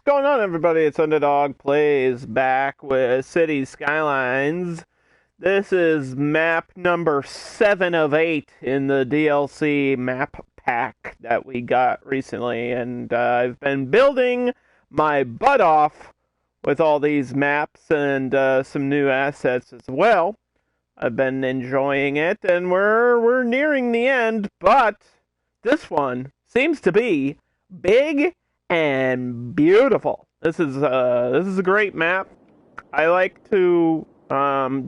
going on, everybody? It's Underdog Plays back with City Skylines. This is map number 7 of 8 in the DLC map pack that we got recently, and I've been building my butt off with all these maps and some new assets as well. I've been enjoying it, and we're nearing the end, but this one seems to be big and beautiful. This is a great map. I like to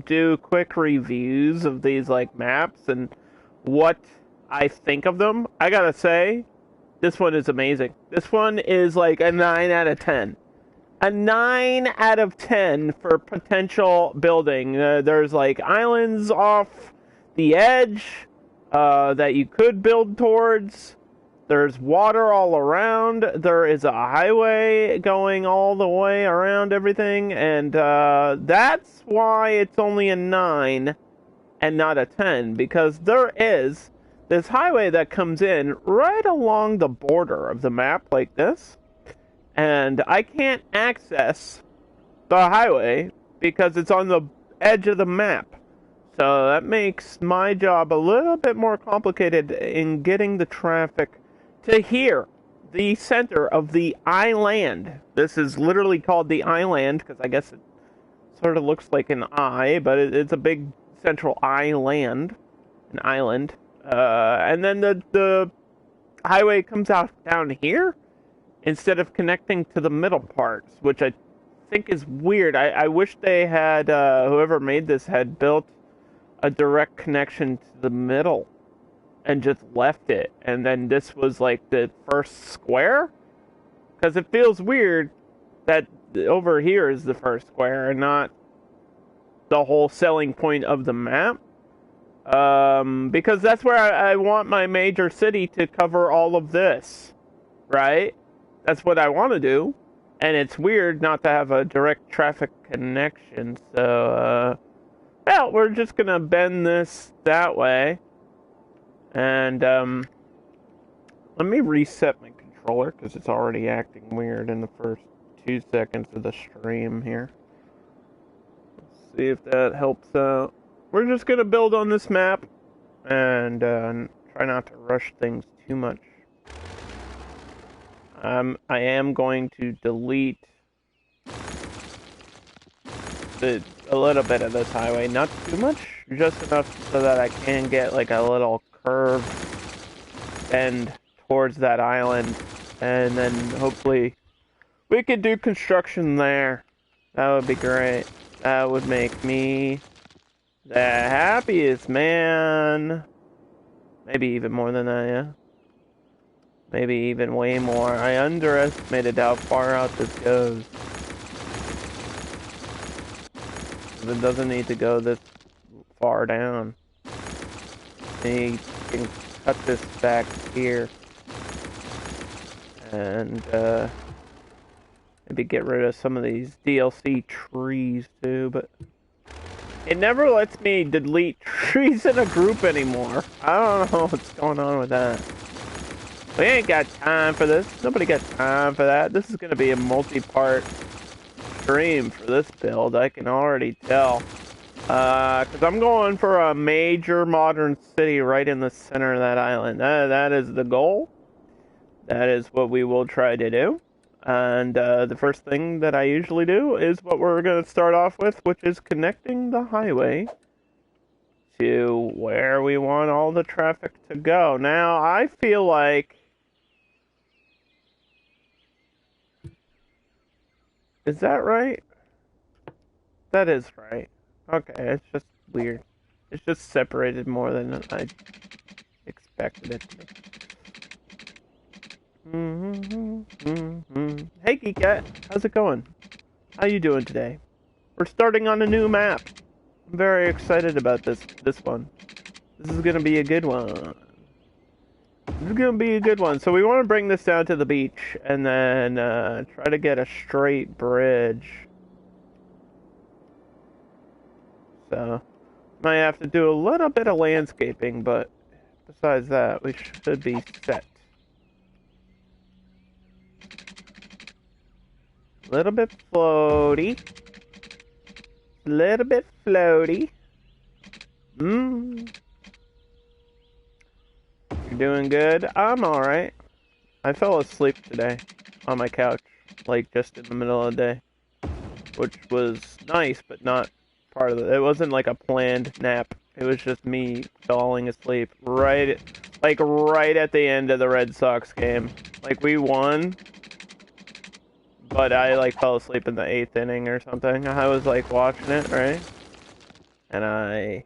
do quick reviews of these like maps and what I think of them. I gotta say, this one is amazing. This one is like a 9 out of 10. A 9 out of 10 for potential building. There's like islands off the edge that you could build towards. There's water all around. There is a highway going all the way around everything. And that's why it's only a 9 and not a 10. Because there is this highway that comes in right along the border of the map like this. And I can't access the highway because it's on the edge of the map. So that makes my job a little bit more complicated in getting the traffic to here, the center of the Eyeland. This is literally called the Eyeland because I guess it sort of looks like an eye, but it's a big central island, an island. And then the highway comes out down here instead of connecting to the middle parts, which I think is weird. I wish they had, whoever made this had built a direct connection to the middle and just left it, and then this was like the first square, because it feels weird that over here is the first square and not the whole selling point of the map, because that's where I want my major city to cover all of this, right? That's what I want to do, and it's weird not to have a direct traffic connection, so well, we're just gonna bend this that way. And let me reset my controller because it's already acting weird in the first 2 seconds of the stream here. Let's see if that helps out. We're just going to build on this map and try not to rush things too much. I am going to delete a little bit of this highway, not too much, just enough so that I can get like a little curve bend towards that island, and then hopefully we could do construction there. That would be great. That would make me the happiest man. Maybe even more than that, yeah. Maybe even way more. I underestimated how far out this goes. It doesn't need to go this far down. You can cut this back here and maybe get rid of some of these DLC trees too, but it never lets me delete trees in a group anymore. I don't know what's going on with that. We ain't got time for this. Nobody got time for that. This is going to be a multi-part stream for this build, I can already tell. Because I'm going for a major modern city right in the center of that island. That is the goal. That is what we will try to do. And the first thing that I usually do is what we're going to start off with, which is connecting the highway to where we want all the traffic to go. Now, I feel like... Is that right? That is right. Okay, it's just weird. It's just separated more than I expected it to. Hey, Geekat, how's it going? How you doing today? We're starting on a new map. I'm very excited about this one. This is gonna be a good one. This is gonna be a good one. So we want to bring this down to the beach and then try to get a straight bridge. So, might have to do a little bit of landscaping, but besides that, we should be set. Little bit floaty. Little bit floaty. You're doing good? I'm alright. I fell asleep today on my couch, like just in the middle of the day, which was nice, but not part of it. It wasn't like a planned nap. It was just me falling asleep right at the end of the Red Sox game. Like, we won, but I like fell asleep in the 8th inning or something. I was like watching it, right? And I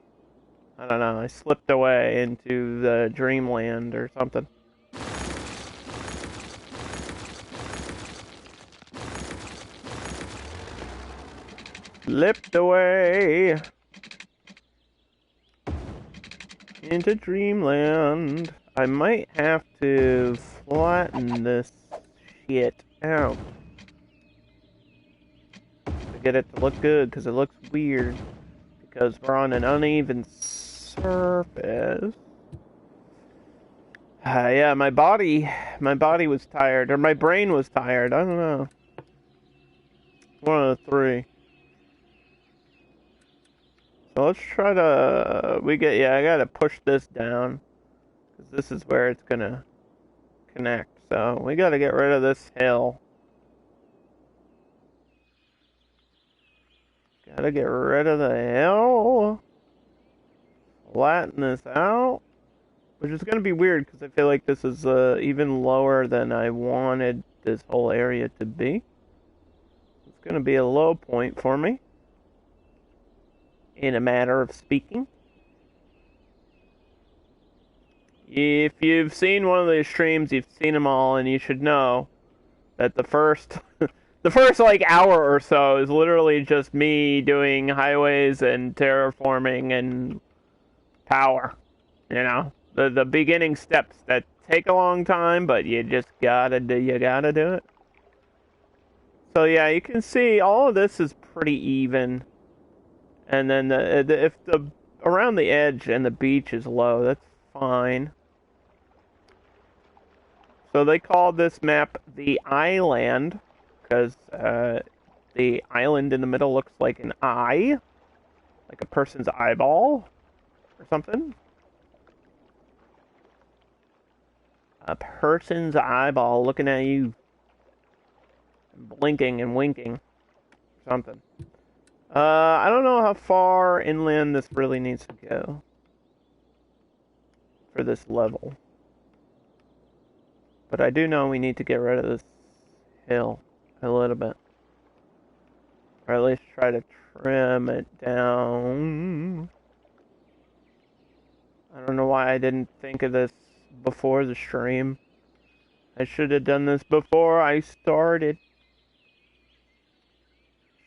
don't know, I slipped away into the dreamland or something. Slipped away into dreamland. I might have to flatten this shit out to get it to look good, because it looks weird, because we're on an uneven surface. Yeah, my body was tired, or my brain was tired. I don't know. One of the three. So let's try to. I gotta push this down, because this is where it's gonna connect. So we gotta get rid of this hill. Gotta get rid of the hill. Flatten this out. Which is going to be weird, because I feel like this is even lower than I wanted this whole area to be. It's going to be a low point for me, in a matter of speaking. If you've seen one of these streams, you've seen them all, and you should know that the first like hour or so is literally just me doing highways and terraforming and power, you know? The beginning steps that take a long time, but you just gotta do it. So yeah, you can see all of this is pretty even, and then if the around the edge and the beach is low, that's fine. So they called this map the Eyeland, because the island in the middle looks like an eye, like a person's eyeball or something. A person's eyeball looking at you, blinking and winking, something. I don't know how far inland this really needs to go for this level, but I do know we need to get rid of this hill a little bit, or at least try to trim it down. I don't know why I didn't think of this before the stream. I should have done this before I started.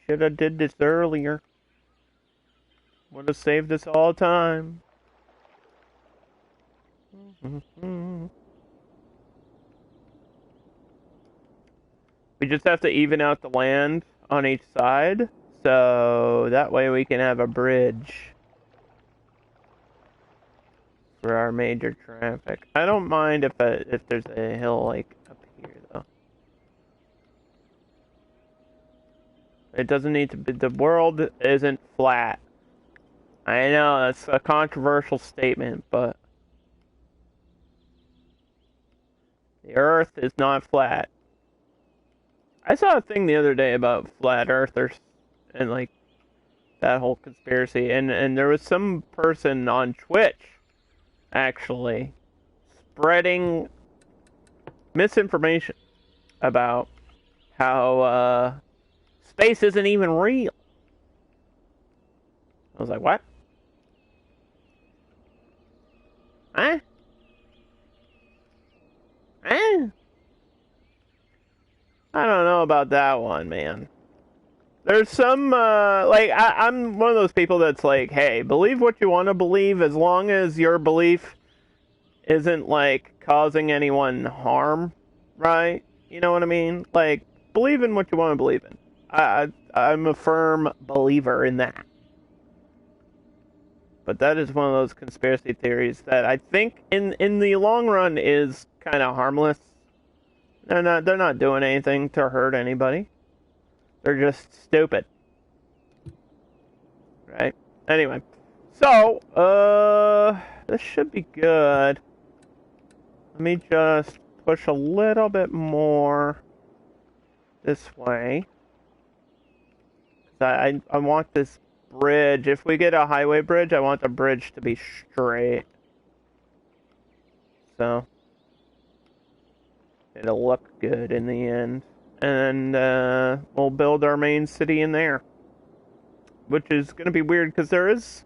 Should have did this earlier. Would have saved us all time. We just have to even out the land on each side, so that way we can have a bridge for our major traffic. I don't mind if there's a hill like up here though. It doesn't need to be. The world isn't flat. I know that's a controversial statement, but the Earth is not flat. I saw a thing the other day about flat earthers and like that whole conspiracy, and there was some person on Twitch actually spreading misinformation about how space isn't even real. I was like, what? Huh? Huh? I don't know about that one, man. There's some, I'm one of those people that's like, hey, believe what you want to believe as long as your belief isn't, like, causing anyone harm, right? You know what I mean? Like, believe in what you want to believe in. I'm a firm believer in that. But that is one of those conspiracy theories that I think in the long run is kind of harmless. They're not doing anything to hurt anybody. They're just stupid. Right? Anyway. So, this should be good. Let me just push a little bit more this way. I want this bridge. If we get a highway bridge, I want the bridge to be straight. So, it'll look good in the end. And we'll build our main city in there. Which is going to be weird because there is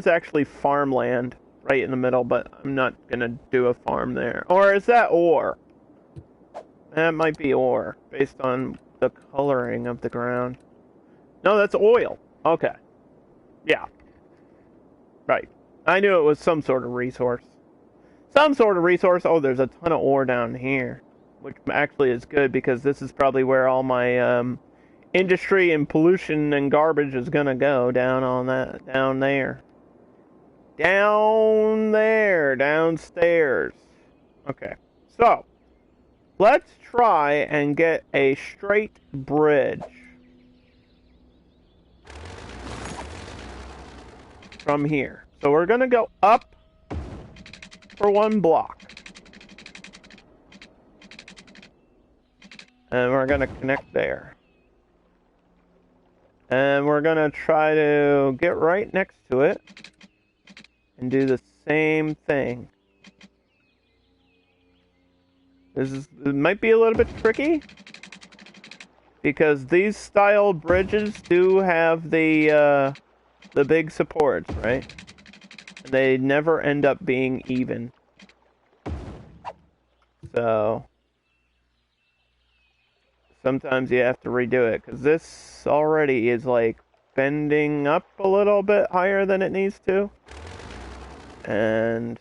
actually farmland right in the middle, but I'm not going to do a farm there. Or is that ore? That might be ore, based on the coloring of the ground. No, that's oil. Okay. Yeah. Right. I knew it was some sort of resource. Some sort of resource. Oh, there's a ton of ore down here. Which actually is good, because this is probably where all my industry and pollution and garbage is gonna go, down there. Down there, downstairs. Okay, so let's try and get a straight bridge from here. So we're gonna go up for 1 block. And we're gonna connect there. And we're gonna try to get right next to it and do the same thing. It might be a little bit tricky, because these style bridges do have the big supports, right? And they never end up being even. So sometimes you have to redo it, because this already is like bending up a little bit higher than it needs to. And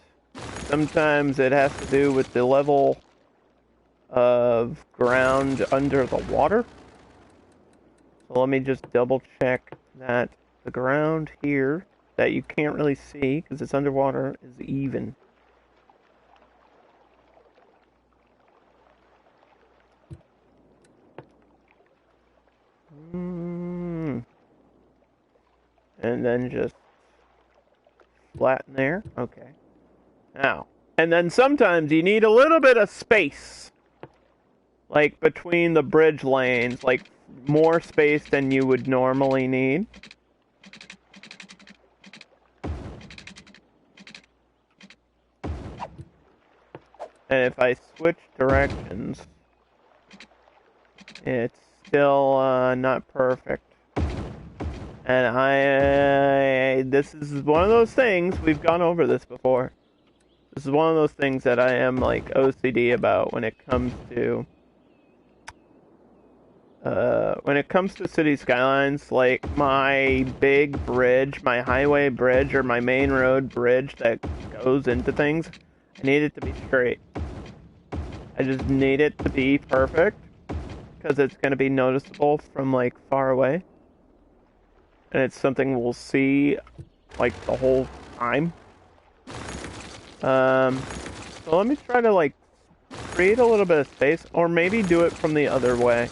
sometimes it has to do with the level of ground under the water. So let me just double check that the ground here, that you can't really see because it's underwater, is even. And then just flatten there. Okay. Now, and then sometimes you need a little bit of space, like between the bridge lanes, like more space than you would normally need. And if I switch directions, it's still not perfect. And this is one of those things, we've gone over this before. This is one of those things that I am like OCD about when it comes to City Skylines. Like my big bridge, my highway bridge, or my main road bridge that goes into things, I need it to be straight. I just need it to be perfect, because it's going to be noticeable from like far away. And it's something we'll see like the whole time. So let me try to like create a little bit of space, or maybe do it from the other way.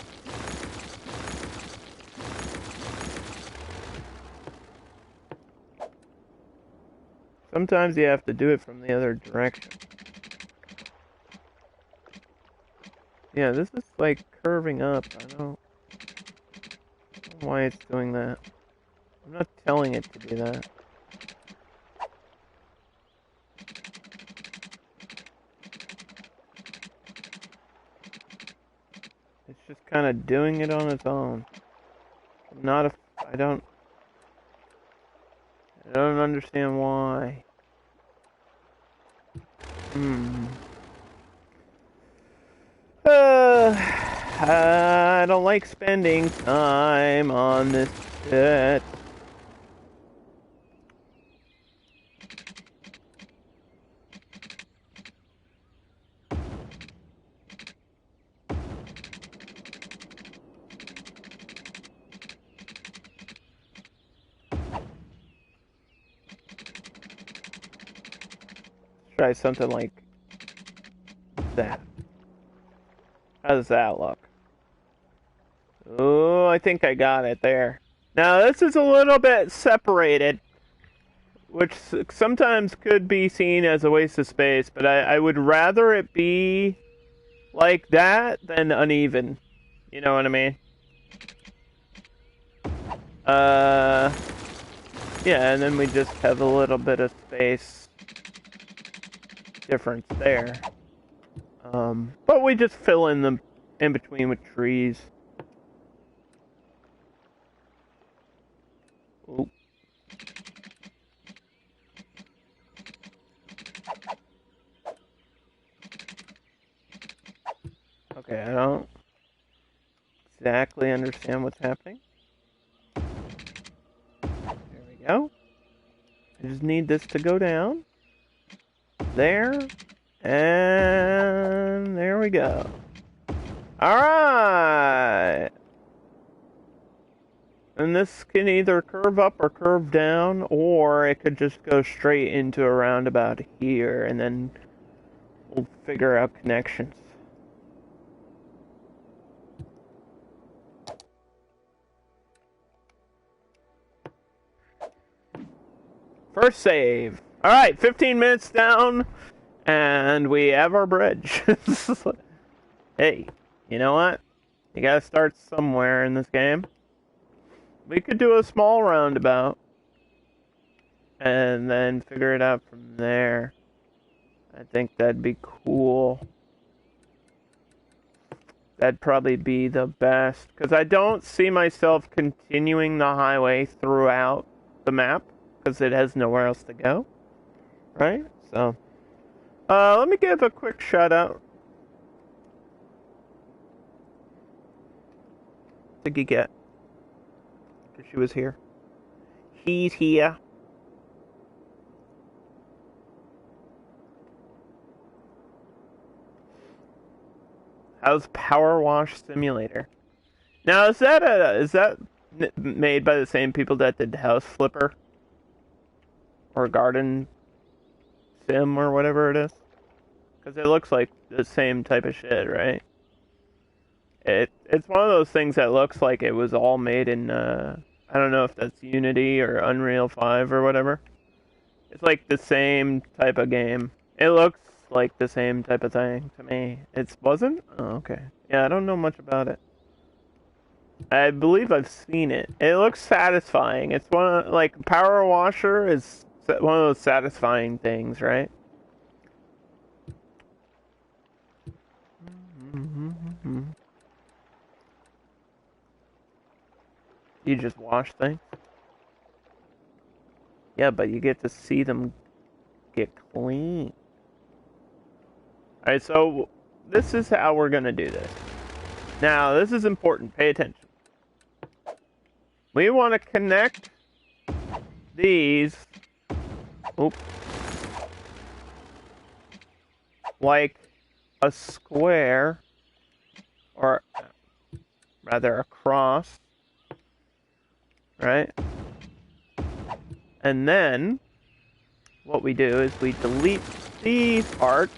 Sometimes you have to do it from the other direction. Yeah, this is like curving up. I don't know why it's doing that. I'm not telling it to do that. It's just kind of doing it on its own. I don't understand why. I don't like spending time on this shit. Try something like that. How does that look? Oh, I think I got it there. Now, this is a little bit separated, which sometimes could be seen as a waste of space, but I would rather it be like that than uneven. You know what I mean? Yeah, and then we just have a little bit of space difference there. But we just fill in the in between with trees. Ooh. Okay, I don't exactly understand what's happening. There we go. I just need this to go down. There. And there we go. Alright! And this can either curve up or curve down, or it could just go straight into a roundabout here, and then we'll figure out connections. First save. Alright, 15 minutes down, and we have our bridge. Hey, you know what? You gotta start somewhere in this game. We could do a small roundabout, and then figure it out from there. I think that'd be cool. That'd probably be the best, because I don't see myself continuing the highway throughout the map, because it has nowhere else to go, right? So, let me give a quick shout out to Giget, because she was here. He's here. How's Power Wash Simulator? Now, is that made by the same people that did House Flipper or Garden Sim or whatever it is? Because it looks like the same type of shit, right? It's one of those things that looks like it was all made in I don't know if that's Unity or Unreal 5 or whatever. It's like the same type of game. It looks like the same type of thing to me. It wasn't? Oh, okay. Yeah, I don't know much about it. I believe I've seen it. It looks satisfying. It's one of, like, Power Washer is one of those satisfying things, right? You just wash things? Yeah, but you get to see them get clean. Alright, so this is how we're gonna do this. Now, this is important. Pay attention. We want to connect these, like a square, or rather a cross, right? And then what we do is we delete these parts.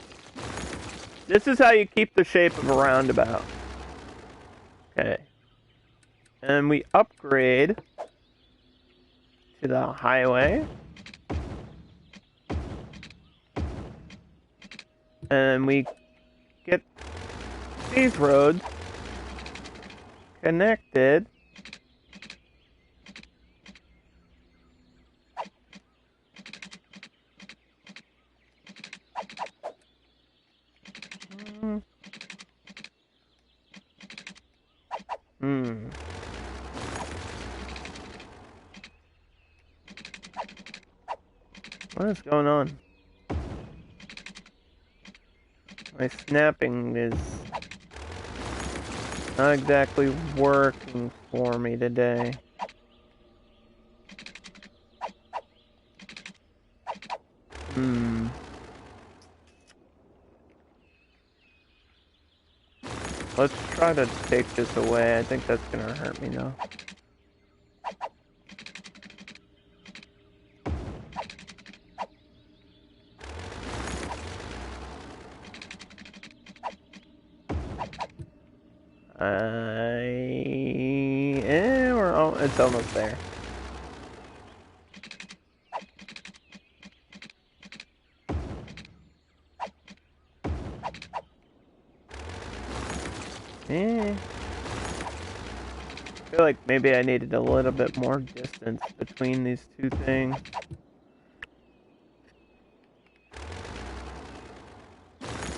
This is how you keep the shape of a roundabout. Okay. And we upgrade to the highway. And we get these roads connected . What is going on? My snapping is not exactly working for me today. Let's try to take this away. I think that's gonna hurt me though. It's almost there. I feel like maybe I needed a little bit more distance between these two things.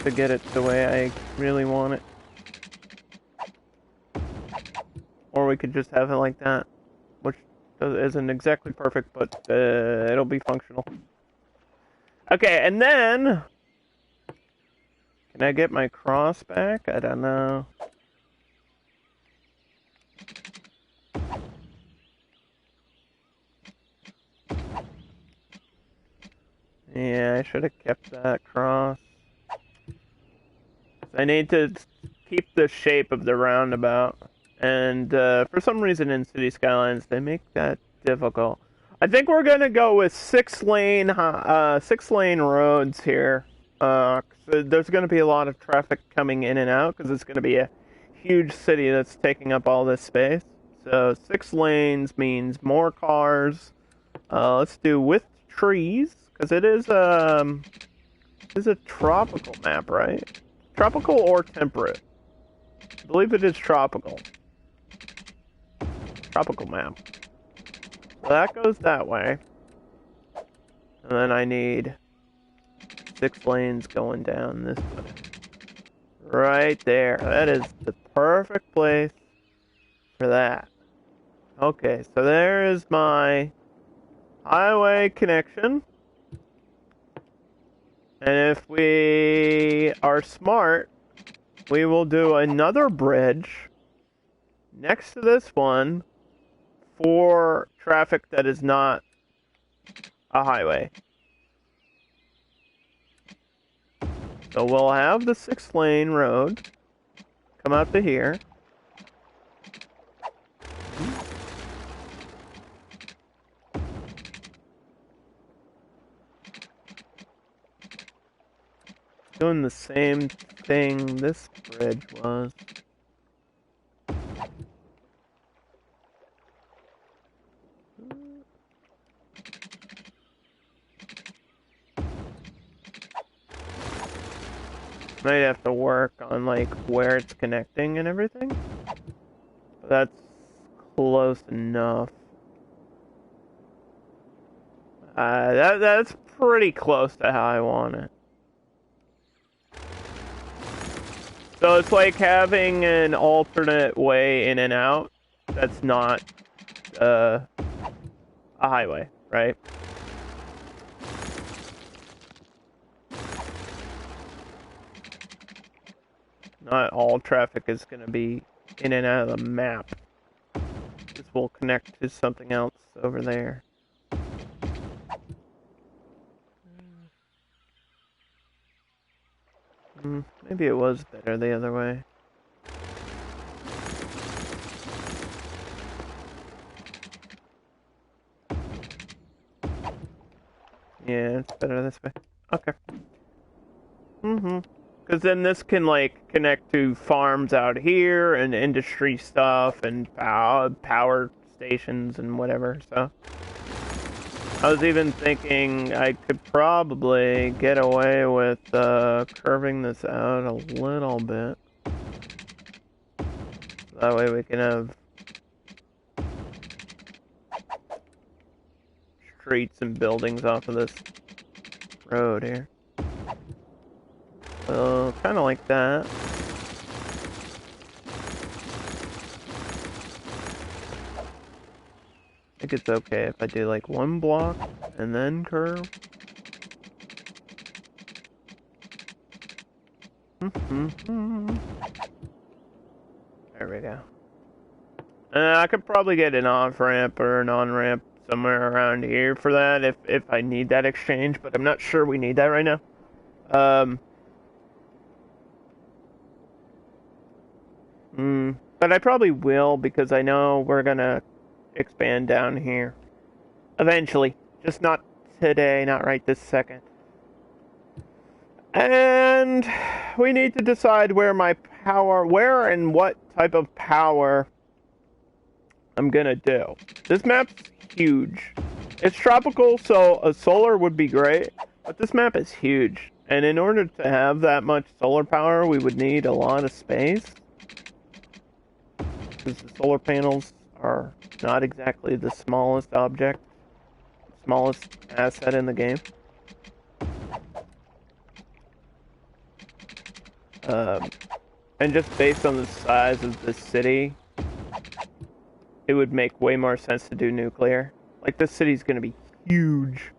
To get it the way I really want it. Or we could just have it like that, which isn't exactly perfect, but it'll be functional. Okay, and then... Can I get my cross back? I don't know. Yeah, I should have kept that cross. I need to keep the shape of the roundabout. And for some reason in City Skylines, they make that difficult. I think we're gonna go with six lane roads here. So there's gonna be a lot of traffic coming in and out because it's gonna be a huge city that's taking up all this space. So 6 lanes means more cars. Let's do with trees because it is a tropical map, right? Tropical or temperate? I believe it is tropical. Tropical map. So that goes that way. And then I need 6 lanes going down this way. Right there. That is the perfect place for that. Okay, so there is my highway connection. And if we are smart, we will do another bridge next to this one for traffic that is not a highway. So we'll have the 6-lane road come out to here. Doing the same thing this bridge was. Might have to work on like where it's connecting and everything. But that's close enough. That's pretty close to how I want it. So it's like having an alternate way in and out that's not a highway, right? Not all traffic is going to be in and out of the map. This will connect to something else over there. Maybe it was better the other way. Yeah, it's better this way. Okay. Because then this can, like, connect to farms out here and industry stuff and power stations and whatever, so. I was even thinking I could probably get away with curving this out a little bit. That way we can have streets and buildings off of this road here. So, kind of like that. I think it's okay if I do like one block and then curve. There we go. I could probably get an off-ramp or an on-ramp somewhere around here for that if I need that exchange, but I'm not sure we need that right now. But I probably will because I know we're gonna expand down here eventually, just not today, not right this second. And we need to decide where and what type of power I'm gonna do. This map's huge. It's tropical, so a solar would be great, but this map is huge. And in order to have that much solar power, we would need a lot of space. Because the solar panels are not exactly the smallest object, smallest asset in the game. And just based on the size of the city, it would make way more sense to do nuclear. Like, this city's gonna be huge.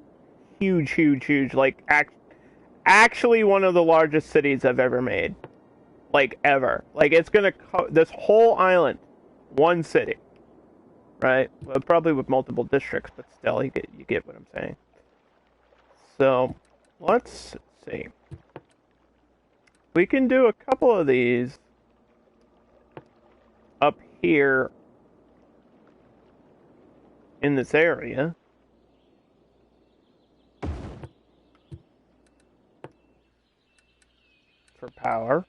Huge, huge, huge. Like, actually one of the largest cities I've ever made. Like, ever. Like, it's gonna this whole island, one city. Right? Well, probably with multiple districts, but still, you get what I'm saying. So, let's see. We can do a couple of these up here in this area. For power.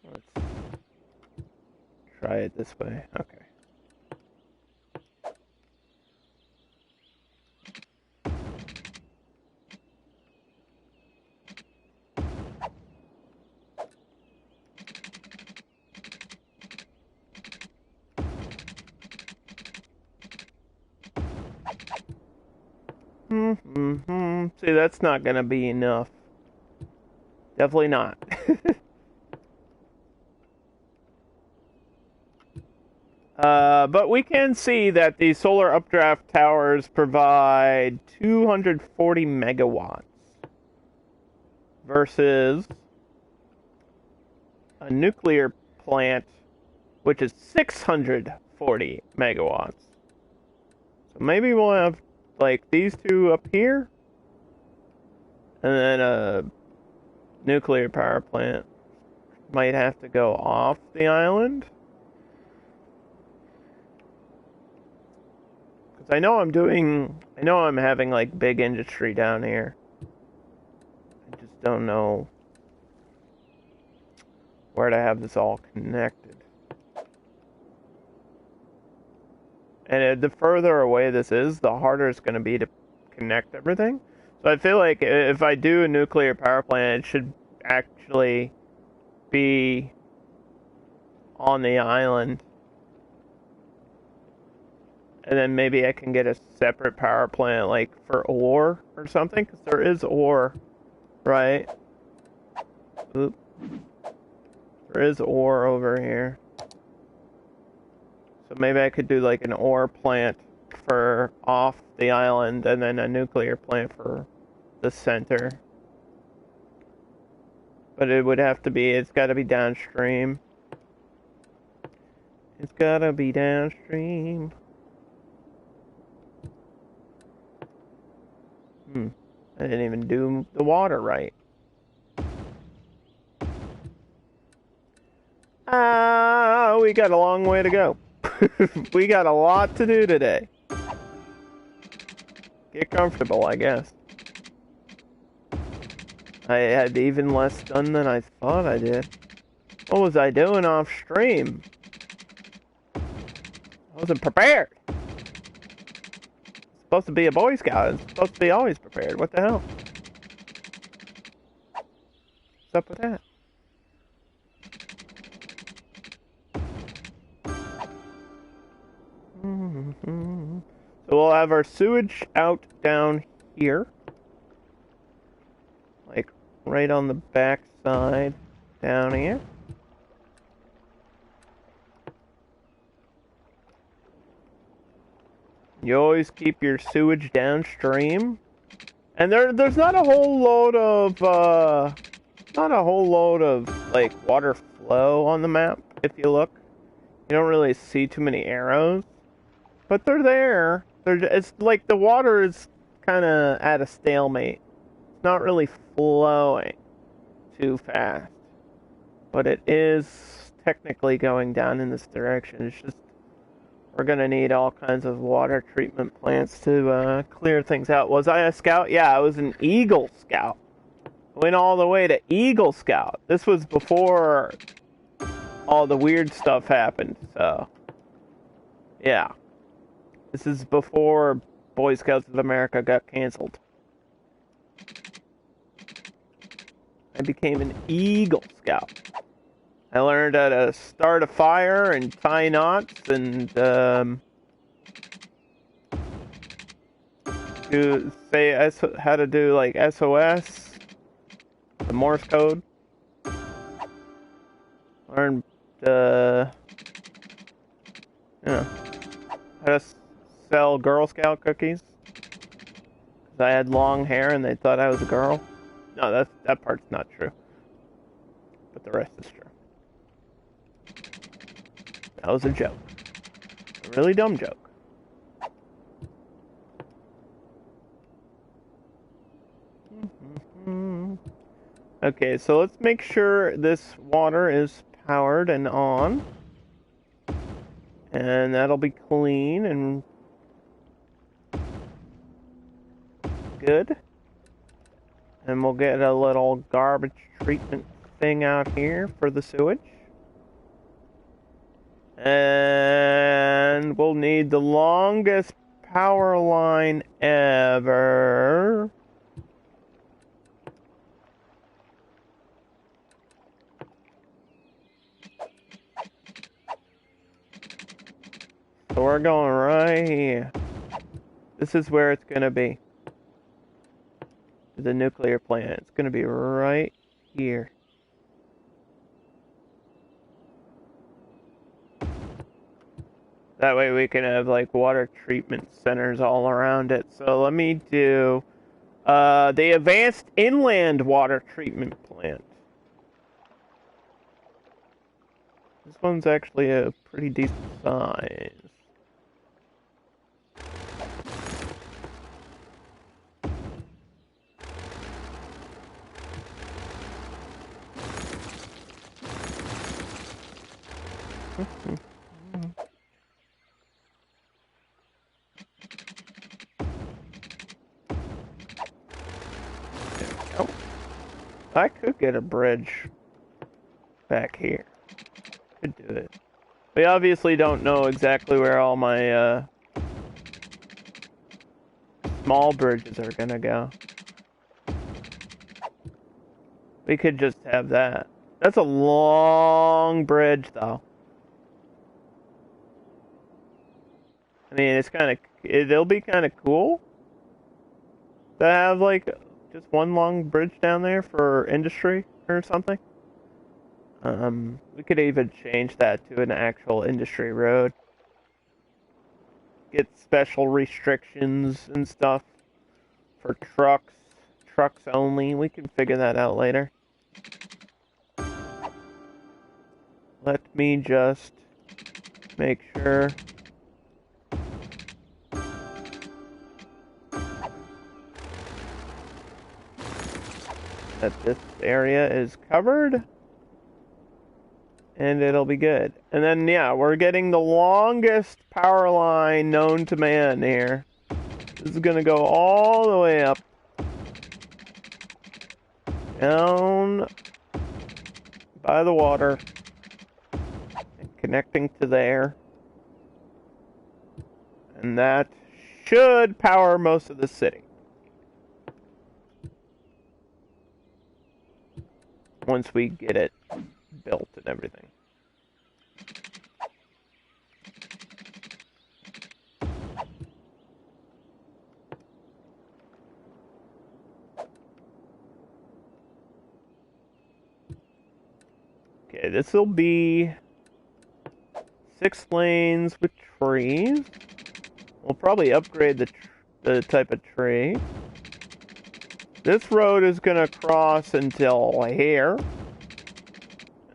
Let's try it this way. Okay. See, that's not gonna be enough. Definitely not. But we can see that the solar updraft towers provide 240 megawatts versus a nuclear plant, which is 640 megawatts. So maybe we'll have, like, these two up here, and then a nuclear power plant might have to go off the island. Because I know I'm having, like, big industry down here. I just don't know where to have this all connected. And the further away this is, the harder it's going to be to connect everything. So I feel like if I do a nuclear power plant, it should actually be on the island. And then maybe I can get a separate power plant, like, for ore or something, because there is ore, right? Oop. There is ore over here. So maybe I could do, like, an ore plant for off the island, and then a nuclear plant for the center. But it would have to be, it's gotta be downstream. It's gotta be downstream. I didn't even do the water right. We got a long way to go. We got a lot to do today. Get comfortable, I guess. I had even less done than I thought I did. What was I doing off stream? I wasn't prepared. Supposed to be a Boy Scout. It's supposed to be always prepared. What the hell? What's up with that? So we'll have our sewage out down here. Like, right on the back side down here. You always keep your sewage downstream. And there's not a whole load of like, water flow on the map. if you look. You don't really see too many arrows, but they're there. It's like the water is kind of at a stalemate. It's not really flowing too fast, but it is technically going down in this direction. It's just we're gonna need all kinds of water treatment plants to clear things out. Was I a scout? Yeah, I was an Eagle Scout. Went all the way to Eagle Scout. This was before all the weird stuff happened, so yeah. This is before Boy Scouts of America got canceled. I became an Eagle Scout. I learned how to start a fire and tie knots and how to do like SOS, the Morse code. Learned how to sell Girl Scout cookies. Because I had long hair and they thought I was a girl. No, that part's not true. But the rest is true. That was a joke. A really dumb joke. Okay, so let's make sure this water is powered and on. And that'll be clean and good. And we'll get a little garbage treatment thing out here for the sewage. And we'll need the longest power line ever. So we're going right here. This is where it's gonna be. The nuclear plant. It's gonna be right here. That way we can have like water treatment centers all around it. So let me do the advanced inland water treatment plant. This one's actually a pretty decent size. I could get a bridge back here. Could do it. We obviously don't know exactly where all my small bridges are gonna go. We could just have that. That's a long bridge, though. I mean, it'll be kind of cool to have like just one long bridge down there for industry or something. We could even change that to an actual industry road. Get special restrictions and stuff for trucks only. We can figure that out later. Let me just make sure that this area is covered, and it'll be good. And then, yeah, we're getting the longest power line known to man here. This is gonna go all the way up, down by the water, and connecting to there. And that should power most of the city. Once we get it built and everything. Okay, this will be 6 lanes with trees. We'll probably upgrade the type of tree. This road is going to cross until here.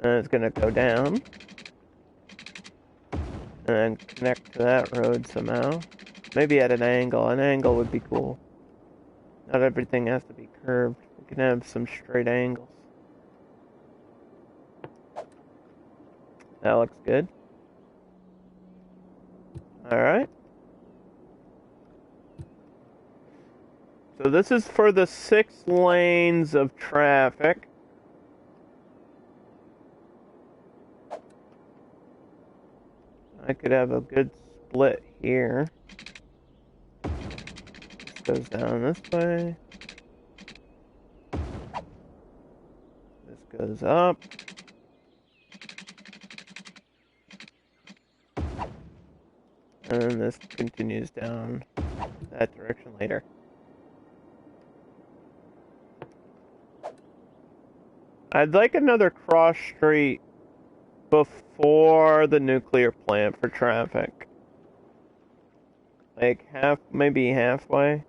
And it's going to go down. And then connect to that road somehow. Maybe at an angle. An angle would be cool. Not everything has to be curved. We can have some straight angles. That looks good. Alright. So this is for the 6 lanes of traffic. I could have a good split here. This goes down this way. This goes up. And then this continues down that direction later. I'd like another cross street before the nuclear plant for traffic. Like maybe halfway.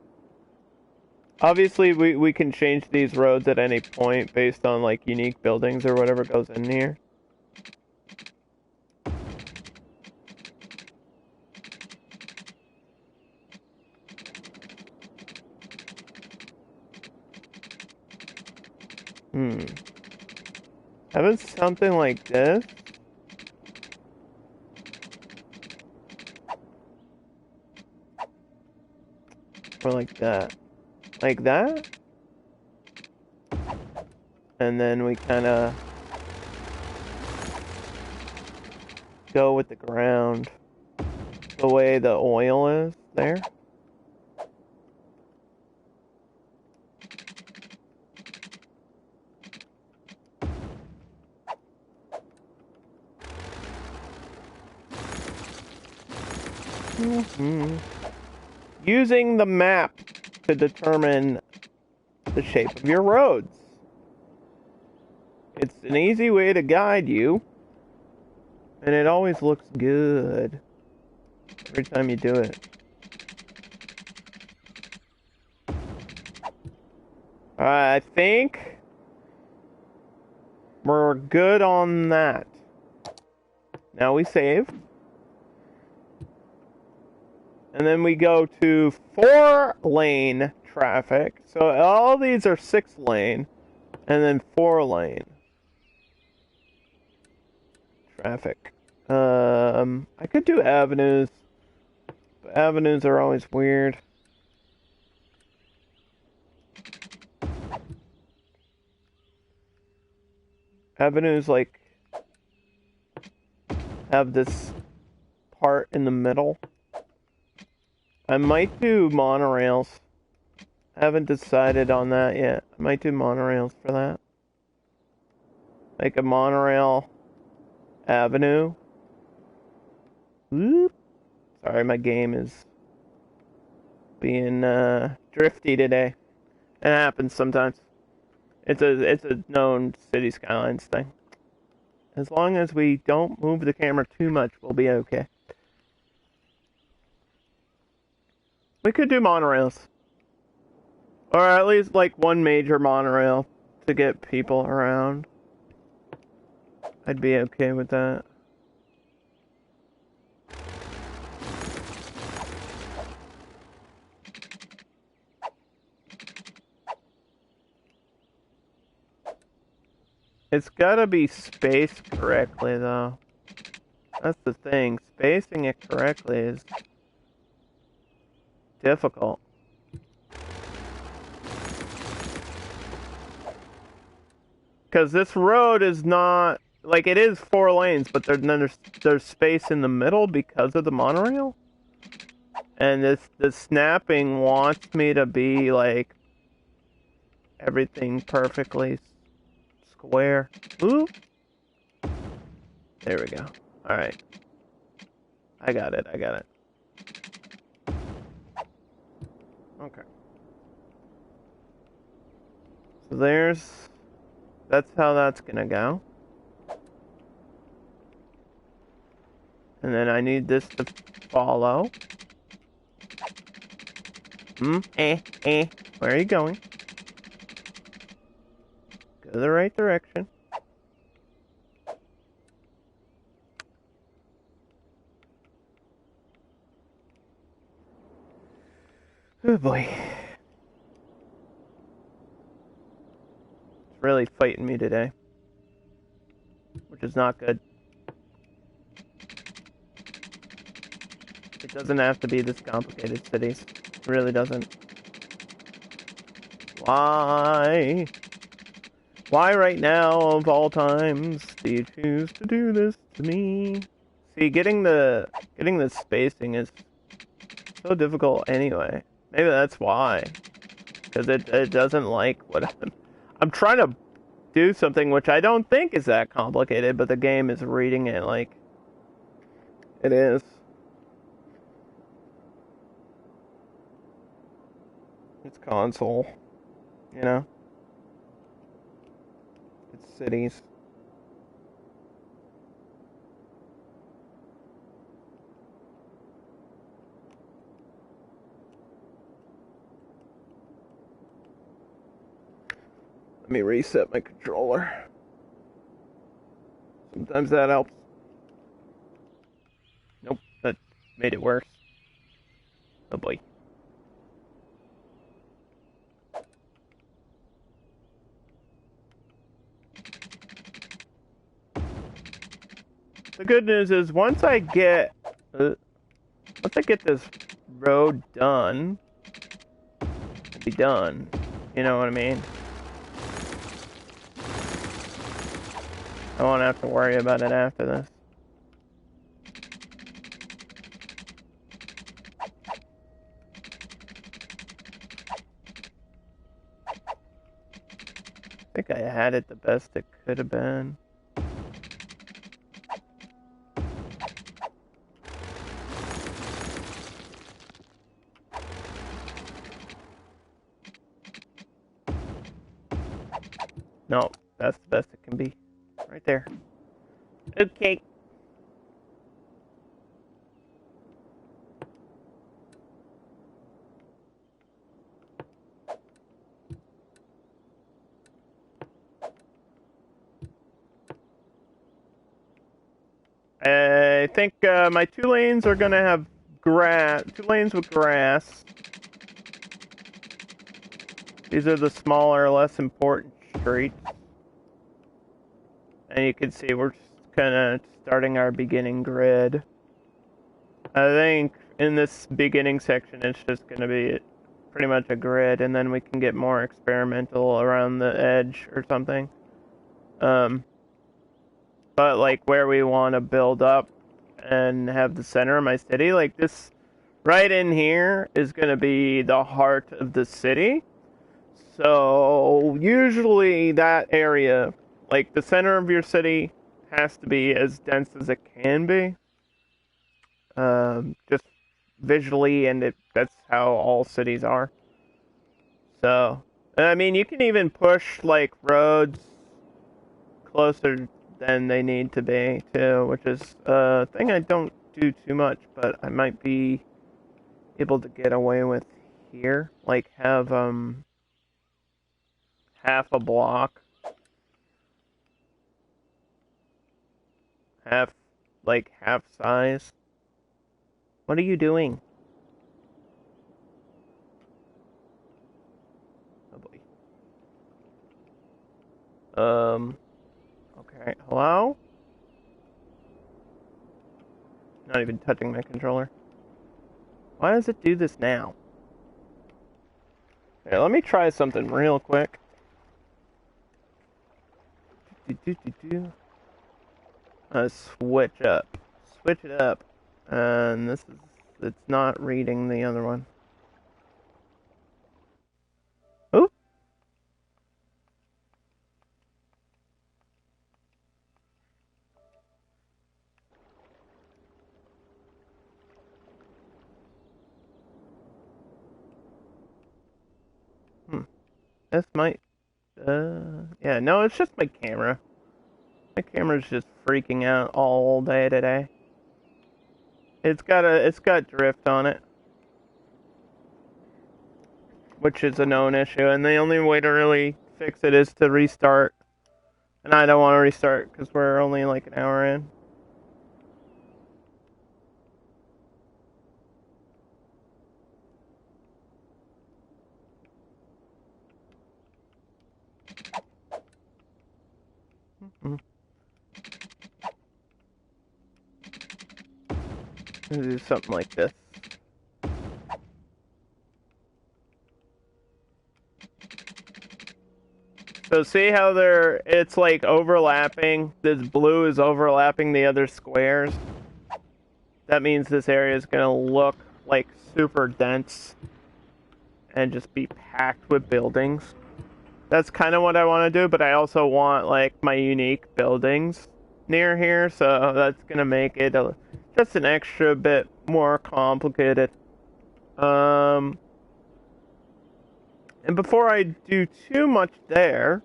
Obviously, we can change these roads at any point based on like unique buildings or whatever goes in here. Having something like this. Or like that. Like that? And then we kind of go with the ground. The way the oil is there. Using the map to determine the shape of your roads. It's an easy way to guide you, and it always looks good every time you do it. I think we're good on that. Now we save. And then we go to 4-lane traffic. So all these are 6-lane. And then 4-lane traffic. I could do avenues. But avenues are always weird. Avenues like have this part in the middle. I might do monorails. I haven't decided on that yet. I might do monorails for that. Like a monorail avenue. Whoop. Sorry, my game is being drifty today. It happens sometimes. It's a known City Skylines thing. As long as we don't move the camera too much, we'll be okay. We could do monorails. Or at least like one major monorail to get people around. I'd be okay with that. It's gotta be spaced correctly though. That's the thing. Spacing it correctly is difficult. Because this road is not, like, it is 4 lanes, but there's space in the middle because of the monorail. And the snapping wants me to be, like, everything perfectly square. Ooh. There we go. Alright. I got it. Okay. So that's how that's gonna go. And then I need this to follow. Where are you going? Go the right direction. Oh boy. It's really fighting me today, which is not good. It doesn't have to be this complicated, cities. It really doesn't. Why? Why right now, of all times, do you choose to do this to me? See, getting the spacing is so difficult anyway. Maybe that's why. Because it doesn't like what I'm trying to do something which I don't think is that complicated, but the game is reading it like it is. It's console, you know? It's cities. Let me reset my controller. Sometimes that helps. Nope, that made it worse. Oh boy. The good news is once I get this road done, it'll be done. You know what I mean? I won't have to worry about it after this. I think I had it the best it could have been. No, that's the best it can be. Right there. Okay. I think my 2 lanes are gonna have grass. 2 lanes with grass. These are the smaller, less important streets. And you can see we're just kind of starting our beginning grid. I think in this beginning section it's just going to be pretty much a grid, and then we can get more experimental around the edge or something. But like where we want to build up and have the center of my city, like this right in here is going to be the heart of the city. So usually that area, like the center of your city, has to be as dense as it can be. Just visually, and that's how all cities are. So, I mean, you can even push like roads closer than they need to be too, which is a thing I don't do too much, but I might be able to get away with here. Like have half a block, half size. What are you doing? Oh boy. Okay. Hello? Not even touching my controller. Why does it do this now? Here, let me try something real quick. Switch up. Switch it up. And it's not reading the other one. Oop. This might, yeah, no, it's just my camera. My camera's just freaking out all day today. It's got drift on it, which is a known issue, and the only way to really fix it is to restart. And I don't want to restart because we're only like an hour in. do something like this. So see how it's like overlapping? This blue is overlapping the other squares. That means this area is gonna look like super dense and just be packed with buildings. That's kind of what I want to do, but I also want like my unique buildings near here, so that's gonna make it just an extra bit more complicated. And before I do too much there,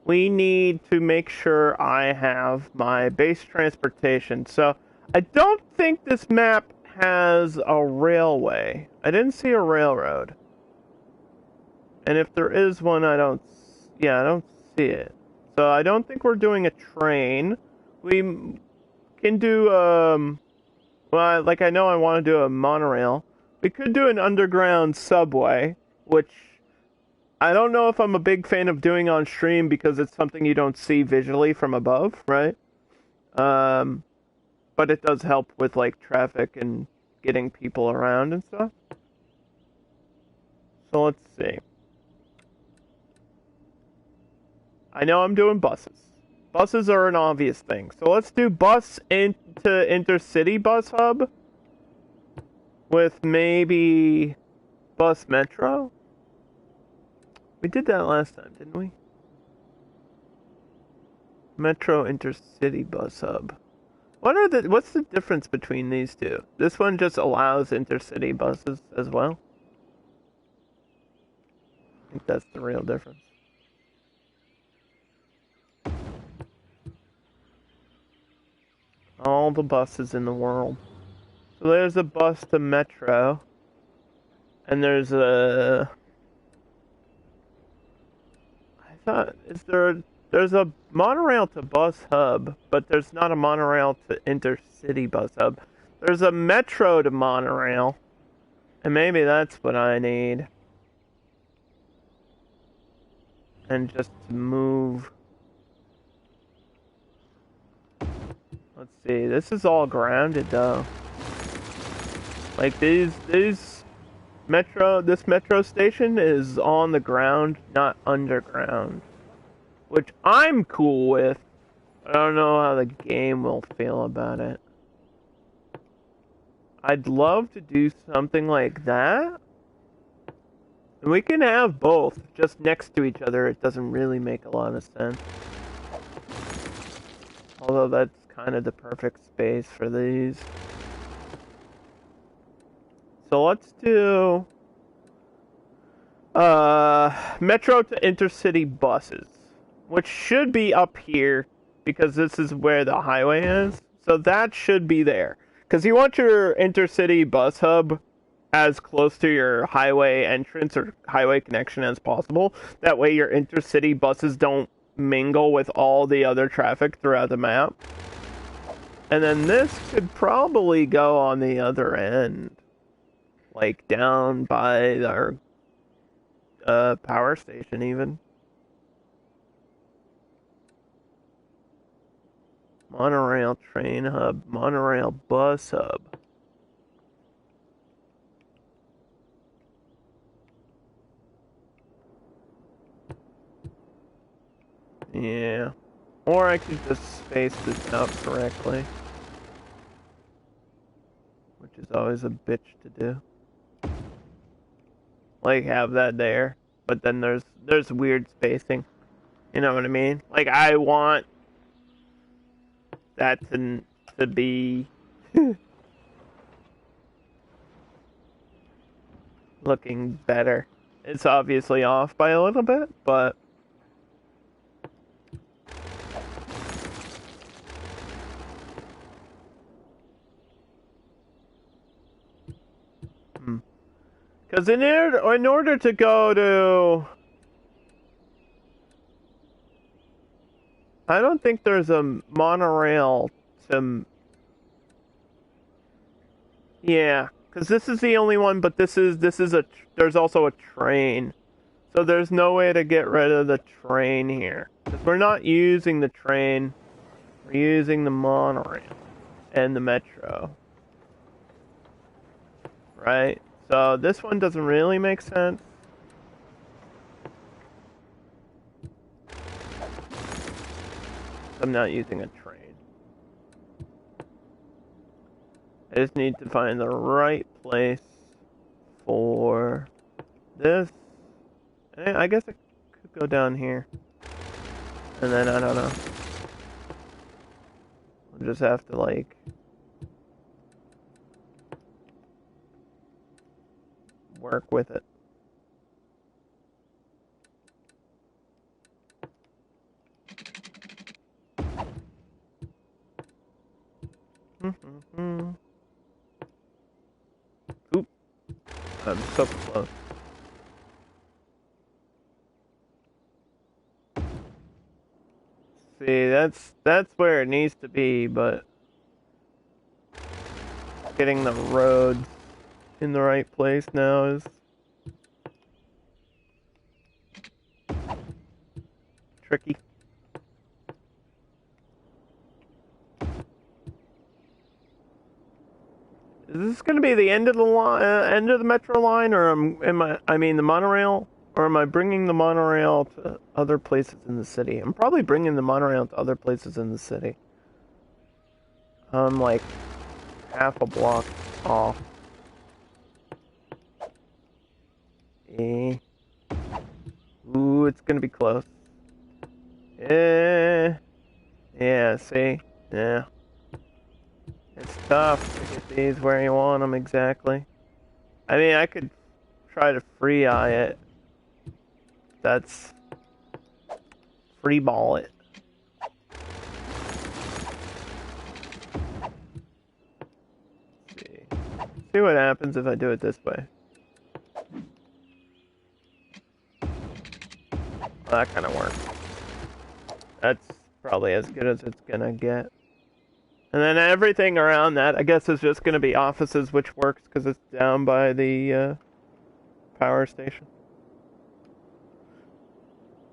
we need to make sure I have my base transportation. So I don't think this map has a railway. I didn't see a railroad. And if there is one, I don't see it. So I don't think we're doing a train. We can do, well, like I know I want to do a monorail. We could do an underground subway, which I don't know if I'm a big fan of doing on stream because it's something you don't see visually from above, right? But it does help with like traffic and getting people around and stuff. So let's see. I know I'm doing buses. Buses are an obvious thing. So let's do bus into intercity bus hub with maybe bus metro. We did that last time, didn't we? Metro intercity bus hub. What's the difference between these two? This one just allows intercity buses as well. I think that's the real difference. All the buses in the world. So there's a bus to metro. And there's a... there's a monorail to bus hub, but there's not a monorail to intercity bus hub. There's a metro to monorail, and maybe that's what I need. And just to move. Let's see, this is all grounded though. Like this metro station is on the ground, not underground. Which I'm cool with. I don't know how the game will feel about it. I'd love to do something like that. And we can have both, just next to each other. It doesn't really make a lot of sense. Although that's kind of the perfect space for these. So let's do metro to intercity buses, which should be up here because this is where the highway is. So that should be there. Because you want your intercity bus hub as close to your highway entrance or highway connection as possible. That way your intercity buses don't mingle with all the other traffic throughout the map. And then this could probably go on the other end. Like down by our power station even. Monorail train hub, monorail bus hub. Yeah. Or I could just space this out correctly. Which is always a bitch to do. Like have that there, but then there's weird spacing. You know what I mean? Like I want that to be looking better. It's obviously off by a little bit, but because in order to go to, I don't think there's a monorail to, yeah, because this is the only one, but there's also a train, so there's no way to get rid of the train here. 'Cause we're not using the train, we're using the monorail and the metro. right? So this one doesn't really make sense. I'm not using a train. I just need to find the right place for this. I guess I could go down here. And then, I don't know. I'll just have to, like... work with it. Oop. I'm so close. See, that's where it needs to be, but getting the roads in the right place now is tricky. Is this going to be the end of the end of the metro line, or I mean the monorail, or am I bringing the monorail to other places in the city? I'm probably bringing the monorail to other places in the city. I'm like half a block off. Ooh, it's gonna be close. Yeah, see? Yeah. It's tough to get these where you want them exactly. I mean, I could try to free eye it. That's... free ball it. See what happens if I do it this way. Well, that kind of works. That's probably as good as it's gonna get. And then everything around that, I guess, is just gonna be offices, which works because it's down by the power station.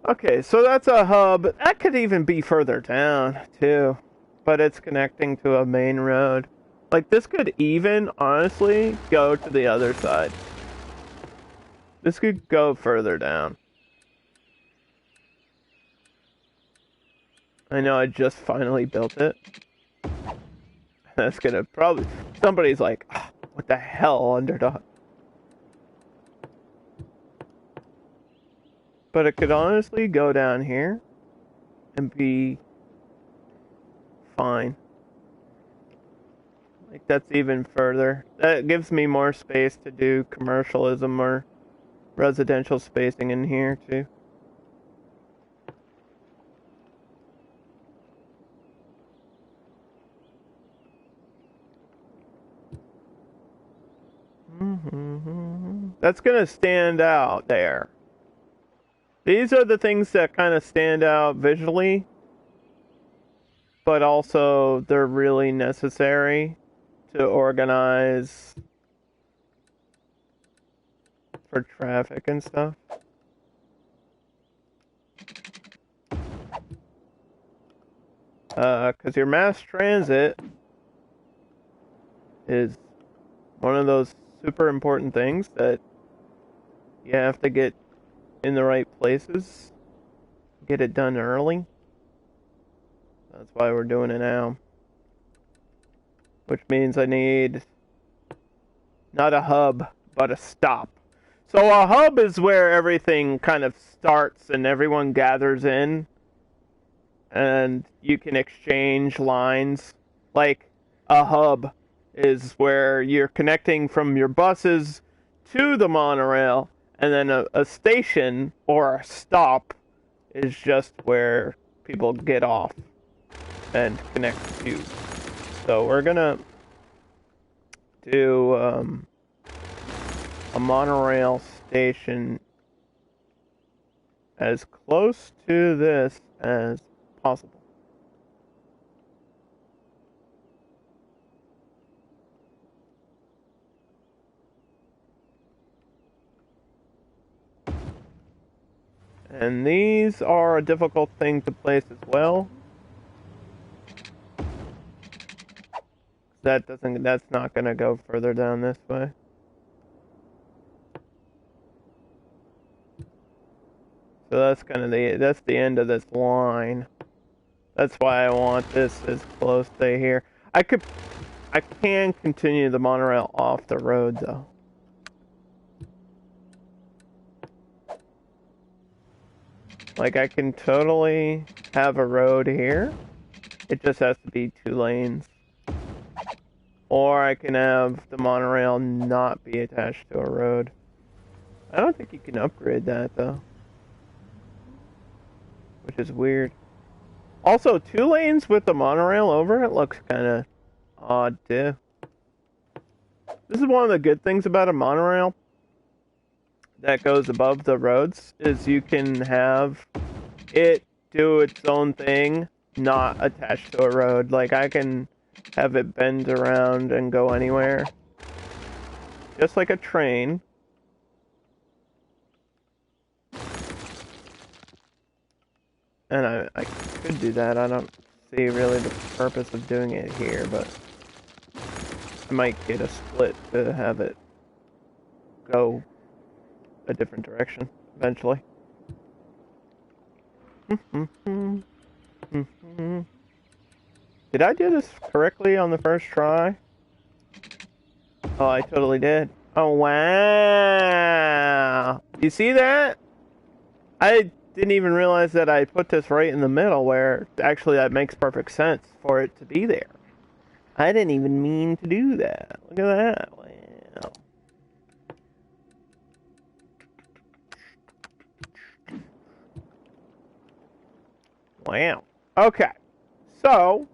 Okay, so that's a hub. That could even be further down, too. But it's connecting to a main road. Like, this could even, honestly, go to the other side. This could go further down. I know I just finally built it. That's gonna probably... Somebody's like, oh, what the hell, Underdog? But it could honestly go down here and be fine. Like, that's even further. That gives me more space to do commercialism or residential spacing in here, too. That's gonna stand out there. These are the things that kind of stand out visually, but also they're really necessary to organize for traffic and stuff. Because your mass transit is one of those super important things that you have to get in the right places, get it done early. That's why we're doing it now. Which means I need not a hub, but a stop. So a hub is where everything kind of starts and everyone gathers in, and you can exchange lines. Like a hub is where you're connecting from your buses to the monorail, and then a station or a stop is just where people get off and connect to. So we're gonna do a monorail station as close to this as possible. And these are a difficult thing to place as well. That's not gonna go further down this way. so that's kind of that's the end of this line. That's why I want this as close to here. I can continue the monorail off the road though. Like I can totally have a road here. It just has to be 2 lanes. Or I can have the monorail not be attached to a road. I don't think you can upgrade that though. Which is weird. Also, 2 lanes with the monorail over it looks kind of odd too. This is one of the good things about a monorail that goes above the roads is you can have it do its own thing, not attached to a road. Like I can have it bend around and go anywhere. Just like a train. And I could do that. I don't see really the purpose of doing it here, but I might get a split to have it go a different direction eventually. Did I do this correctly on the first try? Oh, I totally did. Oh, wow. You see that? I didn't even realize that I put this right in the middle where actually that makes perfect sense for it to be there. I didn't even mean to do that. Look at that. Wow. Wow. Okay. So,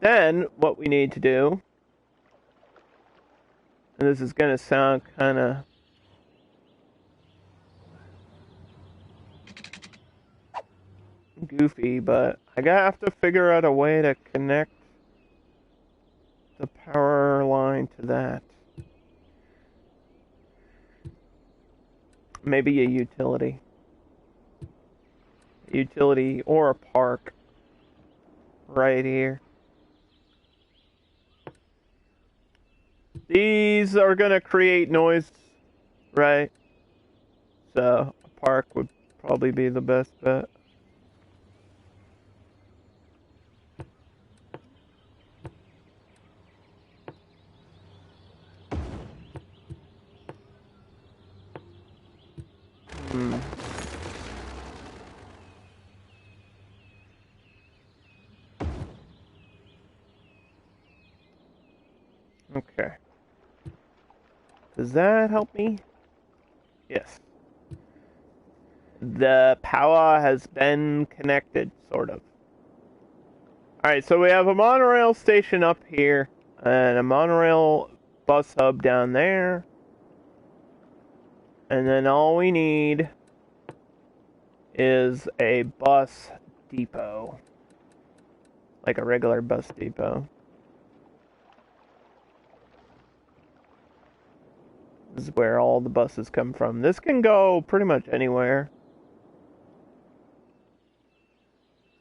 then what we need to do, and this is going to sound kind of goofy, but I have to figure out a way to connect the power line to that. Maybe a utility. Utility or a park right here. These are going to create noise, right? So a park would probably be the best bet. Okay. Does that help me? Yes. The power has been connected, sort of. Alright, so we have a monorail station up here, and a monorail bus hub down there. And then all we need is a bus depot. Like a regular bus depot. This is where all the buses come from. This can go pretty much anywhere.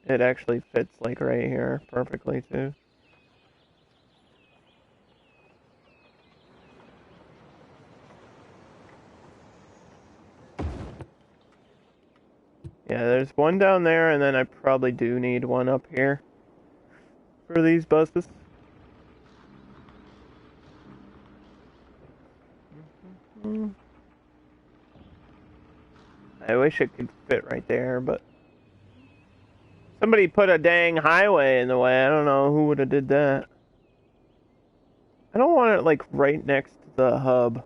It actually fits like right here perfectly too. Yeah, there's one down there, and then I probably do need one up here for these buses. I wish it could fit right there, but somebody put a dang highway in the way. I don't know who would have did that. I don't want it like right next to the hub.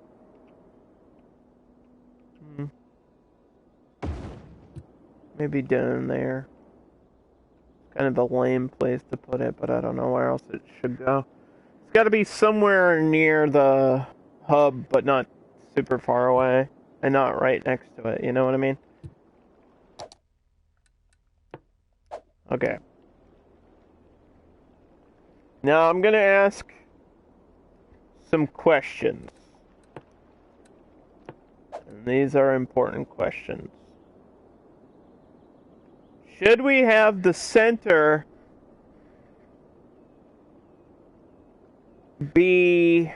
Maybe down there. Kind of a lame place to put it, but I don't know where else it should go. It's got to be somewhere near the hub, but not super far away, and not right next to it, you know what I mean? Okay. Now I'm gonna ask some questions. And these are important questions. Should we have the center be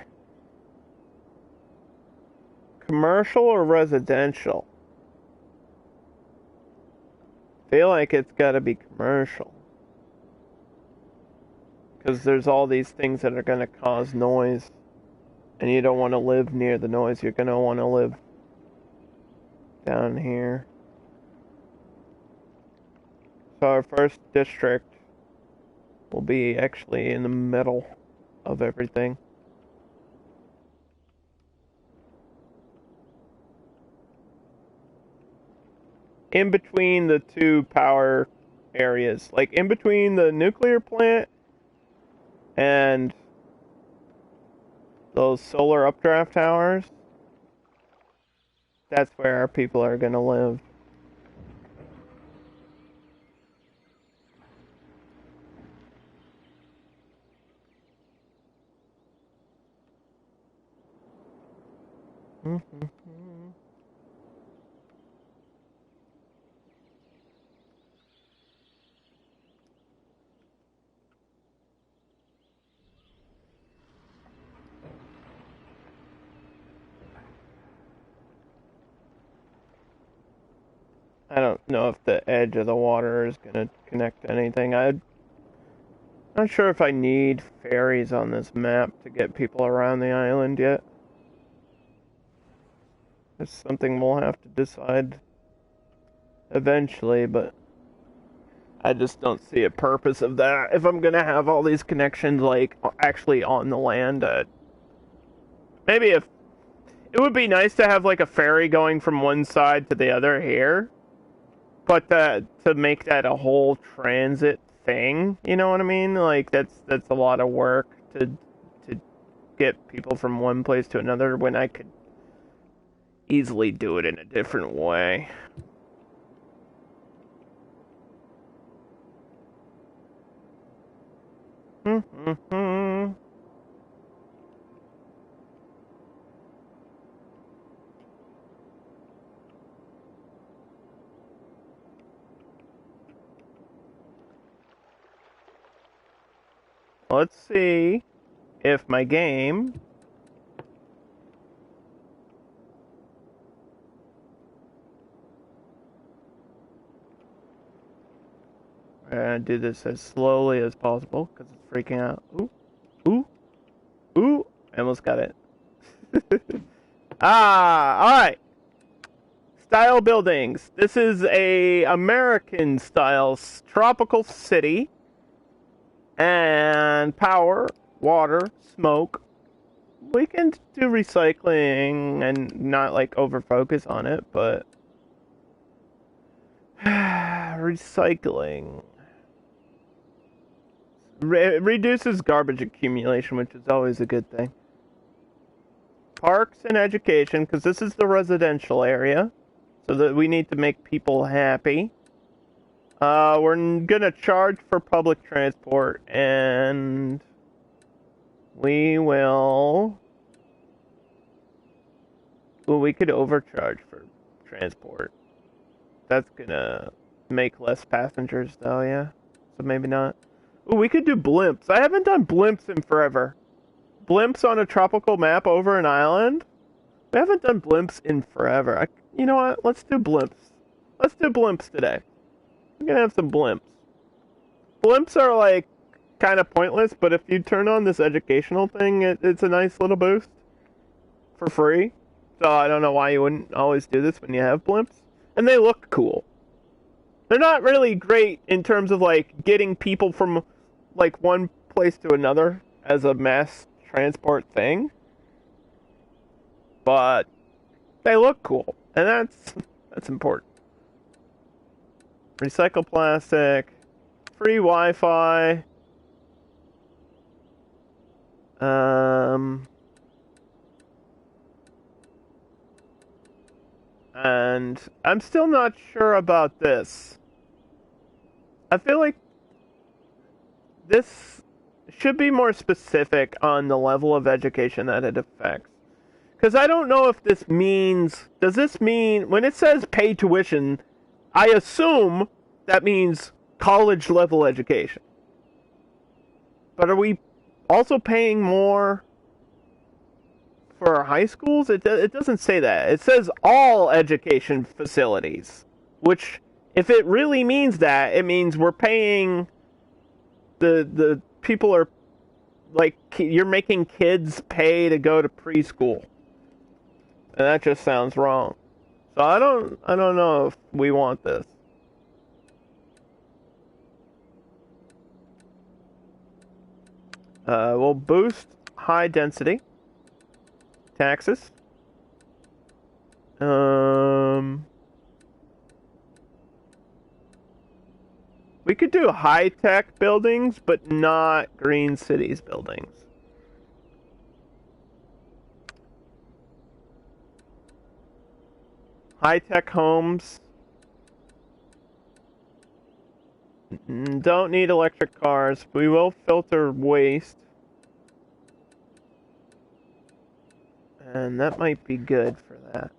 commercial or residential? feel like it's got to be commercial. Because there's all these things that are going to cause noise. And you don't want to live near the noise. You're going to want to live down here. So our first district will be actually in the middle of everything. In between the two power areas. Like in between the nuclear plant and those solar updraft towers. That's where our people are going to live. I don't know if the edge of the water is going to connect to anything. I'm not sure if I need ferries on this map to get people around the island yet. It's something we'll have to decide eventually, but I just don't see a purpose of that. If I'm going to have all these connections, like, actually on the land, maybe if... It would be nice to have, like, a ferry going from one side to the other here. But to make that a whole transit thing, you know what I mean? Like, that's a lot of work to get people from one place to another when I could easily do it in a different way. Let's see if my game I'm gonna do this as slowly as possible because it's freaking out. Ooh, ooh, ooh! I almost got it. All right. Style buildings. This is a American style tropical city. And power, water, smoke. We can do recycling and not like over focus on it, but recycling reduces garbage accumulation, which is always a good thing. Parks and education, because this is the residential area, so that we need to make people happy. We're gonna charge for public transport, and we will... Well, we could overcharge for transport. That's gonna make less passengers, though, yeah? So maybe not. Ooh, we could do blimps. I haven't done blimps in forever. Blimps on a tropical map over an island? We haven't done blimps in forever. You know what? Let's do blimps. Let's do blimps today. We're gonna have some blimps. Blimps are, like, kind of pointless, but if you turn on this educational thing, it's a nice little boost. For free. So I don't know why you wouldn't always do this when you have blimps. And they look cool. They're not really great in terms of, like, getting people from, like, one place to another as a mass transport thing. But they look cool. And that's important. Recycle plastic, free Wi-Fi, and I'm still not sure about this. I feel like this should be more specific on the level of education that it affects. Because I don't know if this means, does this mean, when it says pay tuition, I assume that means college level education. But are we also paying more for high schools? It doesn't say that. It says all education facilities, which If it really means that, it means we're paying the people are like you're making kids pay to go to preschool. And that just sounds wrong. So I don't know if we want this. We'll boost high density taxes. We could do high-tech buildings, but not green cities buildings. High-tech homes. Don't need electric cars. We will filter waste. And that might be good for that.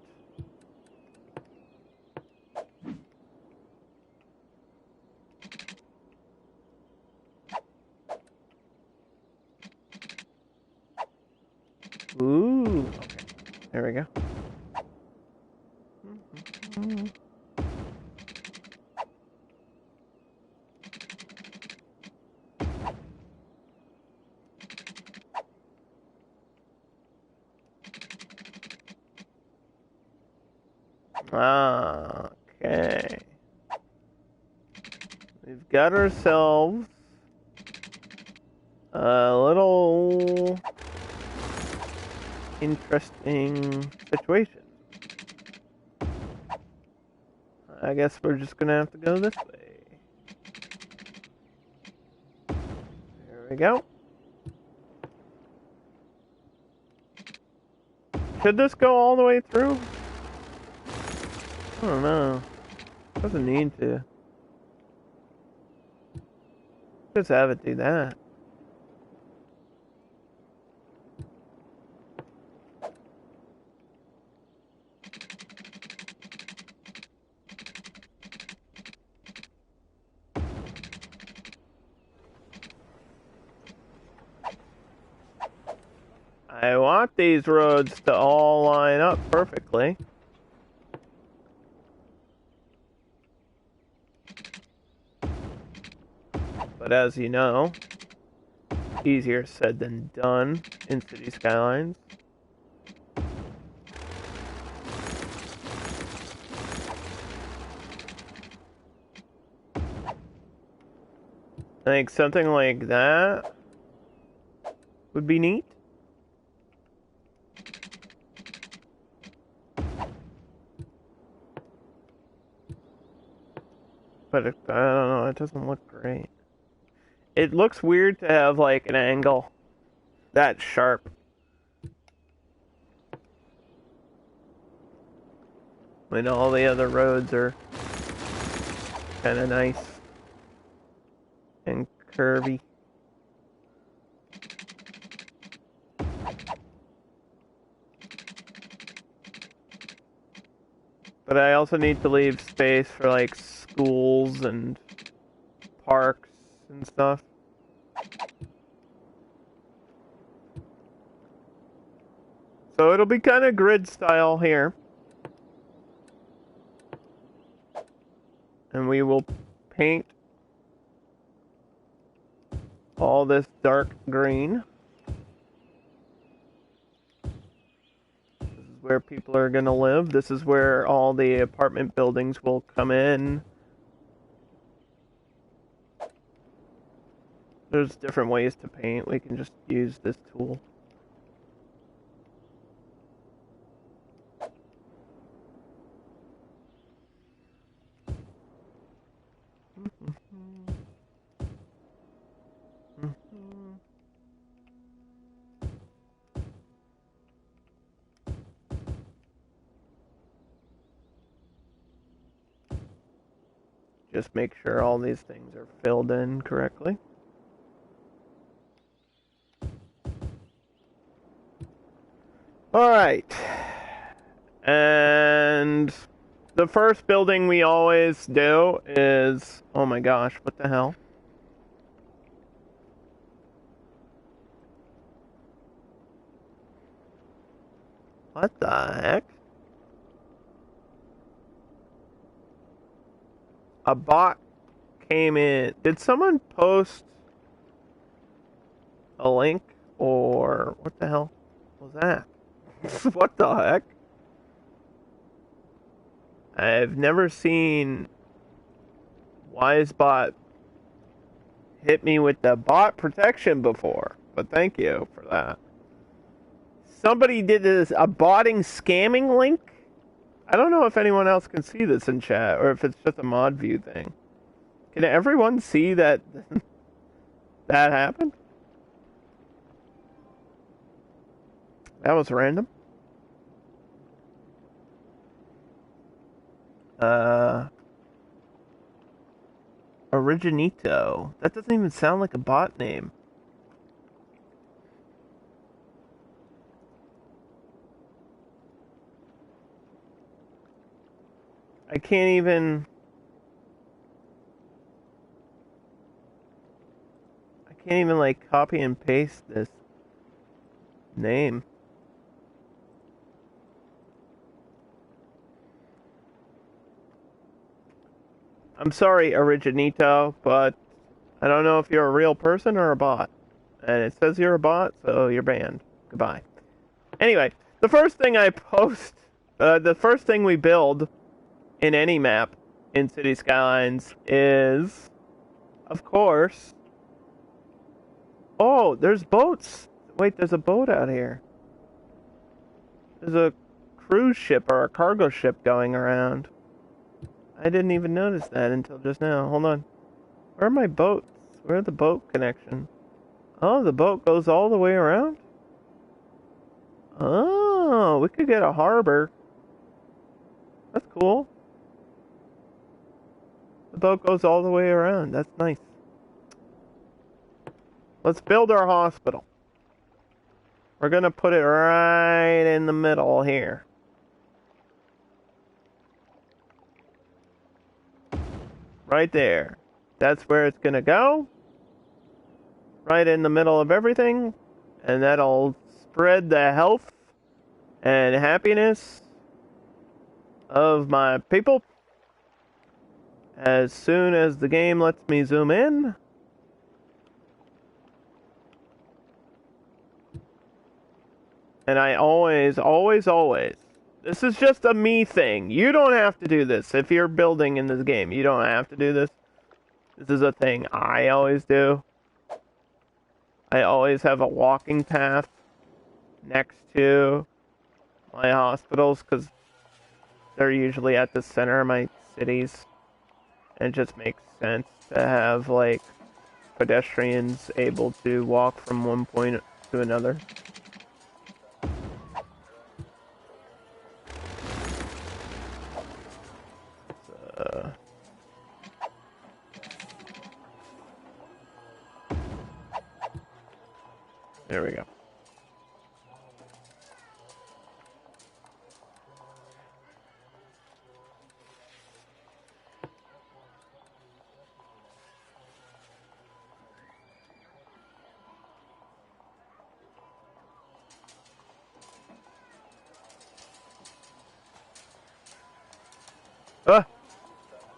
Ooh, okay. There we go. Okay. We've got ourselves a little interesting situation. I guess we're just gonna have to go this way. There we go. Should this go all the way through? I don't know. Doesn't need to. Just have it do that. I want these roads to all line up perfectly. But as you know, easier said than done in City Skylines. I think something like that would be neat. But I don't know, it doesn't look great. It looks weird to have like an angle that sharp. When all the other roads are kind of nice and curvy. But I also need to leave space for like schools and parks and stuff. So it'll be kind of grid style here. And we will paint all this dark green. This is where people are going to live. This is where all the apartment buildings will come in. There's different ways to paint. We can just use this tool. Just make sure all these things are filled in correctly. Alright. And the first building we always do is... Oh my gosh, what the hell? What the heck? a bot came in. Did someone post a link or what the hell was that? What the heck? I've never seen WiseBot hit me with the bot protection before, but thank you for that. Somebody did this, a botting scamming link? I don't know if anyone else can see this in chat or if it's just a mod view thing. Can everyone see that that happened? That was random. Originito. That doesn't even sound like a bot name. I can't even like copy and paste this name. I'm sorry, Originito, but I don't know if you're a real person or a bot. And it says you're a bot, so you're banned. Goodbye. Anyway, the first thing the first thing we build in any map in City Skylines is, of course... Oh, there's boats! Wait, there's a boat out here. There's a cruise ship or a cargo ship going around. I didn't even notice that until just now. Hold on. Where are my boats? Where are the boat connection? Oh, the boat goes all the way around? Oh, we could get a harbor. That's cool. The boat goes all the way around. That's nice. Let's build our hospital. We're gonna put it right in the middle here. Right there. That's where it's gonna go. Right in the middle of everything. And that'll spread the health and happiness of my people. As soon as the game lets me zoom in. And I always, this is just a me thing. You don't have to do this. If you're building in this game, you don't have to do this. This is a thing I always do. I always have a walking path next to my hospitals because they're usually at the center of my cities. And it just makes sense to have, like, pedestrians able to walk from one point to another. There we go.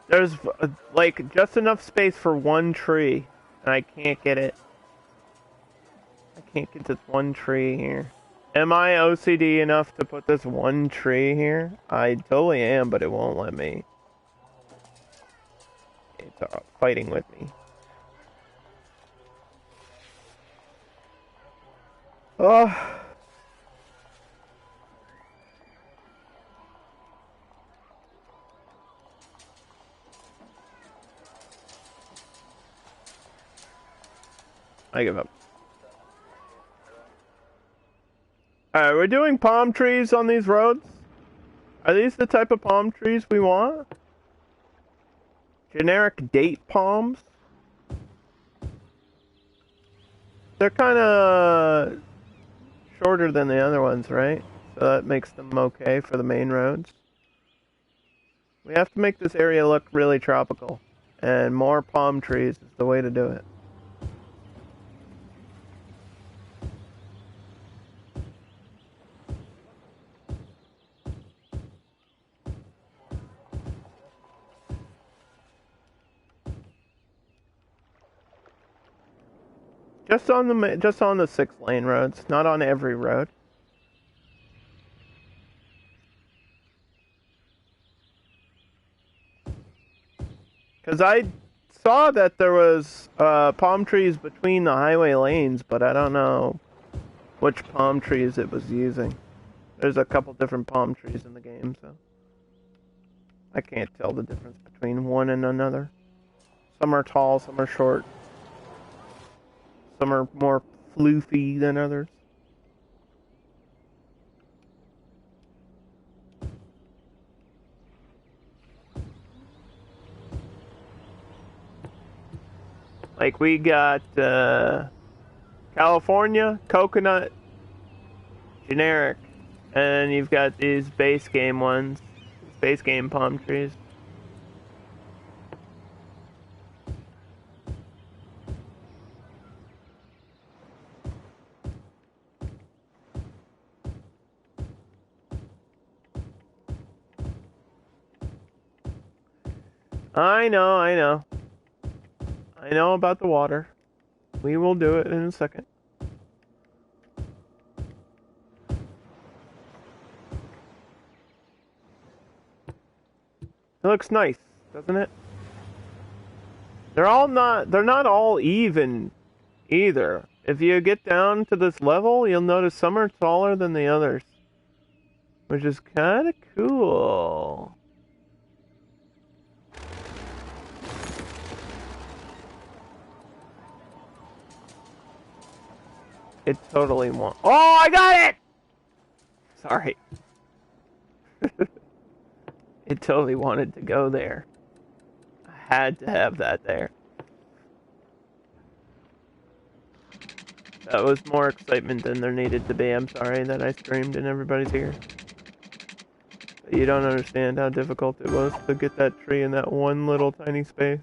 There's, like, just enough space for one tree, and I can't get it. I can't get this one tree here. Am I OCD enough to put this one tree here? I totally am, but it won't let me. It's fighting with me. Oh. I give up. Alright, we're doing palm trees on these roads. Are these the type of palm trees we want? Generic date palms? They're kind of shorter than the other ones, right? So that makes them okay for the main roads. We have to make this area look really tropical. And more palm trees is the way to do it. Just on the 6-lane roads, not on every road. Because I saw that there was palm trees between the highway lanes, but I don't know which palm trees it was using. There's a couple different palm trees in the game, so I can't tell the difference between one and another. Some are tall, some are short. Some are more floofy than others. Like we got California, coconut, generic, and you've got these base game ones, base game palm trees. I know about the water. We will do it in a second. It looks nice, doesn't it? They're not all even either. If you get down to this level, you'll notice some are taller than the others, which is kind of cool. It totally won't. Oh, I got it! Sorry. It totally wanted to go there. I had to have that there. That was more excitement than there needed to be. I'm sorry that I screamed in everybody's ear. But you don't understand how difficult it was to get that tree in that one little tiny space.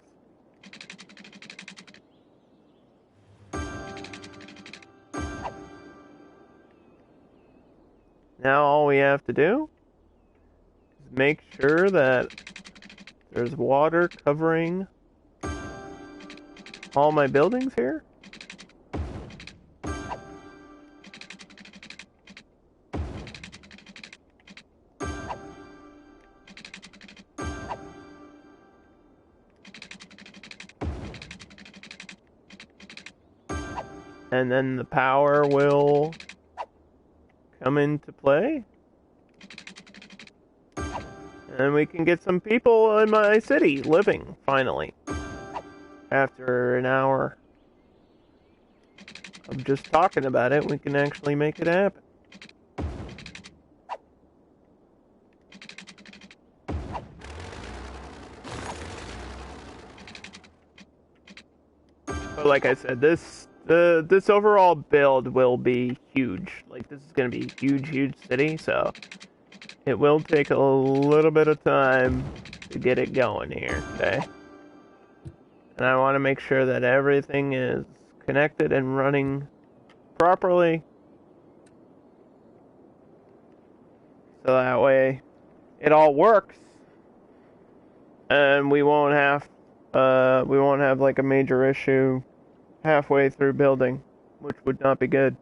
Now all we have to do is make sure that there's water covering all my buildings here. And then the power will come into play. And we can get some people in my city living, finally. After an hour of just talking about it, we can actually make it happen. But like I said, this overall build will be huge. Like, this is going to be a huge city, so it will take a little bit of time to get it going here today. And I want to make sure that everything is connected and running properly, so that way it all works and we won't have like a major issue halfway through building, which would not be good.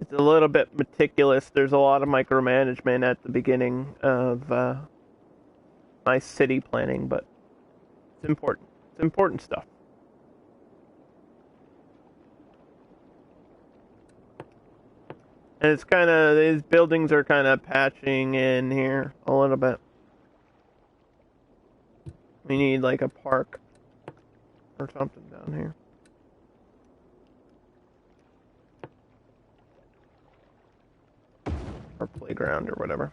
It's a little bit meticulous. There's a lot of micromanagement at the beginning of my city planning, but it's important. It's important stuff. And it's kind of, these buildings are kind of patching in here a little bit. We need like a park or something down here. Or playground or whatever.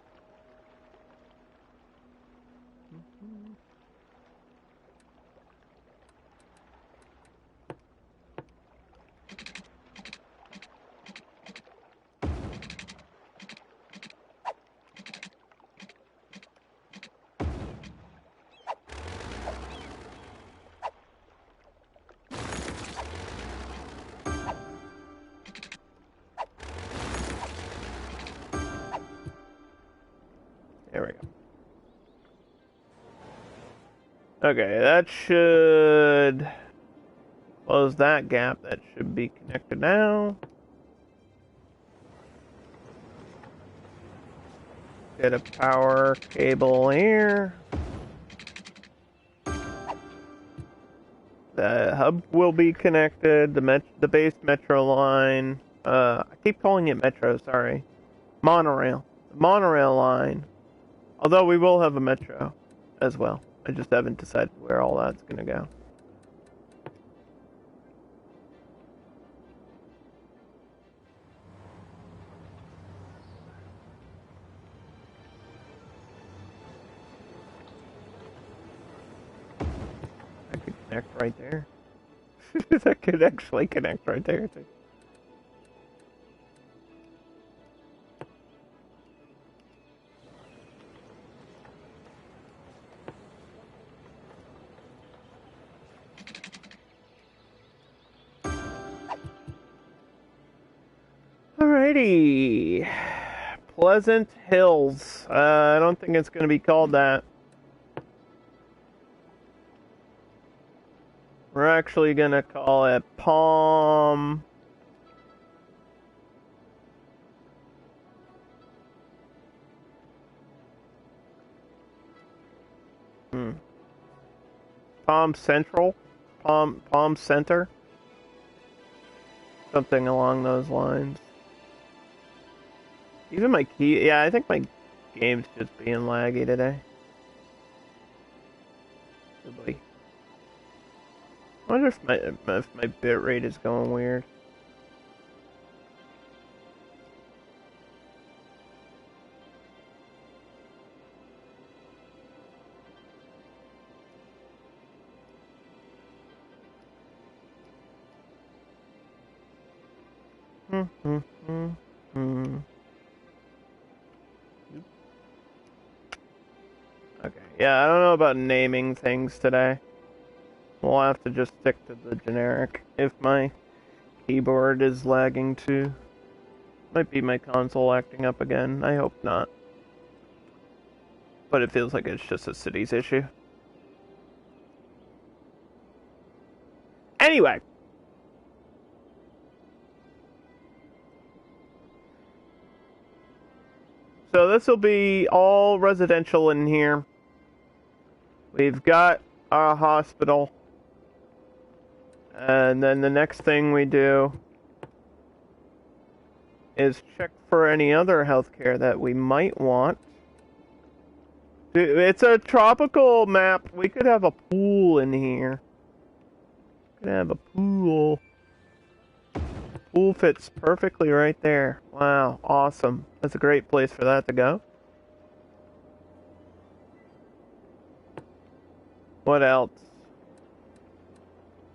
There we go. Okay, that should Close that gap. That should be connected now. Get a power cable here. The hub will be connected. The base metro line. I keep calling it metro. Sorry, monorail. The monorail line. Although we will have a metro as well. I just haven't decided where all that's gonna go. I could connect right there. That could actually connect right there too. Alrighty. Pleasant Hills. I don't think it's going to be called that. We're actually going to call it Palm. Palm Central? Palm Center? Something along those lines. Even my key... Yeah, I think my game's just being laggy today. Probably. I wonder if my bit rate is going weird. Okay, yeah, I don't know about naming things today. We'll have to just stick to the generic if my keyboard is lagging too. Might be my console acting up again. I hope not. But it feels like it's just a city's issue. Anyway. So this will be all residential in here. We've got our hospital. And then the next thing we do is check for any other healthcare that we might want. It's a tropical map. We could have a pool in here. We could have a pool. Pool fits perfectly right there. Wow, awesome. That's a great place for that to go. What else?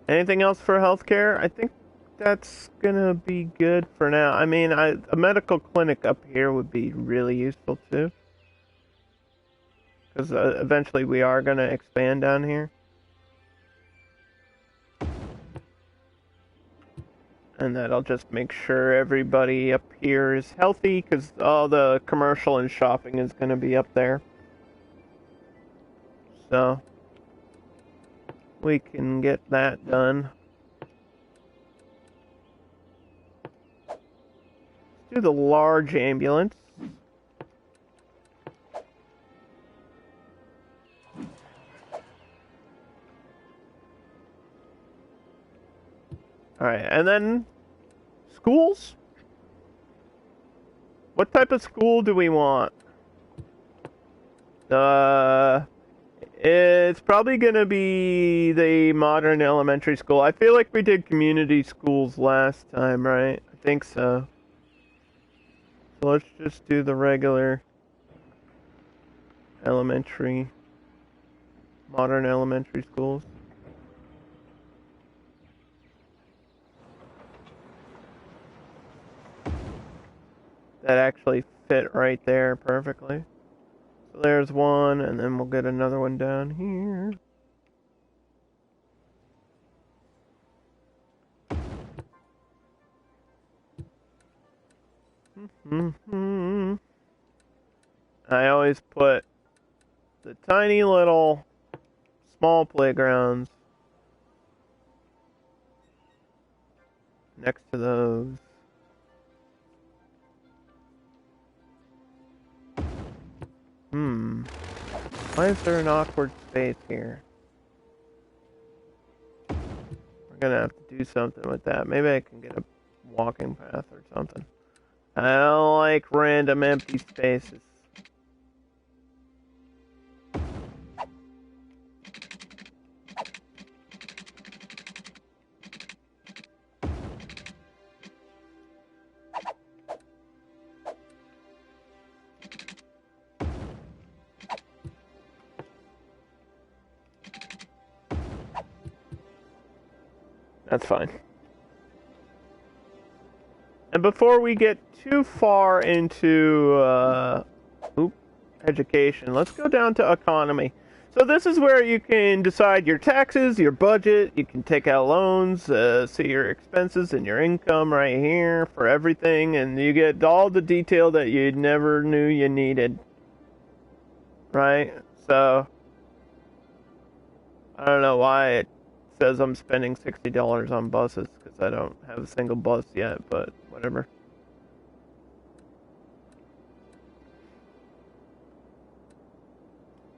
Anything else for healthcare? I think that's gonna be good for now. I mean, a medical clinic up here would be really useful too. Because eventually we are gonna expand down here. And that'll just make sure everybody up here is healthy, because all the commercial and shopping is gonna be up there. So we can get that done. Let's do the large ambulance. Alright, and then schools? What type of school do we want? It's probably gonna be the modern elementary school. I feel like we did community schools last time, right? I think so. So let's just do the regular elementary, modern elementary schools. That actually fit right there perfectly. So there's one, and then we'll get another one down here. I always put the tiny little small playgrounds next to those. Why is there an awkward space here? We're gonna have to do something with that. Maybe I can get a walking path or something. I don't like random empty spaces. That's fine. And before we get too far into education, let's go down to economy. So this is where you can decide your taxes, your budget, you can take out loans, see your expenses and your income right here for everything, and you get all the detail that you never knew you needed. Right? So, I don't know why it says I'm spending $60 on buses, because I don't have a single bus yet, but whatever.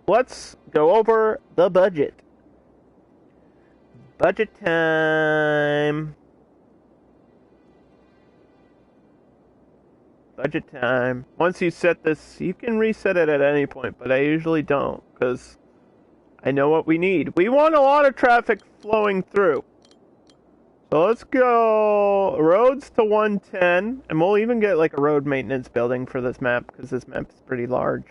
Let's go over the budget. Budget time. Budget time. Once you set this, you can reset it at any point, but I usually don't, because I know what we need. We want a lot of traffic flowing through. So let's go roads to 110, and we'll even get like a road maintenance building for this map, because this map is pretty large.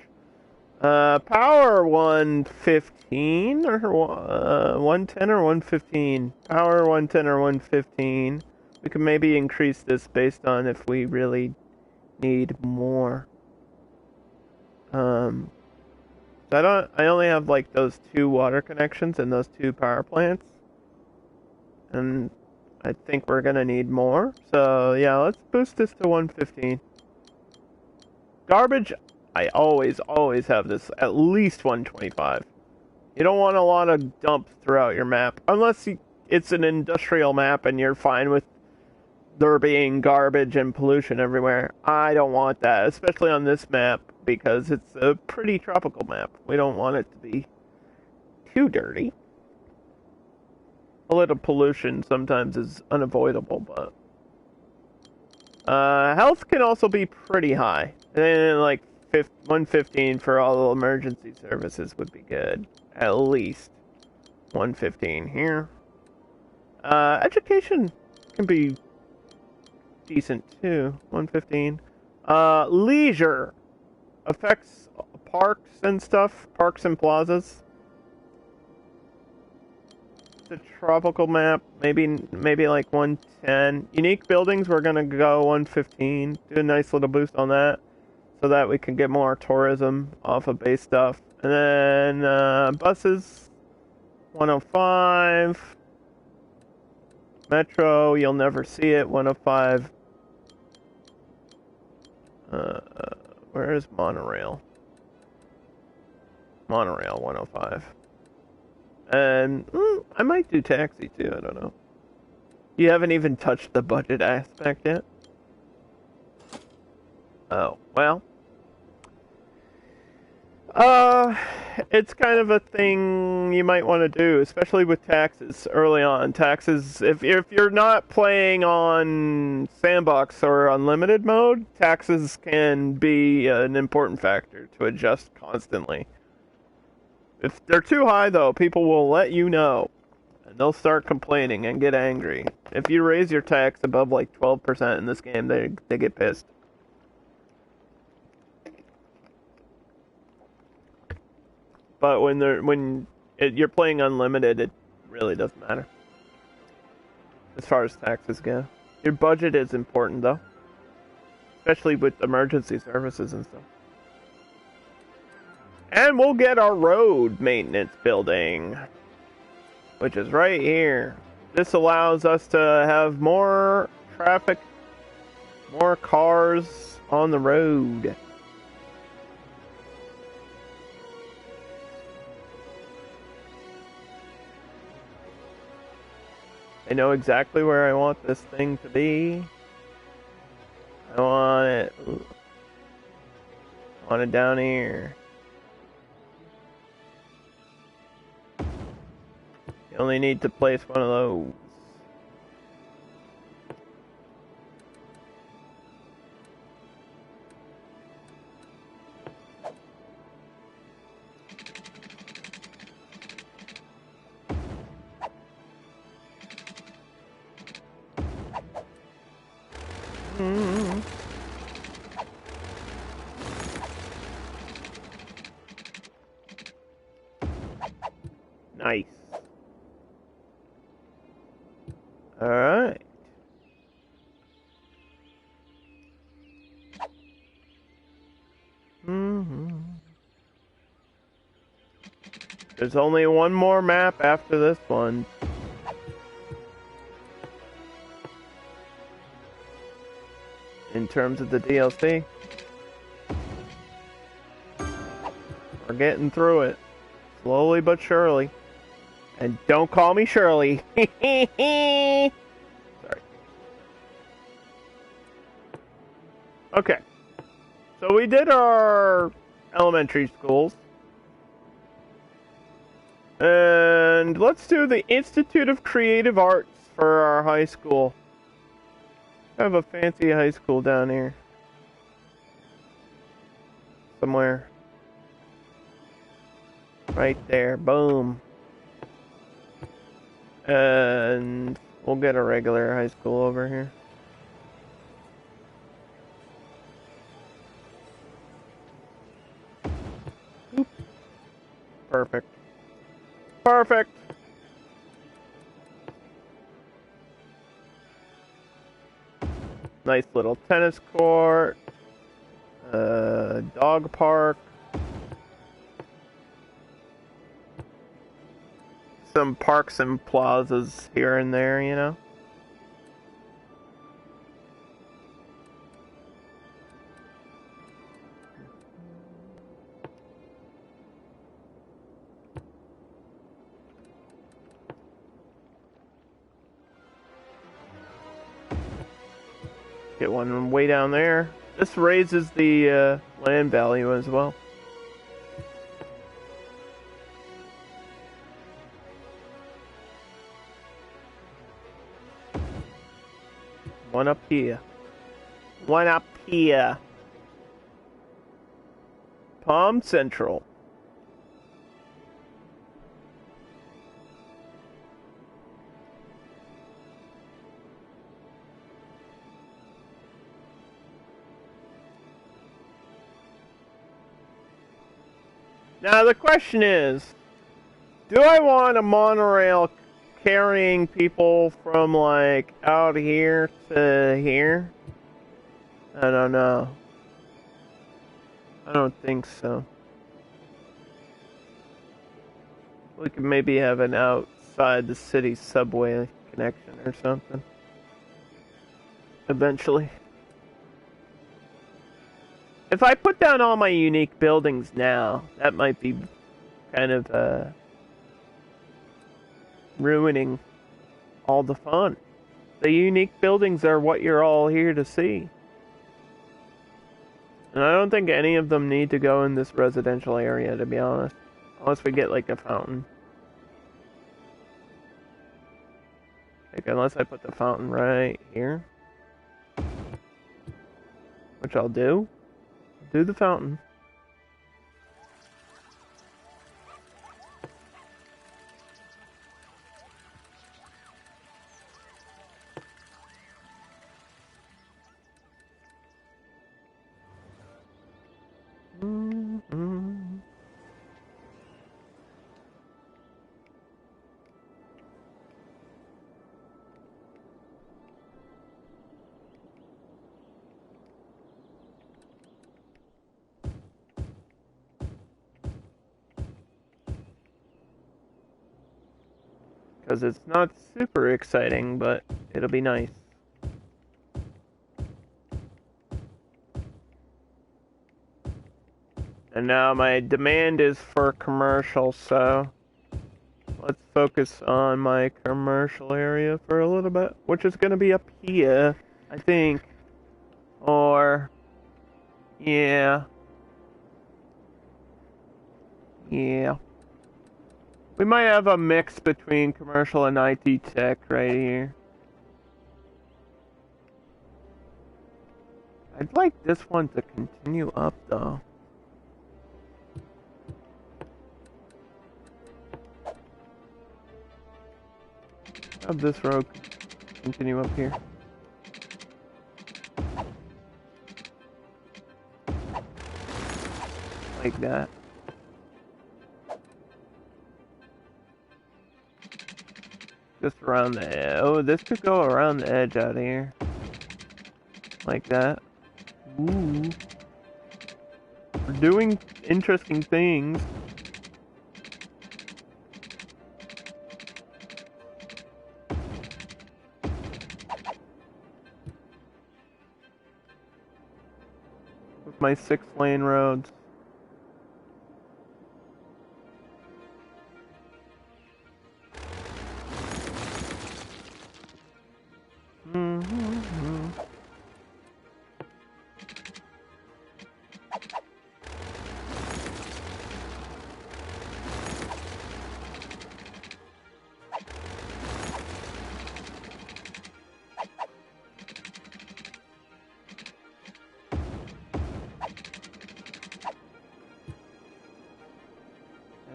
Power 115 or 110 or 115. Power 110 or 115. We can maybe increase this based on if we really need more. I only have like those 2 water connections and those 2 power plants. And I think we're gonna need more. So yeah, let's boost this to 115. Garbage, I always have this at least 125. You don't want a lot of dumps throughout your map, unless it's an industrial map and you're fine with there being garbage and pollution everywhere. I don't want that, especially on this map, because it's a pretty tropical map. We don't want it to be too dirty. A little pollution sometimes is unavoidable, but health can also be pretty high. And like 115 for all emergency services would be good. At least 115 here. Education can be decent too. 115. Leisure affects parks and stuff. Parks and plazas. It's a tropical map. Maybe like 110. Unique buildings, we're gonna go 115. Do a nice little boost on that, so that we can get more tourism off of base stuff. And then buses, 105. Metro, you'll never see it, 105. Where is monorail? Monorail, 105. And I might do taxi too, I don't know. You haven't even touched the budget aspect yet? Oh, well. It's kind of a thing you might want to do, especially with taxes early on. Taxes, if you're not playing on sandbox or unlimited mode, taxes can be an important factor to adjust constantly. If they're too high, though, people will let you know, and they'll start complaining and get angry. If you raise your tax above like 12% in this game, they get pissed. But when you're playing unlimited, it really doesn't matter. As far as taxes go. Your budget is important, though. Especially with emergency services and stuff. And we'll get our road maintenance building, which is right here. This allows us to have more traffic, more cars on the road. I know exactly where I want this thing to be. I want it. I want it down here. You only need to place one of those. Nice. Alright. There's only one more map after this one. In terms of the DLC. We're getting through it. Slowly but surely. And don't call me Shirley. Sorry. Okay. So we did our elementary schools. And let's do the Institute of Creative Arts for our high school. I have a fancy high school down here. Somewhere. Right there. Boom. And we'll get a regular high school over here. Oop. Perfect. Perfect. Nice little tennis court. Dog park. Some parks and plazas here and there, you know. Get one way down there. This raises the land value as well. One up here. One up here. Palm Central. Now the question is, do I want a monorail carrying people from like out here to here? I don't know. I don't think so. We could maybe have an outside the city subway connection or something. Eventually. If I put down all my unique buildings now, that might be kind of ruining all the fun. The unique buildings are what you're all here to see. And I don't think any of them need to go in this residential area, to be honest. Unless we get like a fountain. Like, unless I put the fountain right here. Which I'll do. Do the fountain. Because it's not super exciting, but it'll be nice. And now my demand is for commercial, so let's focus on my commercial area for a little bit, which is going to be up here, I think. Or, yeah. Yeah. We might have a mix between commercial and IT tech right here. I'd like this one to continue up, though. Have this road continue up here. Like that. Just around the edge. Oh, this could go around the edge out here. Like that. Ooh. We're doing interesting things. With my 6-lane roads.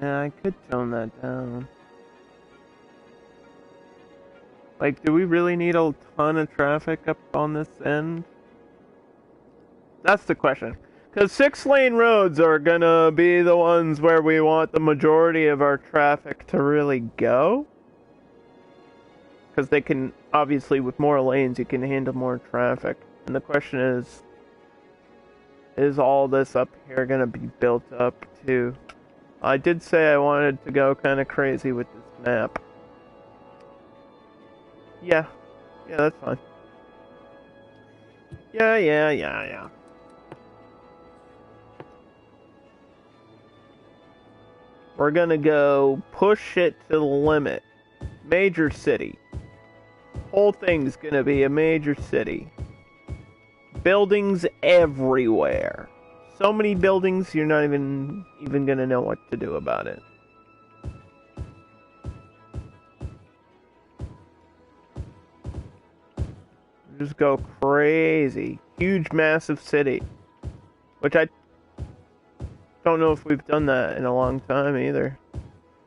Yeah, I could tone that down. Like, do we really need a ton of traffic up on this end? That's the question. Because 6-lane roads are gonna be the ones where we want the majority of our traffic to really go. Because they can, obviously, with more lanes, you can handle more traffic. And the question is all this up here gonna be built up too? I did say I wanted to go kind of crazy with this map. Yeah, that's fine. Yeah. We're gonna go push it to the limit. Major city. Whole thing's gonna be a major city. Buildings everywhere. So many buildings, you're not even gonna know what to do about it. Just go crazy. Huge, massive city. Which I don't know if we've done that in a long time either.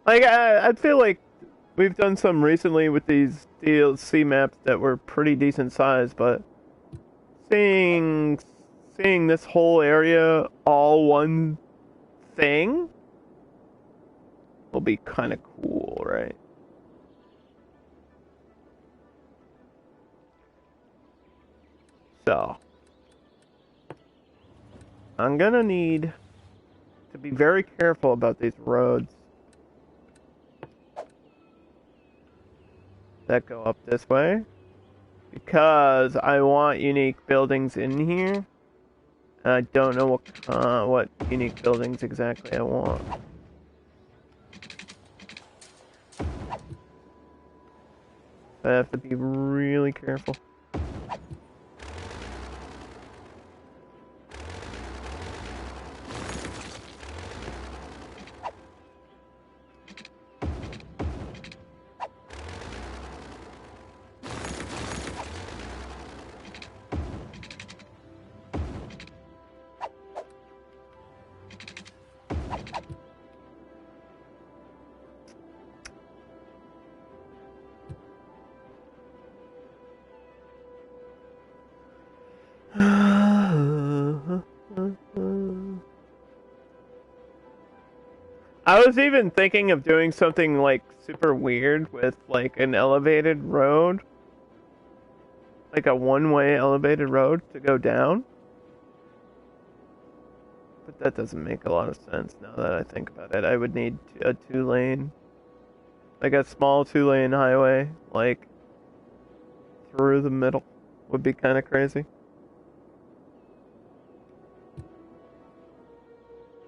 Like, I feel like we've done some recently with these DLC maps that were pretty decent size, but seeing this whole area all one thing will be kind of cool, right? So, I'm gonna need to be very careful about these roads that go up this way, because I want unique buildings in here. And I don't know what unique buildings exactly I want. I have to be really careful. I was even thinking of doing something like super weird with like an elevated road. Like a one-way elevated road to go down. But that doesn't make a lot of sense now that I think about it. I would need a 2-lane. Like a small 2-lane highway, like through the middle would be kind of crazy.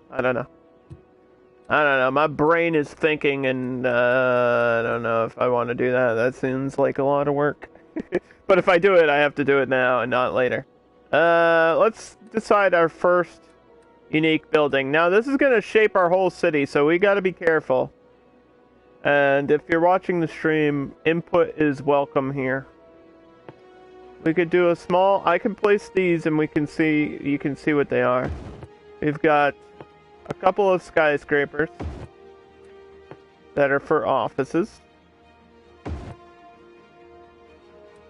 I don't know. I don't know. My brain is thinking, and I don't know if I want to do that. That seems like a lot of work. But if I do it, I have to do it now and not later. Let's decide our first unique building. Now, this is going to shape our whole city, so we got to be careful. And if you're watching the stream, input is welcome here. We could do a small... I can place these and we can see... You can see what they are. We've got a couple of skyscrapers that are for offices.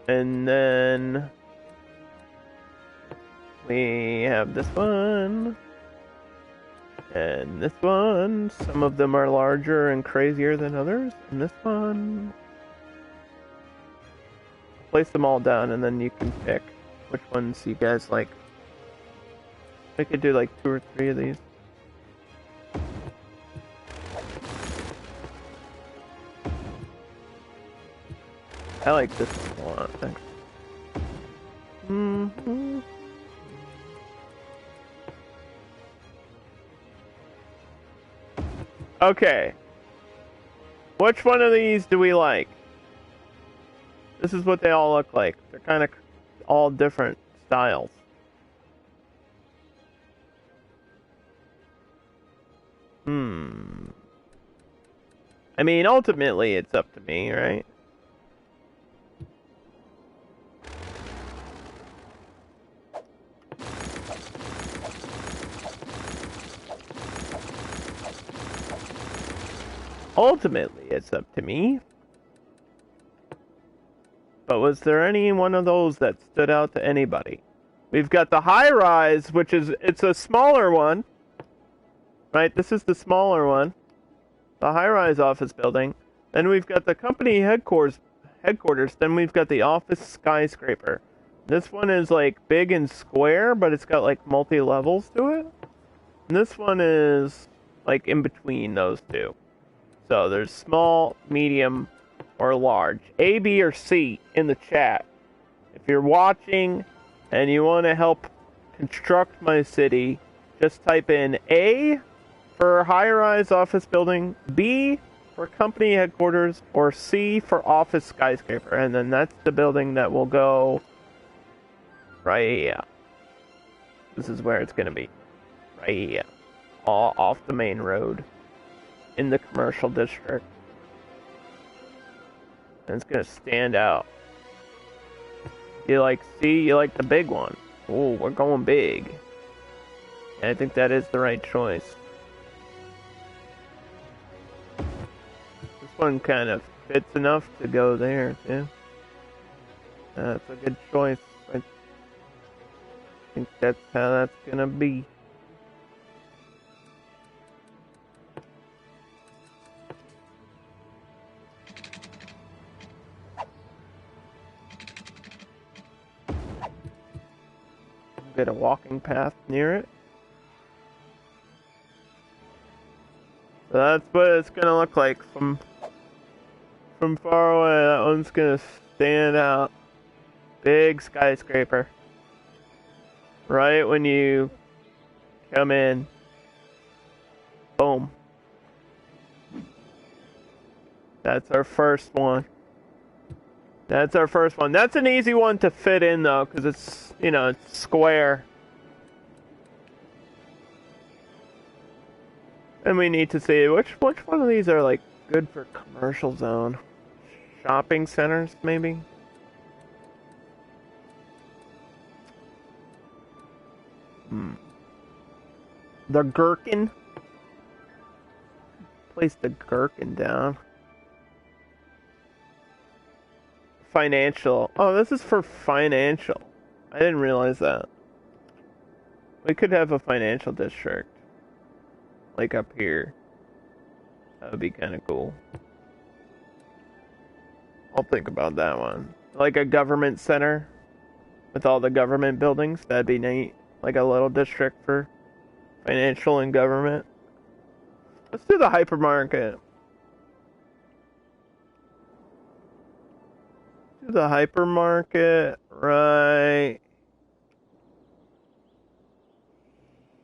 And then we have this one. And this one. Some of them are larger and crazier than others. And this one. Place them all down and then you can pick which ones you guys like. We could do like 2 or 3 of these. I like this one a lot, thanks. Okay. Which one of these do we like? This is what they all look like. They're kind of all different styles. I mean, ultimately, it's up to me, right? Ultimately, it's up to me. But was there any one of those that stood out to anybody? We've got the high rise, which is, it's a smaller one. Right, this is the smaller one. The high rise office building. Then we've got the company headquarters. Then we've got the office skyscraper. This one is like big and square, but it's got like multi-levels to it. And this one is like in between those two. So there's small, medium, or large. A, B, or C in the chat. If you're watching and you want to help construct my city, just type in A for high-rise office building, B for company headquarters, or C for office skyscraper. And then that's the building that will go right here. This is where it's going to be. Right here. All off the main road. In the commercial district. And it's going to stand out. You like the big one. Oh, we're going big. And I think that is the right choice. This one kind of fits enough to go there, too. That's a good choice. I think that's how that's going to be. Get a walking path near it. So that's what it's gonna look like from far away. That one's gonna stand out. Big skyscraper. Right when you come in. Boom. That's our first one. That's our first one. That's an easy one to fit in, though, because it's, you know, it's square. And we need to see which one of these are, like, good for commercial zone. Shopping centers, maybe? The gherkin? Place the gherkin down. Financial. Oh, this is for financial. I didn't realize that. We could have a financial district. Like up here. That would be kind of cool. I'll think about that one. Like a government center. With all the government buildings. That'd be neat. Like a little district for financial and government. Let's do the hypermarket. The hypermarket right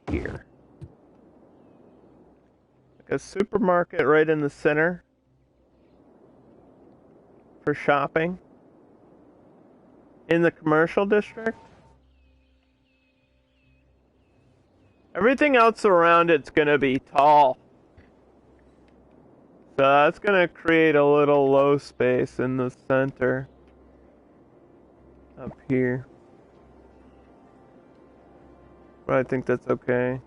here. a supermarket right in the center for shopping in the commercial district. Everything else around it's gonna be tall. So that's gonna create a little low space in the center. Up here. But I think that's okay.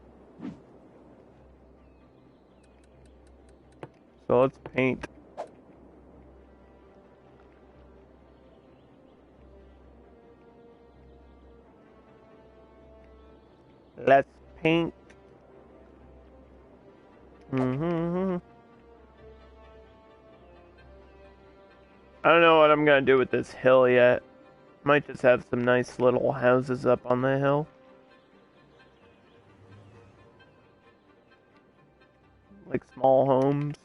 So let's paint. Let's paint. I don't know what I'm gonna do with this hill yet. Might just have some nice little houses up on the hill. Like small homes.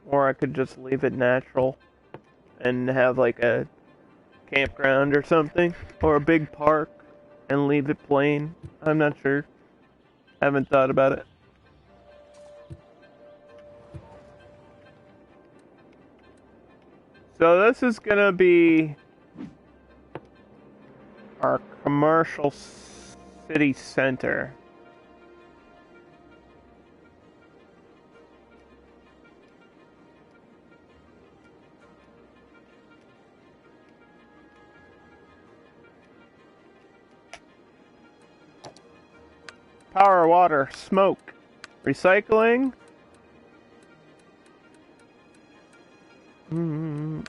Or I could just leave it natural and have like a campground or something. Or a big park and leave it plain. I'm not sure. Haven't thought about it. So this is gonna be our commercial city center. Power, water, smoke, recycling,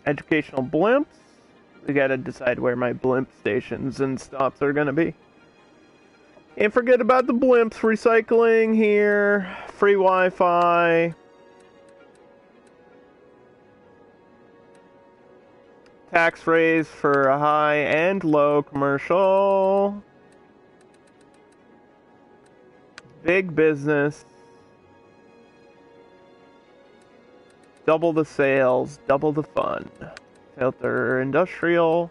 educational blimps. We gotta decide where my blimp stations and stops are gonna be. Can't forget about the blimps, recycling here, free Wi-Fi. Tax raise for a high and low commercial. Big business. Double the sales, double the fun. Filter industrial.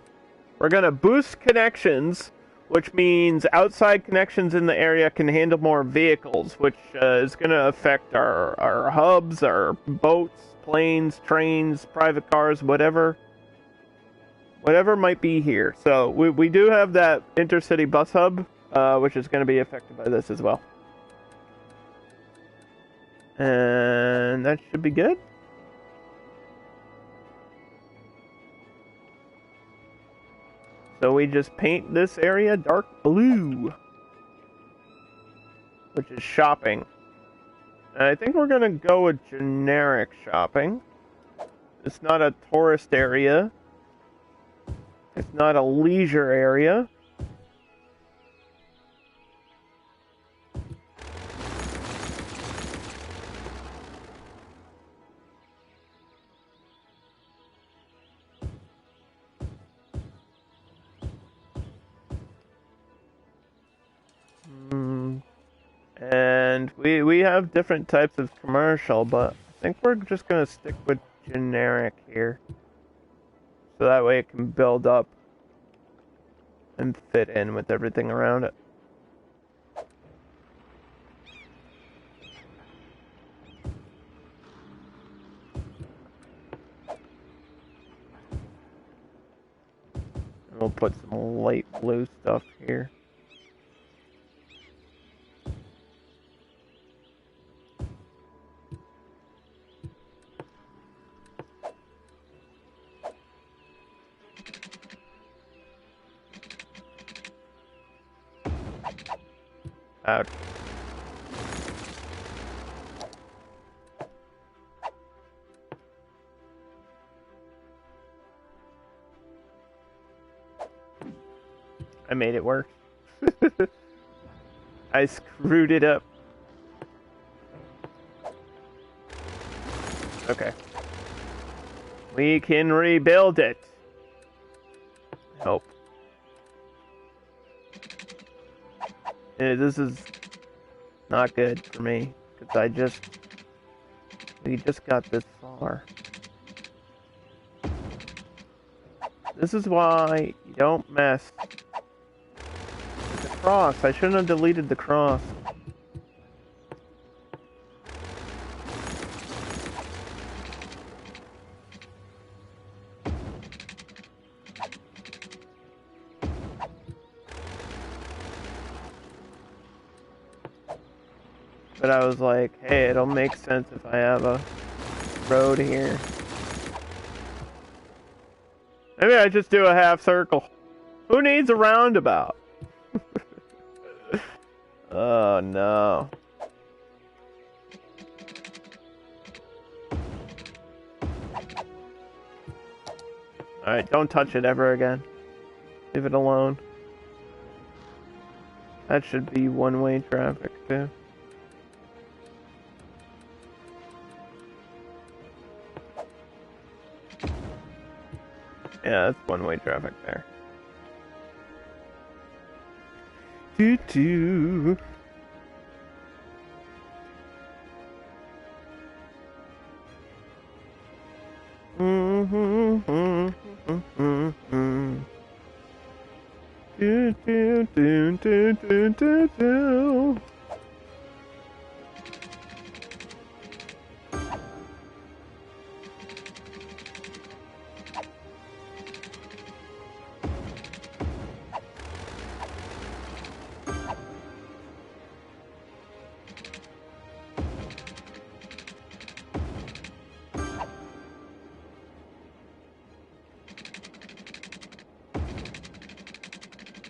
We're gonna boost connections, which means outside connections in the area can handle more vehicles, which is gonna affect our hubs, our boats, planes, trains, private cars, whatever might be here. So we do have that intercity bus hub, which is gonna be affected by this as well. And that should be good. So we just paint this area dark blue, which is shopping. And I think we're gonna go with generic shopping. It's not a tourist area. It's not a leisure area. And we have different types of commercial, but I think we're just gonna stick with generic here. So that way it can build up and fit in with everything around it. And we'll put some light blue stuff here. Out. I made it work. I screwed it up. Okay. We can rebuild it. Hope. This is not good for me, because we just got this far. This is why you don't mess with the cross. I shouldn't have deleted the cross. But I was like, hey, it'll make sense if I have a road here. Maybe I just do a half circle. Who needs a roundabout? Oh no. Alright, don't touch it ever again. Leave it alone. That should be one-way traffic too. Yeah, that's one-way traffic there. Doo-doo. Do, do, do, do, do, do, do.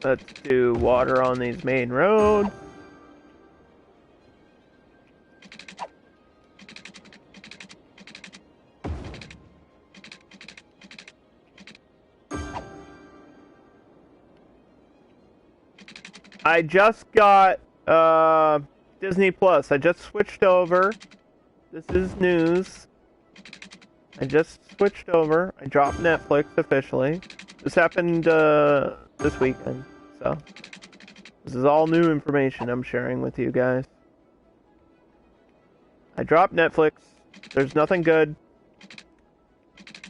Let's do water on these main roads. I just got Disney Plus. I just switched over. This is news. I just switched over. I dropped Netflix officially. This happened this weekend, so this is all new information I'm sharing with you guys. I dropped Netflix. There's nothing good.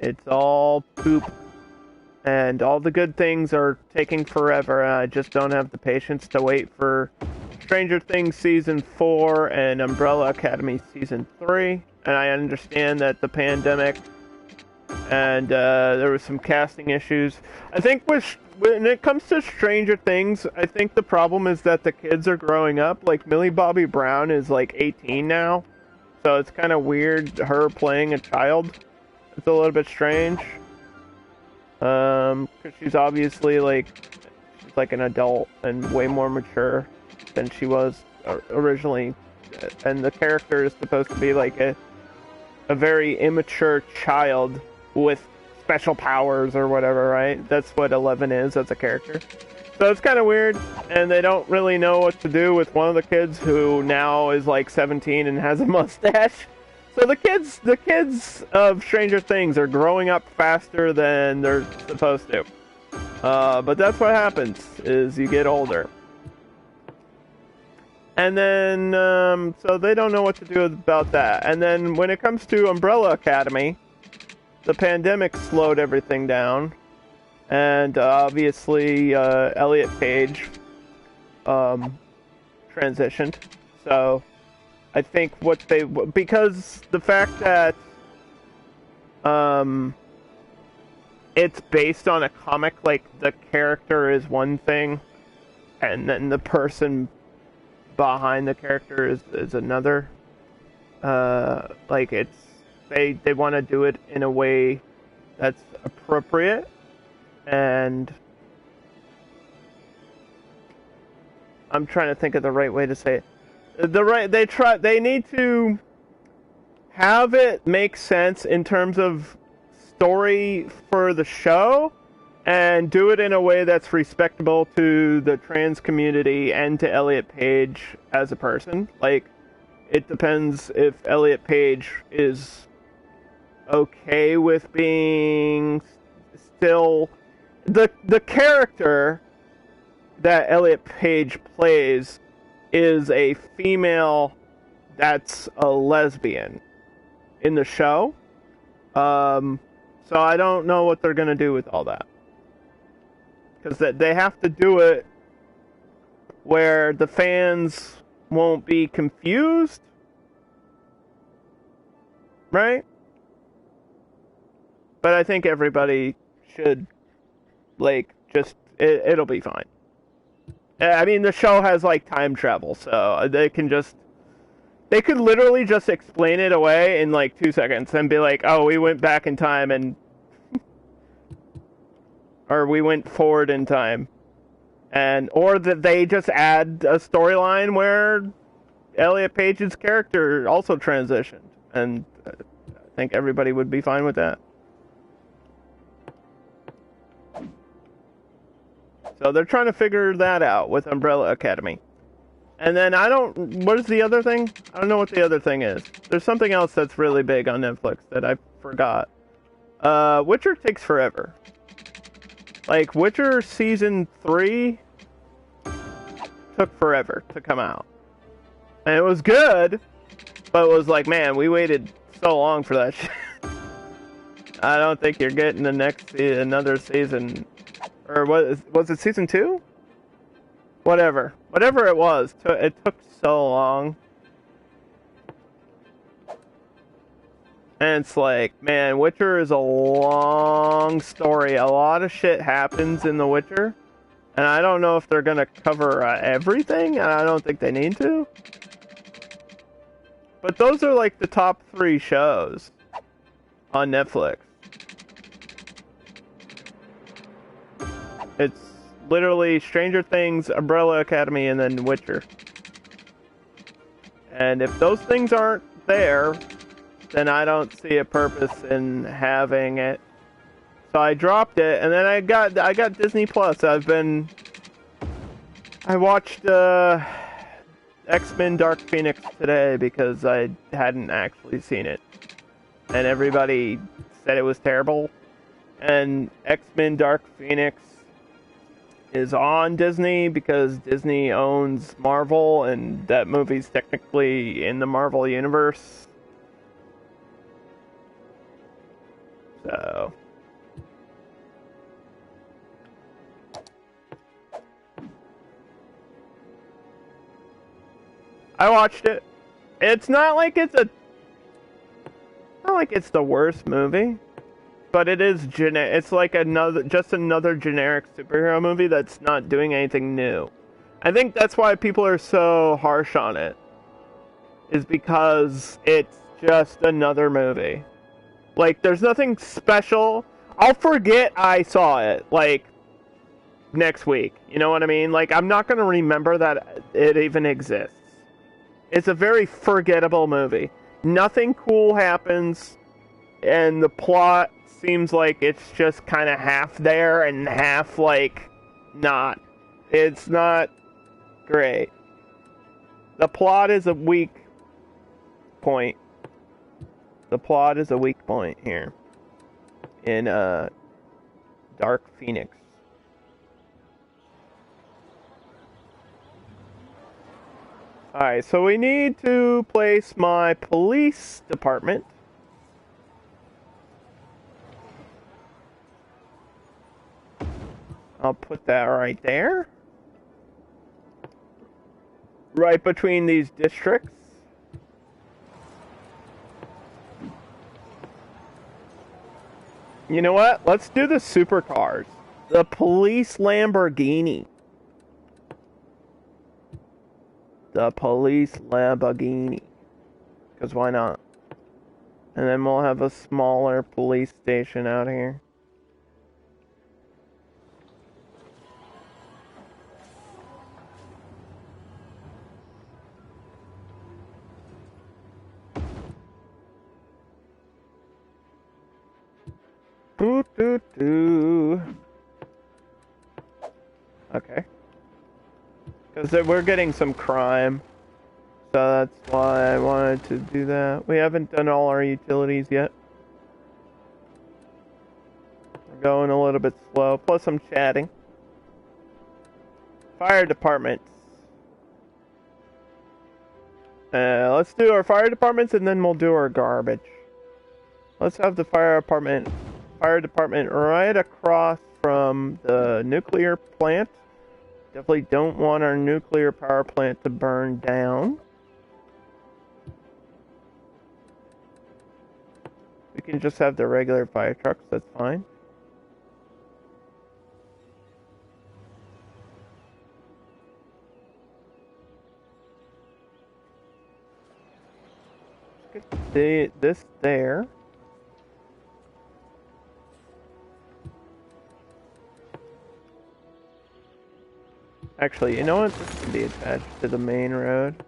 It's all poop. And all the good things are taking forever. I just don't have the patience to wait for Stranger Things Season 4 and Umbrella Academy Season 3. And I understand that the pandemic and there was some casting issues. I think when it comes to Stranger Things, I think the problem is that the kids are growing up. Like, Millie Bobby Brown is like 18 now. So it's kind of weird, her playing a child. It's a little bit strange. Because she's obviously she's like an adult and way more mature than she was originally. And the character is supposed to be like a very immature child with special powers or whatever, right? That's what 11 is as a character. So it's kind of weird, and they don't really know what to do with one of the kids who now is like 17 and has a mustache. So the kids of Stranger Things are growing up faster than they're supposed to. But that's what happens, is you get older. And then, so they don't know what to do about that. And then when it comes to Umbrella Academy, the pandemic slowed everything down. And obviously, Elliot Page transitioned. So I think because the fact that it's based on a comic, like the character is one thing, and then the person behind the character is another. Like they want to do it in a way that's appropriate, and I'm trying to think of the right way to say it. They need to have it make sense in terms of story for the show, and do it in a way that's respectable to the trans community and to Elliot Page as a person. Like, it depends if Elliot Page is okay with being still the character that Elliot Page plays is a female that's a lesbian in the show. So I don't know what they're going to do with all that. Because they have to do it where the fans won't be confused. Right? But I think everybody should, it'll be fine. I mean, the show has, time travel, so they can just They could literally just explain it away in like 2 seconds and be like, "Oh, we went back in time and, or we went forward in time," and or that they just add a storyline where Elliot Page's character also transitioned, and I think everybody would be fine with that. So they're trying to figure that out with Umbrella Academy. And then what is the other thing? I don't know what the other thing is. There's something else that's really big on Netflix that I forgot. Witcher takes forever. Like, Witcher Season 3 took forever to come out. And it was good, but it was like, man, we waited so long for that shit. I don't think you're getting another season. Or was it Season 2? Whatever it was, it took so long. And it's like, man, Witcher is a long story. A lot of shit happens in The Witcher. And I don't know if they're going to cover everything, and I don't think they need to. But those are like the top 3 shows on Netflix. It's literally Stranger Things, Umbrella Academy, and then Witcher. And if those things aren't there, then I don't see a purpose in having it. So I dropped it, and then I got Disney Plus. I watched X-Men Dark Phoenix today because I hadn't actually seen it. And everybody said it was terrible. And X-Men Dark Phoenix is on Disney because Disney owns Marvel, and that movie's technically in the Marvel universe. So I watched it. It's not like it's the worst movie. But it is it's like another generic superhero movie that's not doing anything new. I think that's why people are so harsh on it. Is because it's just another movie. Like, there's nothing special. I'll forget I saw it, like, next week. You know what I mean? Like, I'm not going to remember that it even exists. It's a very forgettable movie. Nothing cool happens, and the plot seems like it's just kind of half there and half, like, not. It's not great. The plot is a weak point. The plot is a weak point here in Dark Phoenix. Alright, so we need to place my police department. I'll put that right there. Right between these districts. You know what? Let's do the supercars. The police Lamborghini. The police Lamborghini. Because why not? And then we'll have a smaller police station out here. Okay. Because we're getting some crime. So that's why I wanted to do that. We haven't done all our utilities yet. We're going a little bit slow. Plus I'm chatting. Fire departments. Let's do our fire departments and then we'll do our garbage. Let's have the fire department right across from the nuclear plant. Definitely don't want our nuclear power plant to burn down. We can just have the regular fire trucks, that's fine. this there. Actually, you know what? This can be attached to the main road.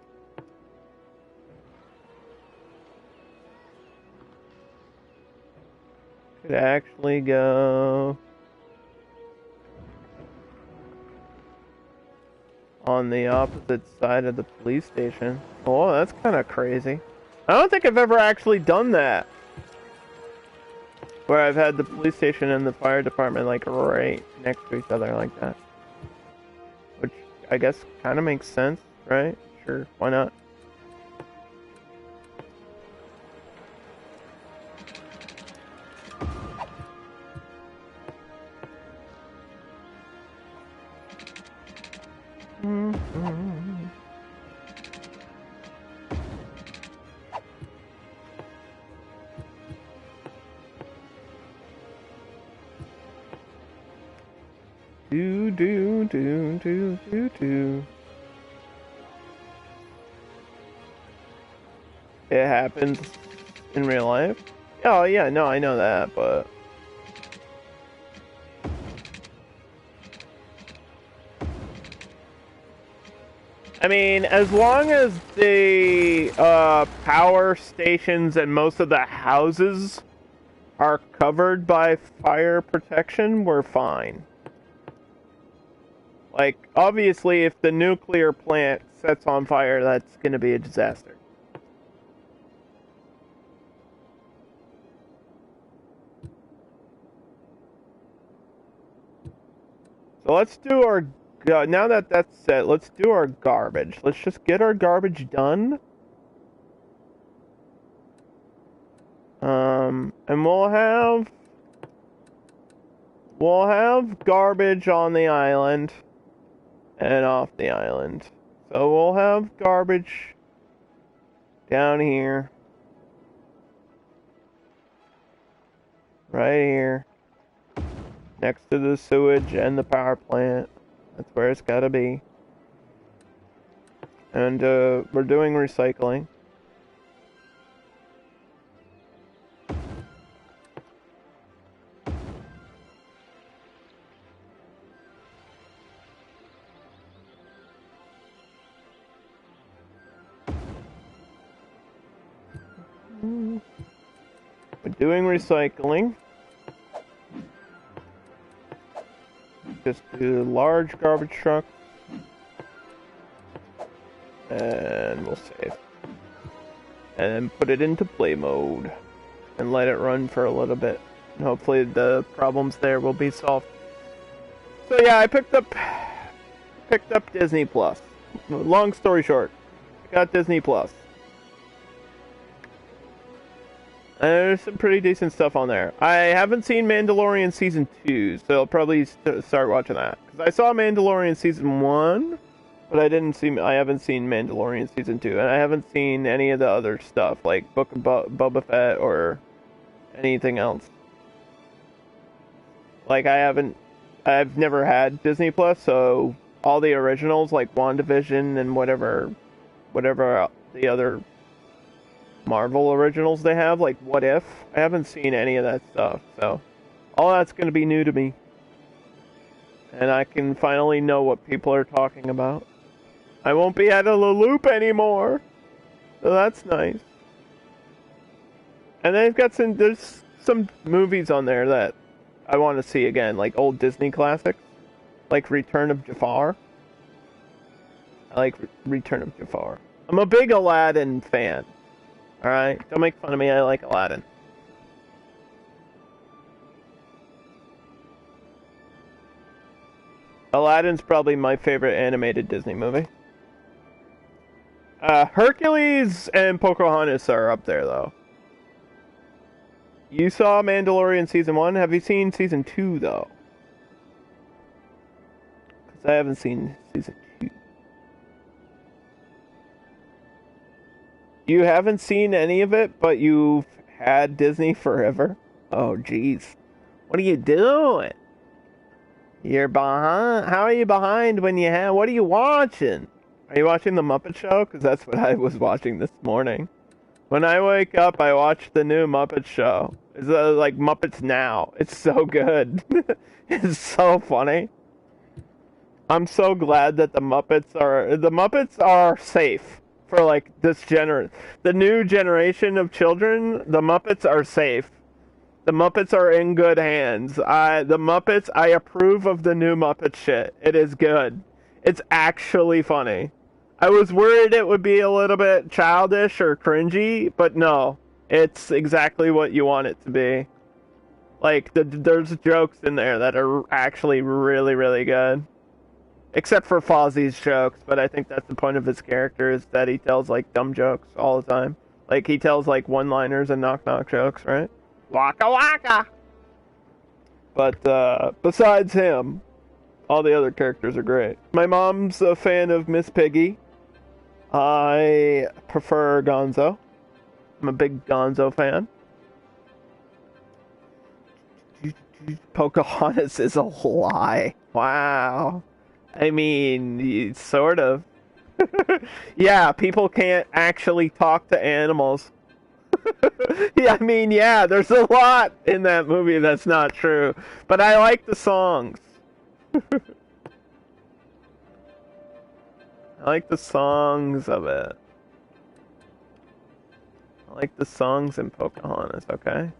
Could actually go on the opposite side of the police station. Oh, that's kind of crazy. I don't think I've ever actually done that. Where I've had the police station and the fire department like right next to each other like that. Which I guess kind of makes sense, right? Sure, why not? Do. It happens in real life? Oh yeah, no, I know that, but I mean, as long as the power stations and most of the houses are covered by fire protection, we're fine. Like, obviously, if the nuclear plant sets on fire, that's going to be a disaster. So let's do our... now that that's set, let's do our garbage. Let's just get our garbage done. And we'll have garbage on the island and off the island. So we'll have garbage down here. Right here. Next to the sewage and the power plant. That's where it's gotta be. And we're doing recycling. We're doing recycling. Just do a large garbage truck. And we'll save. And then put it into play mode. And let it run for a little bit. And hopefully the problems there will be solved. So yeah, I picked up Disney Plus. Long story short, I got Disney Plus. And there's some pretty decent stuff on there. I haven't seen Mandalorian Season 2, so I'll probably start watching that. Because I saw Mandalorian Season 1, but I haven't seen Mandalorian Season 2. And I haven't seen any of the other stuff, like Book of Boba Fett or anything else. Like, I've never had Disney Plus, so all the originals, like WandaVision and whatever the other Marvel originals they have, like What If, I haven't seen any of that stuff, so all that's going to be new to me. And I can finally know what people are talking about. I won't be out of the loop anymore, so that's nice. And they've got there's some movies on there that I want to see again, like old Disney classics, like Return of Jafar. I like Return of Jafar. I'm a big Aladdin fan. Alright, don't make fun of me, I like Aladdin. Aladdin's probably my favorite animated Disney movie. Hercules and Pocahontas are up there, though. You saw Mandalorian Season 1? Have you seen Season 2, though? Because I haven't seen Season 2. You haven't seen any of it, but you've had Disney forever? Oh, jeez. What are you doing? You're behind? How are you behind when you have... What are you watching? Are you watching The Muppet Show? Because that's what I was watching this morning. When I wake up, I watch the new Muppet Show. It's like Muppets Now. It's so good. It's so funny. I'm so glad that the Muppets are safe for like the new generation of children. The Muppets are safe. The Muppets are in good hands. I approve of the new Muppet shit. It is good. It's actually funny. I was worried it would be a little bit childish or cringy, but no. It's exactly what you want it to be. Like, there's jokes in there that are actually really, really good. Except for Fozzie's jokes, but I think that's the point of his character, is that he tells, like, dumb jokes all the time. Like, he tells, like, one-liners and knock-knock jokes, right? Waka waka! But, besides him, all the other characters are great. My mom's a fan of Miss Piggy. I prefer Gonzo. I'm a big Gonzo fan. Pocahontas is a lie. Wow. I mean, sort of. Yeah, people can't actually talk to animals. Yeah, I mean, yeah, there's a lot in that movie that's not true. But I like the songs. I like the songs of it. I like the songs in Pocahontas, okay?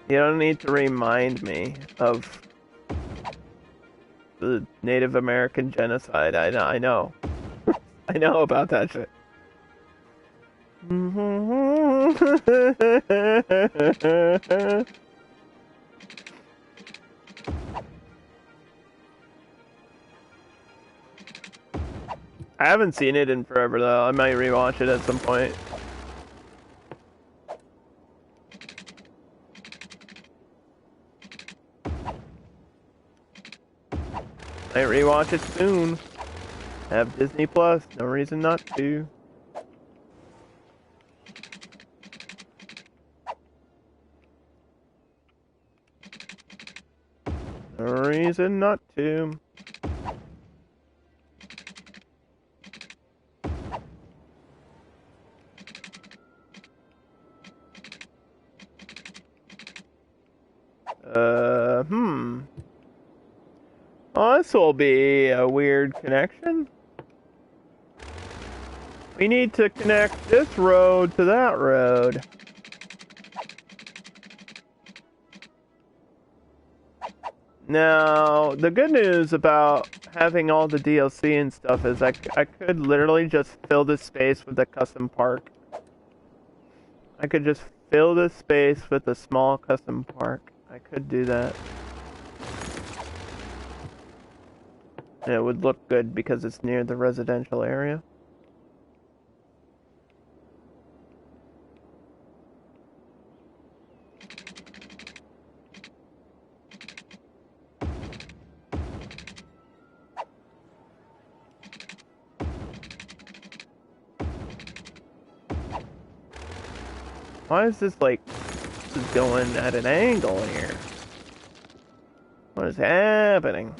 You don't need to remind me of the Native American genocide. I know. I know about that shit. I haven't seen it in forever though. I might rewatch it at some point. Might rewatch it soon. Have Disney Plus, no reason not to. No reason not to. Oh, this will be a weird connection. We need to connect this road to that road. Now, the good news about having all the DLC and stuff is I could literally just fill this space with a custom park. I could just fill this space with a small custom park. I could do that. And it would look good because it's near the residential area. Why is this like, this is going at an angle here? What is happening?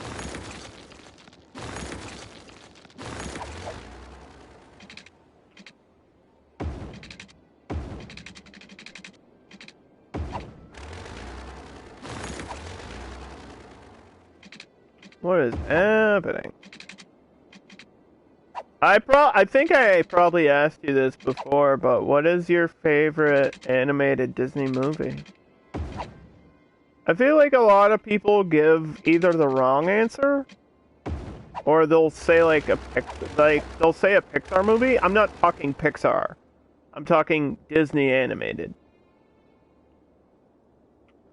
What is happening? I think I probably asked you this before, but what is your favorite animated Disney movie? I feel like a lot of people give either the wrong answer, or they'll say like they'll say a Pixar movie. I'm not talking Pixar. I'm talking Disney animated.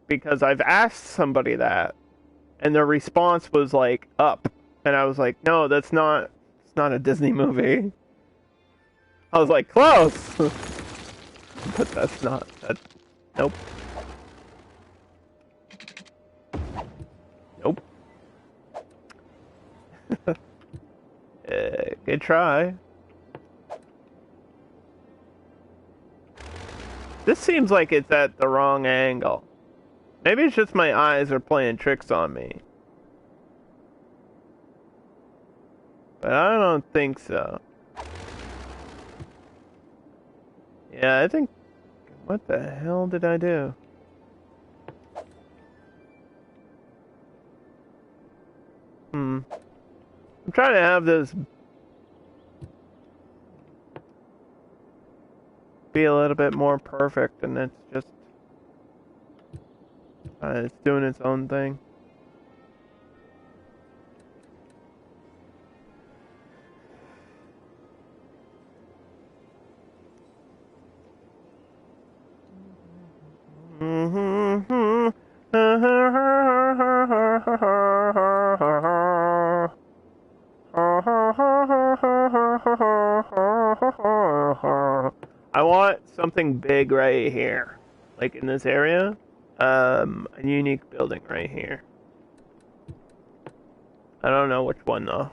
Because I've asked somebody that, and their response was like Up, and I was like, no, that's not. It's not a Disney movie. I was like, close, but that's not. That. Nope. Nope. Good try. This seems like it's at the wrong angle. Maybe it's just my eyes are playing tricks on me. But I don't think so. Yeah, I think... What the hell did I do? I'm trying to have this be a little bit more perfect, and it's just... it's doing its own thing. I want something big right here, like in this area. A unique building right here. I don't know which one though.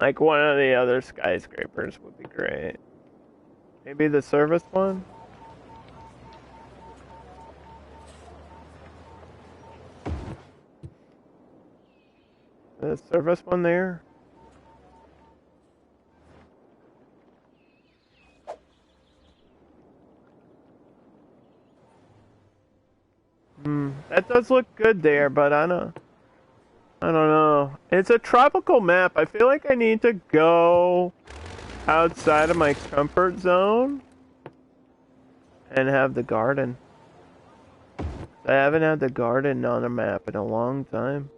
Like one of the other skyscrapers would be great. Maybe the service one? The service one there? That does look good there, but I don't know. It's a tropical map. I feel like I need to go outside of my comfort zone and have the garden. I haven't had the garden on a map in a long time.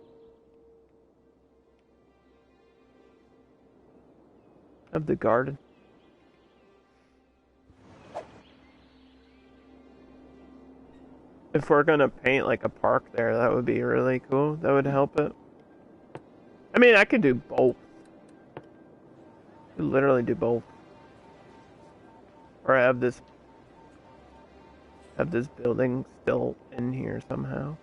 Have the garden. If we're gonna paint like a park there, that would be really cool. That would help it. I mean, I could do both. I could literally do both. Or have this building still in here somehow.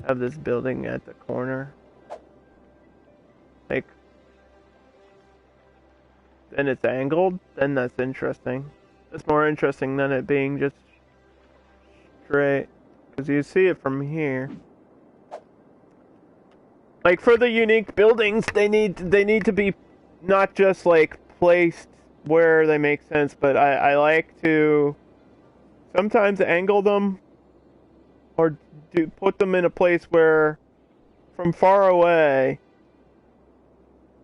Have this building at the corner. Like, then it's angled, then that's interesting. It's more interesting than it being just straight, because you see it from here. Like for the unique buildings, they need to be not just like placed where they make sense, but I like to sometimes angle them or put them in a place where from far away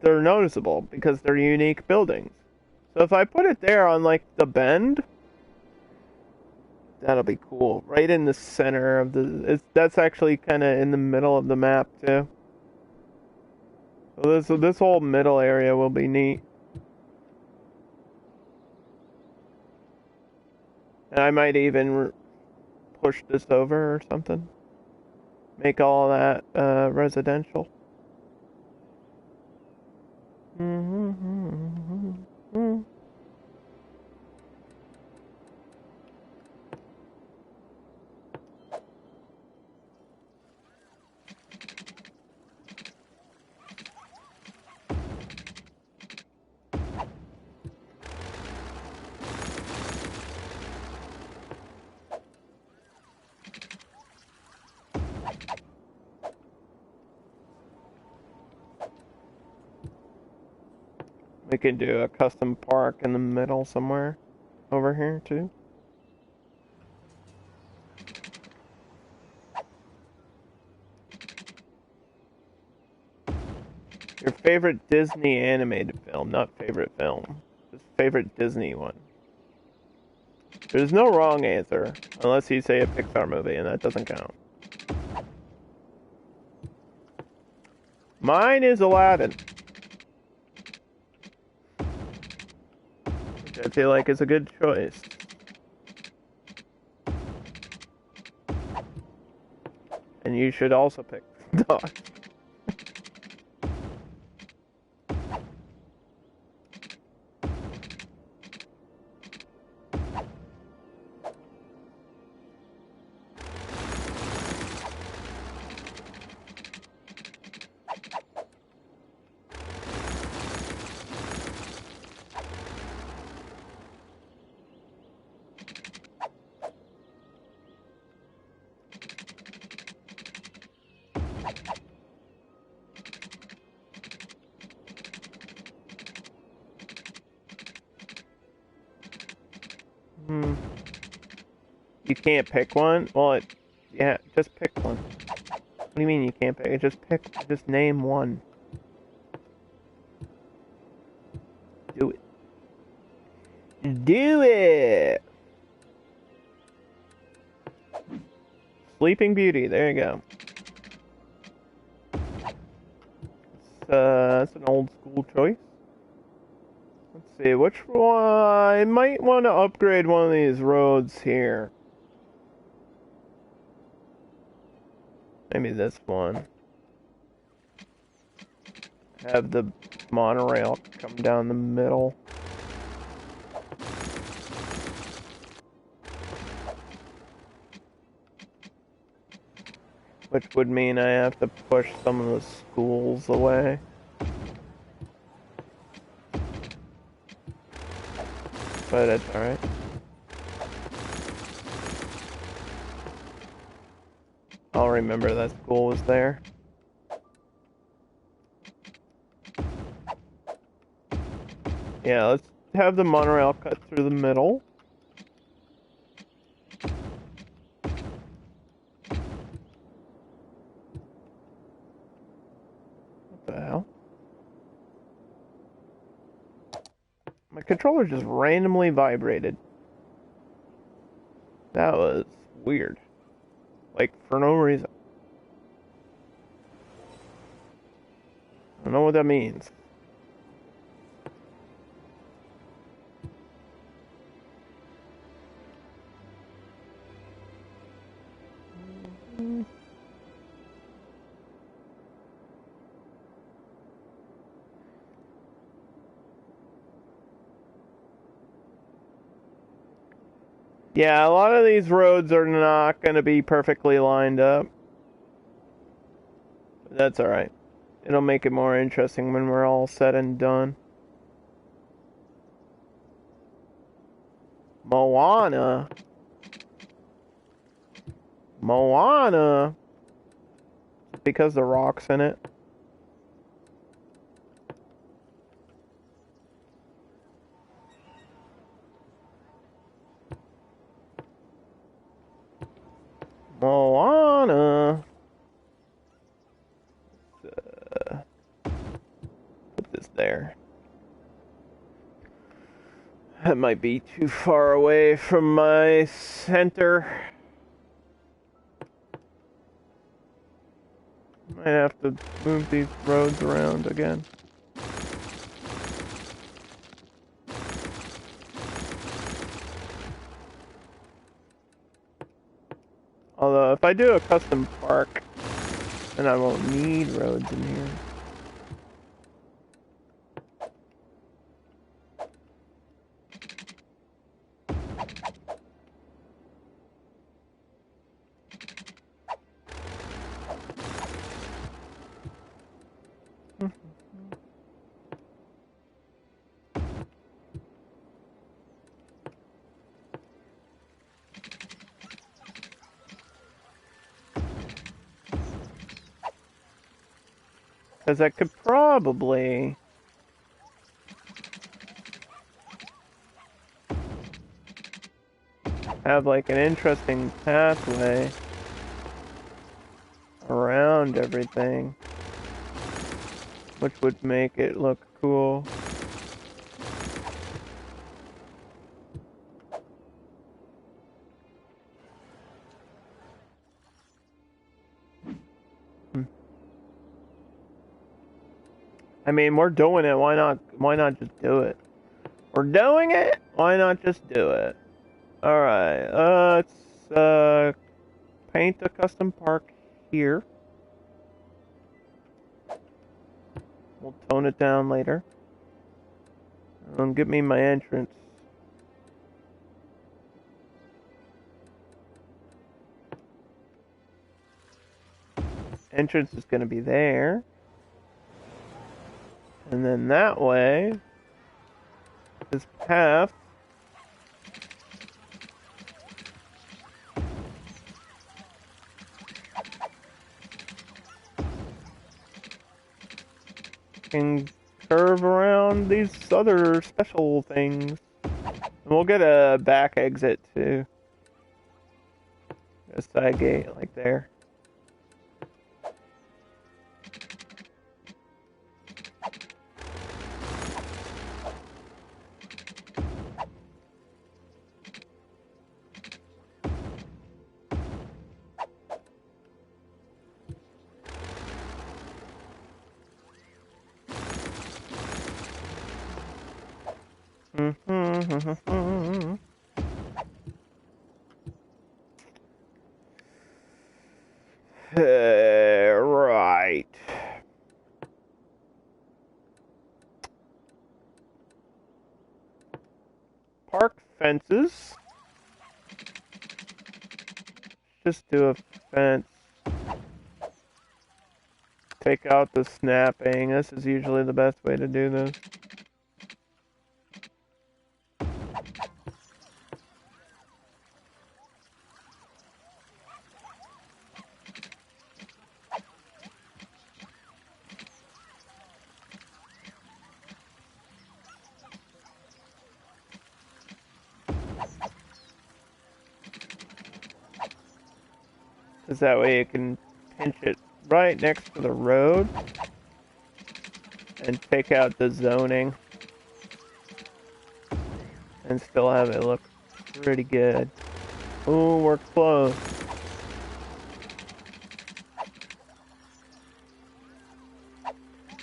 they're noticeable because they're unique buildings. So if I put it there on like the bend, that'll be cool. Right in the center of that's actually kind of in the middle of the map too. So this whole middle area will be neat. And I might even push this over or something. Make all that residential. We could do a custom park in the middle somewhere over here too. Your favorite Disney animated film, not favorite film. Just favorite Disney one. There's no wrong answer, unless you say a Pixar movie, and that doesn't count. Mine is Aladdin. Which I feel like is a good choice. And you should also pick Dog. You can't pick one? Well, yeah, just pick one. What do you mean you can't pick? Just name one. Do it. Do it! Sleeping Beauty, there you go. That's an old school choice. Let's see, which one? I might want to upgrade one of these roads here. Maybe this one. Have the monorail come down the middle. Which would mean I have to push some of the schools away. But it's alright. I'll remember that school was there. Yeah, let's have the monorail cut through the middle. What the hell? My controller just randomly vibrated. That was weird. Like, for no reason. I don't know what that means. Yeah, a lot of these roads are not going to be perfectly lined up. But that's alright. It'll make it more interesting when we're all said and done. Moana. Moana. Because the rock's in it. Moana. Put this there. That might be too far away from my center. Might have to move these roads around again. Although, if I do a custom park, then I won't need roads in here. Because I could probably have like an interesting pathway around everything, which would make it look cool. I mean, we're doing it. Why not just do it? We're doing it. Why not just do it? All right. Let's paint a custom park here. We'll tone it down later. Get me my entrance. Entrance is going to be there. And then that way, this path can curve around these other special things. And we'll get a back exit too. A side gate like there. Right. Park fences. Just do a fence. Take out the snapping. This is usually the best way to do this. Because that way you can pinch it right next to the road and take out the zoning and still have it look pretty good. Ooh, we're close.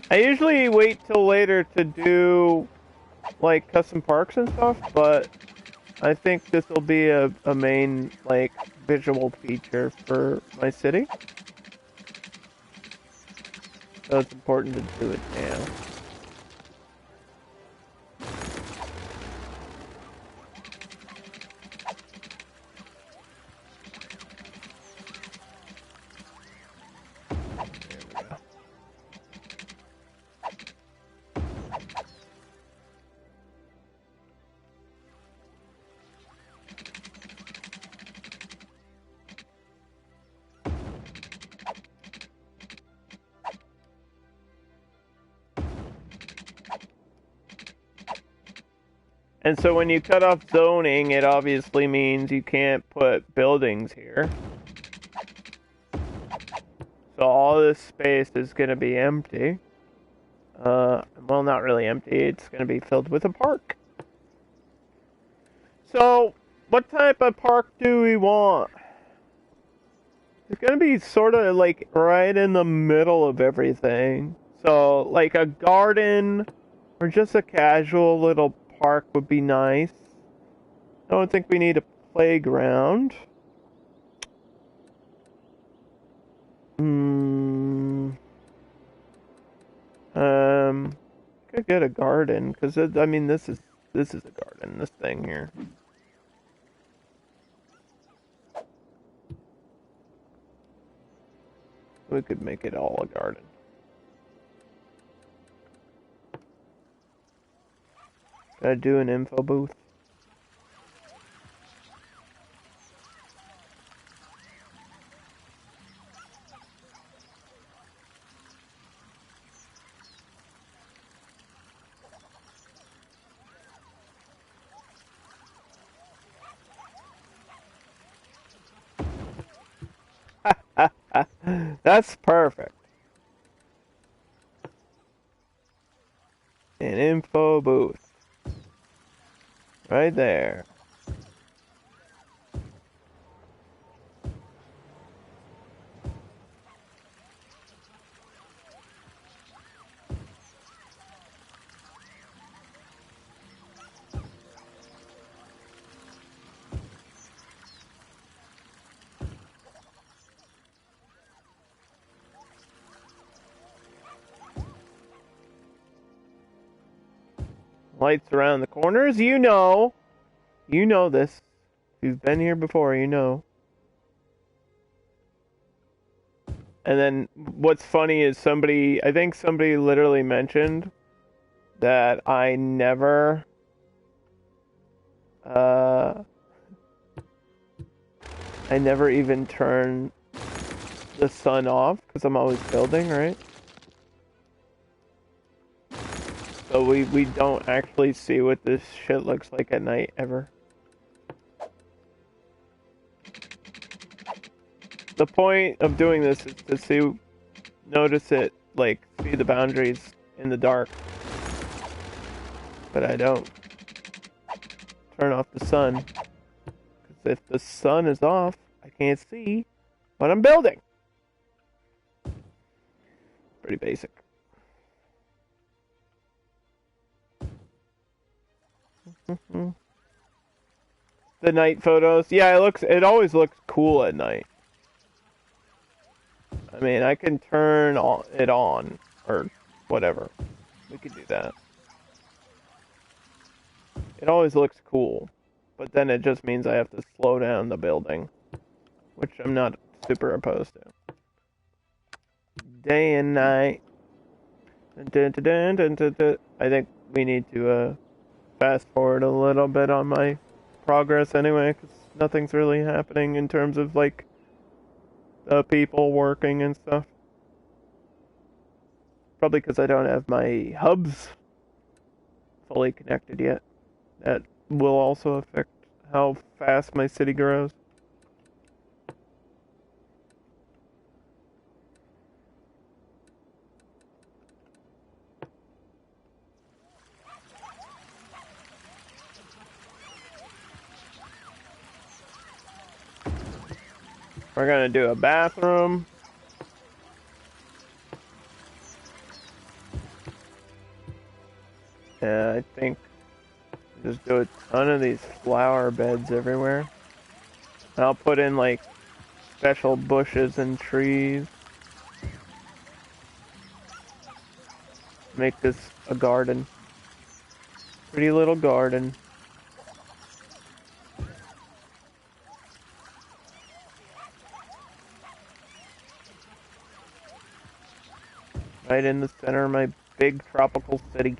I usually wait till later to do like custom parks and stuff, but I think this will be a main like visual feature for my city. So it's important to do it now. And so when you cut off zoning, it obviously means you can't put buildings here. So all this space is going to be empty. Well, not really empty. It's going to be filled with a park. So, what type of park do we want? It's going to be sort of like right in the middle of everything. So, like a garden or just a casual little park would be nice. I don't think we need a playground. Could get a garden because I mean this is a garden. This thing here. We could make it all a garden. Gotta do an info booth. That's perfect. An info booth. Right there. Lights around the corners, you know this. If you've been here before, you know. And then what's funny is I think somebody literally mentioned that I never even turn the sun off because I'm always building, right? So we don't actually see what this shit looks like at night ever. the point of doing this is to notice it, like, see the boundaries in the dark. But I don't turn off the sun. Because if the sun is off, I can't see what I'm building. Pretty basic. The night photos. Yeah, it always looks cool at night. I mean, I can turn it on, or whatever. We could do that. It always looks cool, but then it just means I have to slow down the building, which I'm not super opposed to. Day and night. Dun, dun, dun, dun, dun, dun. I think we need to fast forward a little bit on my progress anyway, because nothing's really happening in terms of, like, people working and stuff. Probably because I don't have my hubs fully connected yet. That will also affect how fast my city grows. We're gonna do a bathroom. Yeah, I think just do a ton of these flower beds everywhere. I'll put in, like, special bushes and trees. Make this a garden. Pretty little garden. Right in the center of my big tropical city.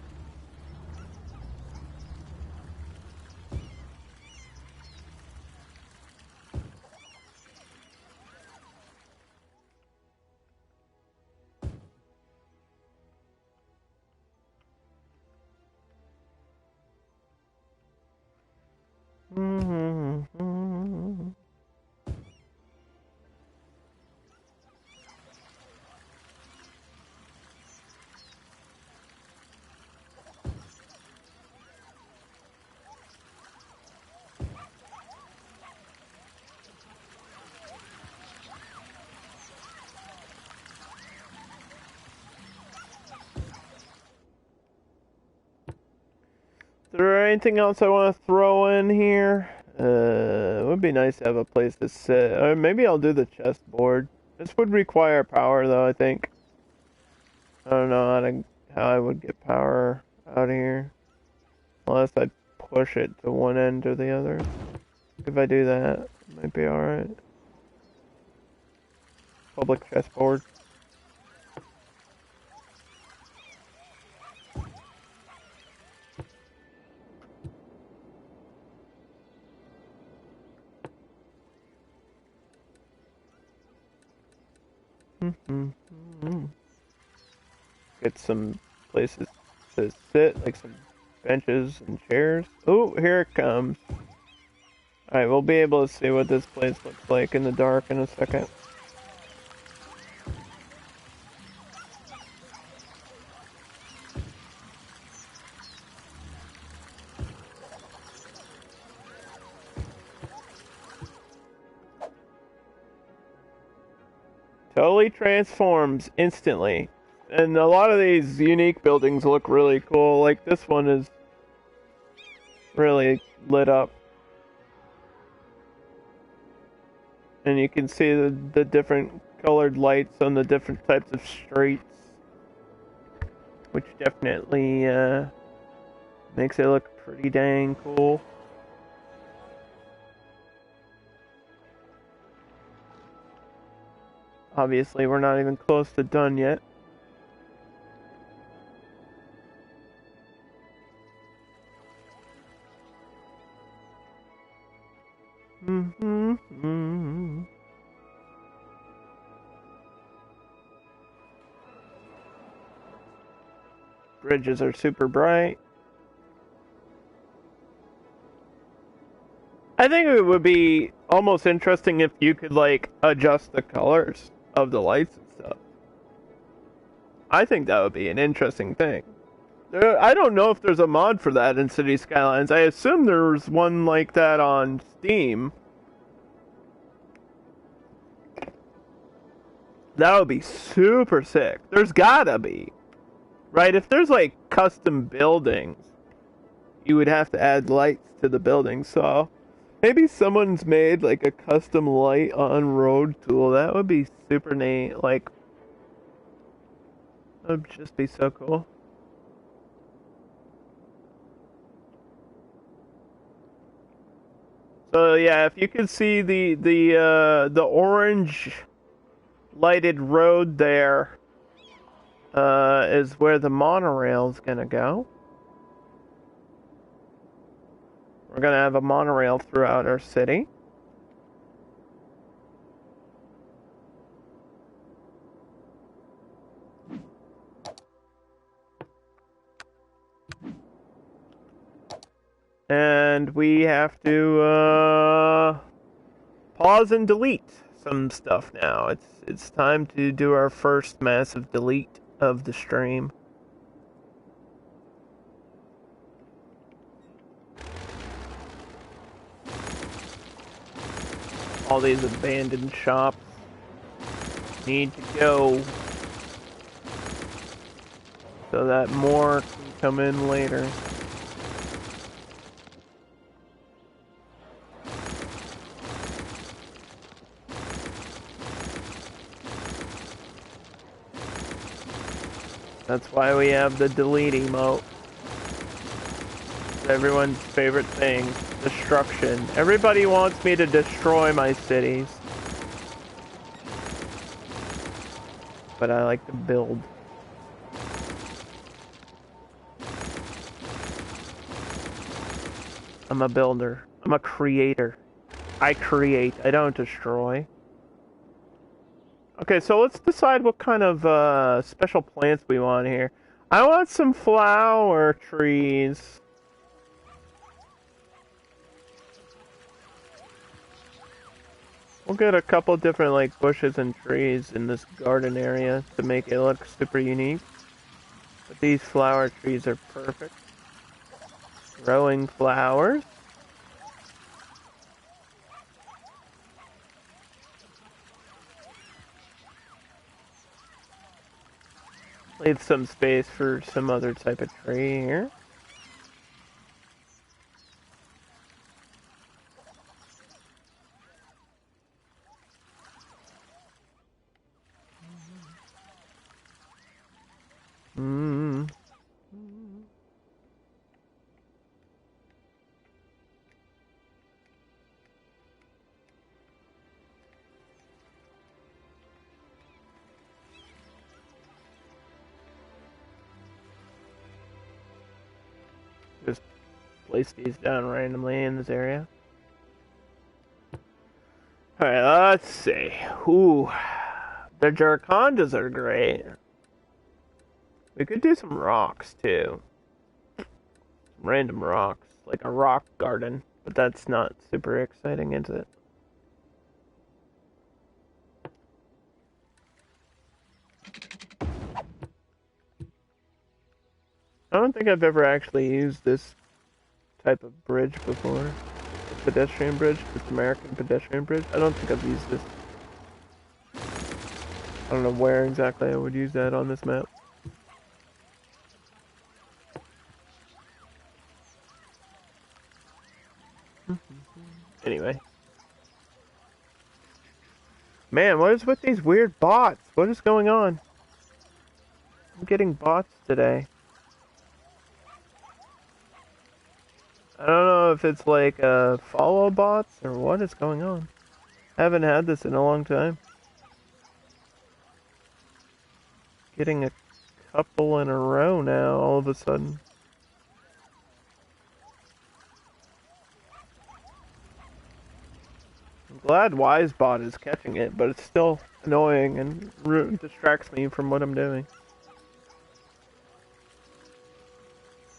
Is there anything else I want to throw in here? It would be nice to have a place to sit. Or maybe I'll do the chessboard. This would require power, though, I think. I don't know how I would get power out here. Unless I push it to one end or the other. If I do that, it might be alright. Public chessboard. Get some places to sit, like some benches and chairs. Oh, here it comes. Alright, we'll be able to see what this place looks like in the dark in a second. Totally transforms instantly. And a lot of these unique buildings look really cool. Like this one is really lit up. And you can see the different colored lights on the different types of streets. Which definitely makes it look pretty dang cool. Obviously, we're not even close to done yet. Bridges are super bright. I think it would be almost interesting if you could, like, adjust the colors of the lights and stuff. I think that would be an interesting thing. I don't know if there's a mod for that in City Skylines. I assume there's one like that on Steam. That would be super sick. There's gotta be. Right? If there's, like, custom buildings, you would have to add lights to the buildings, so maybe someone's made, like, a custom light on road tool. That would be super neat. Like, that would just be so cool. So yeah, if you could see the orange lighted road there, is where the monorail's gonna go. We're gonna have a monorail throughout our city. And we have to pause and delete some stuff now. It's time to do our first massive delete of the stream. All these abandoned shops need to go so that more can come in later. That's why we have the delete emote. It's everyone's favorite thing. Destruction. Everybody wants me to destroy my cities. But I like to build. I'm a builder. I'm a creator. I create. I don't destroy. Okay, so let's decide what kind of special plants we want here. I want some flower trees. We'll get a couple different, like, bushes and trees in this garden area to make it look super unique. But these flower trees are perfect. Growing flowers. Leave some space for some other type of tree here. Just place these down randomly in this area. Alright, let's see. Ooh, the Jarkondas are great. We could do some rocks too. Some random rocks, like a rock garden, but that's not super exciting, is it? I don't think I've ever actually used this type of bridge before. The pedestrian bridge, this American pedestrian bridge. I don't think I've used this. I don't know where exactly I would use that on this map. Anyway. Man, what is with these weird bots? What is going on? I'm getting bots today. I don't know if it's like follow bots or what is going on. I haven't had this in a long time. Getting a couple in a row now all of a sudden. I'm glad Wisebot is catching it, but it's still annoying and distracts me from what I'm doing.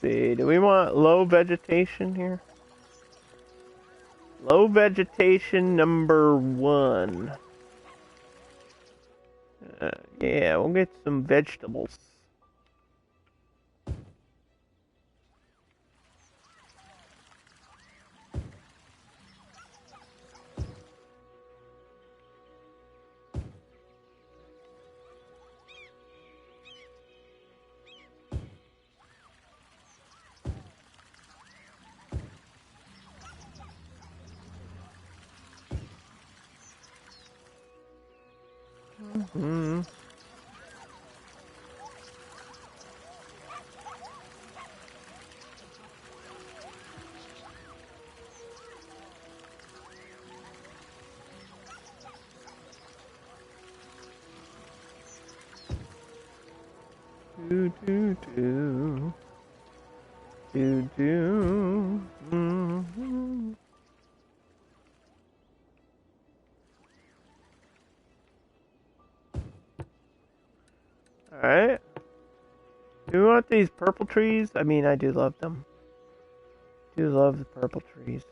Let's see, do we want low vegetation here? Low vegetation number 1. Yeah, we'll get some vegetables. Mm-hmm. Do do do do do. Mm-hmm. All right. Do you want these purple trees? I mean, I do love them. Do love the purple trees.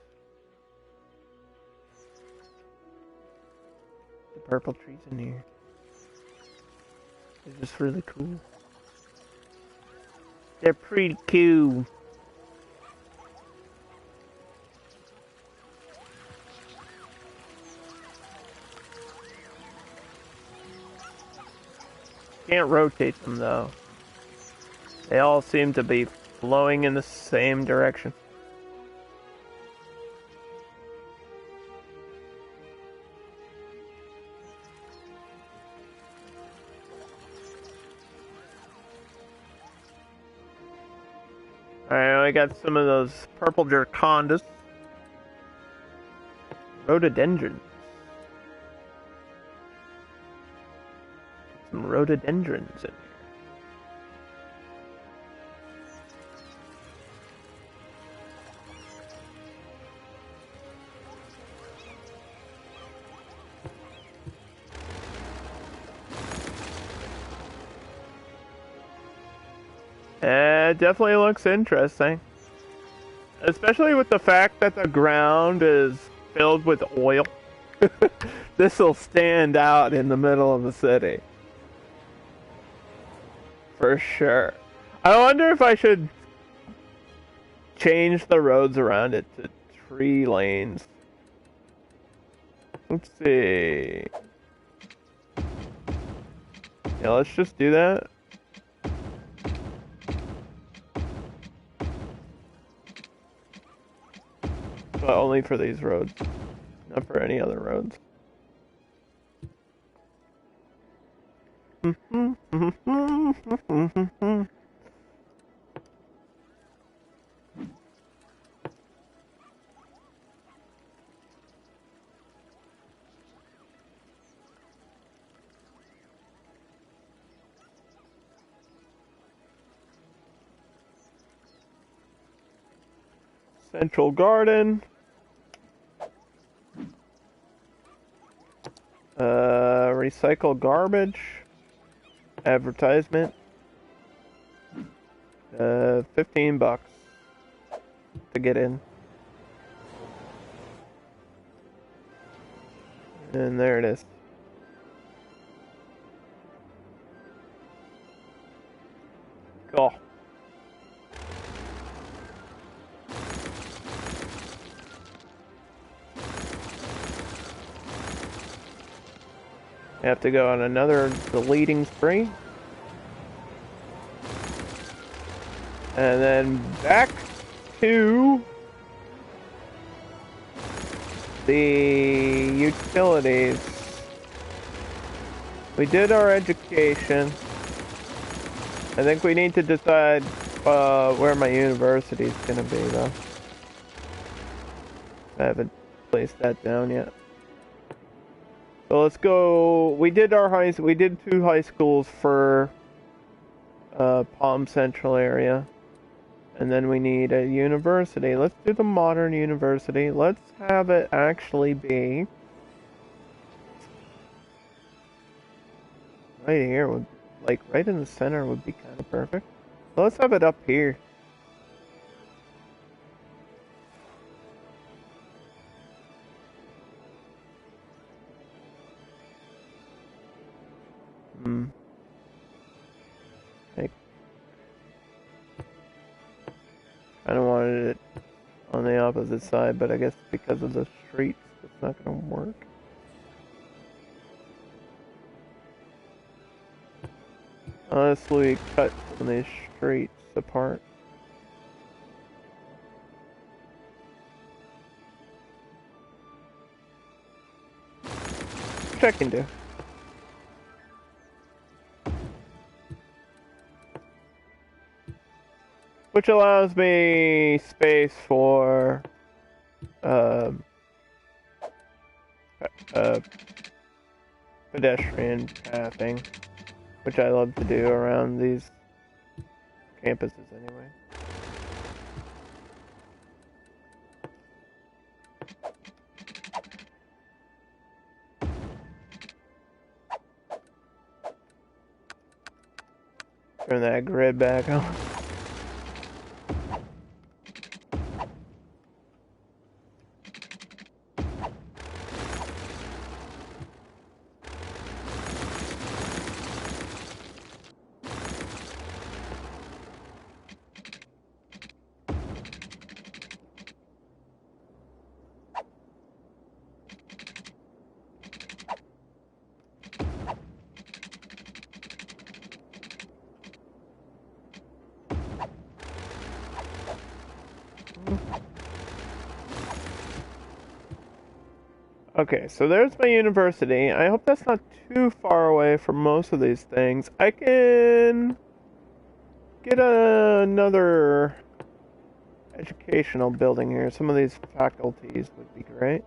The purple trees in here. They're just really cool. They're pretty cool. Can't rotate them though. They all seem to be flowing in the same direction. Alright, I got some of those purple jercondas. Rhododendrons. Some rhododendrons in here. It definitely looks interesting. Especially with the fact that the ground is filled with oil. This'll stand out in the middle of the city. For sure. I wonder if I should change the roads around it to 3 lanes. Let's see. Yeah, let's just do that. But only for these roads, not for any other roads. Central Garden. Recycle garbage. Advertisement. $15 to get in. And there it is. Cool. I have to go on another deleting spree. And then back to the utilities. We did our education. I think we need to decide where my university is going to be, though. I haven't placed that down yet. So let's go. We did 2 high schools for Palm Central area. And then we need a university. Let's do the modern university. Let's have it actually be right here. Would, like right in the center would be kind of perfect. So let's have it up here. kind of wanted it on the opposite side, but I guess because of the streets, it's not going to work. Honestly, cut some of these streets apart. Which I can do. Which allows me space for pedestrian pathing, which I love to do around these campuses anyway. Turn that grid back on. Okay, so there's my university. I hope that's not too far away from most of these things. I can get another educational building here. Some of these faculties would be great.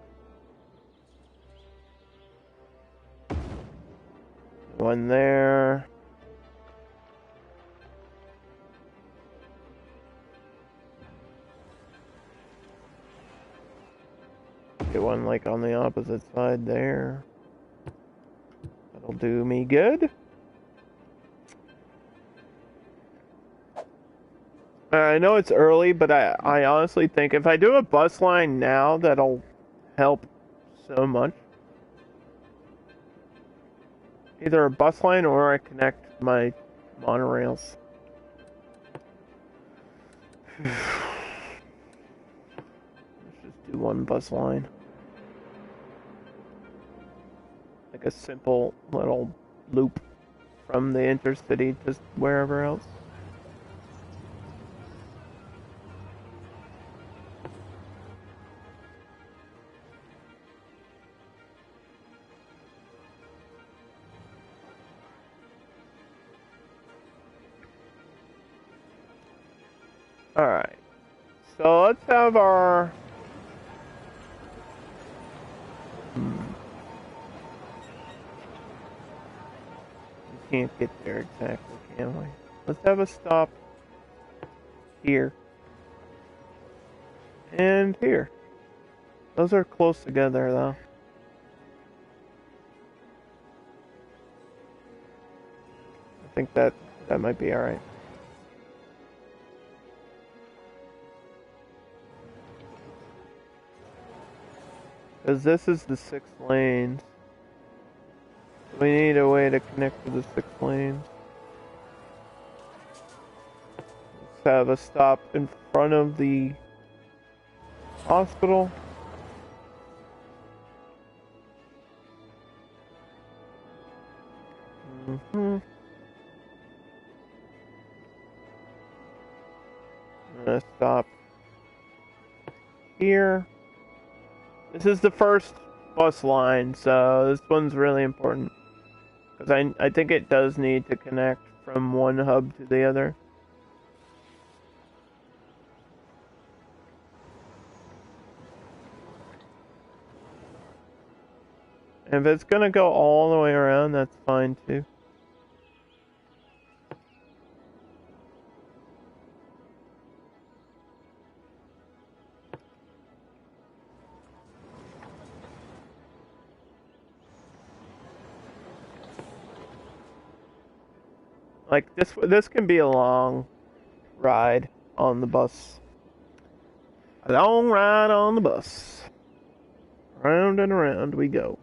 One there. Get one like on the opposite side there. That'll do me good. I know it's early, but I honestly think if I do a bus line now, that'll help so much. Either a bus line or I connect my monorails. Let's just do one bus line. Like a simple little loop from the intercity to wherever else. Alright, so let's have our... We can't get there exactly, can we? Let's have a stop here. And here. Those are close together, though. I think that might be alright. Because this is the 6 lanes. We need a way to connect to the 6 lanes. Let's have a stop in front of the hospital. And a stop here. This is the first bus line, so this one's really important. Because I think it does need to connect from one hub to the other. And if it's gonna go all the way around, that's fine too. Like this can be a long ride on the bus. A long ride on the bus. Round and around we go.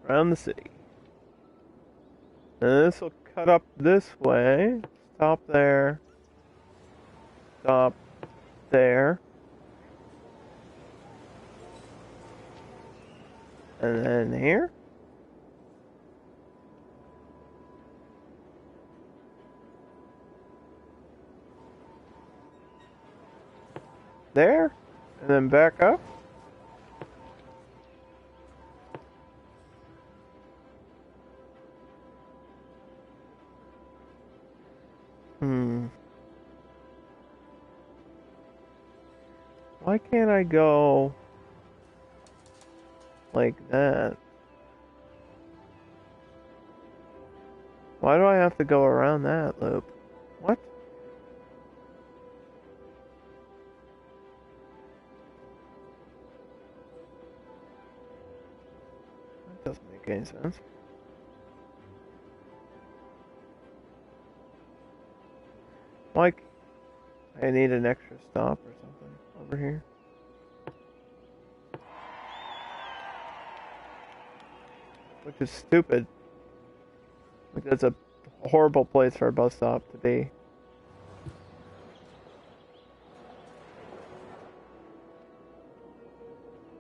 Around the city. And this will cut up this way. Stop there. stop there. And then here. There. And then back up. Why can't I go like that? Why do I have to go around that loop? What? That doesn't make any sense. Like, I need an extra stop or something over here. Which is stupid. Like, that's a horrible place for a bus stop to be.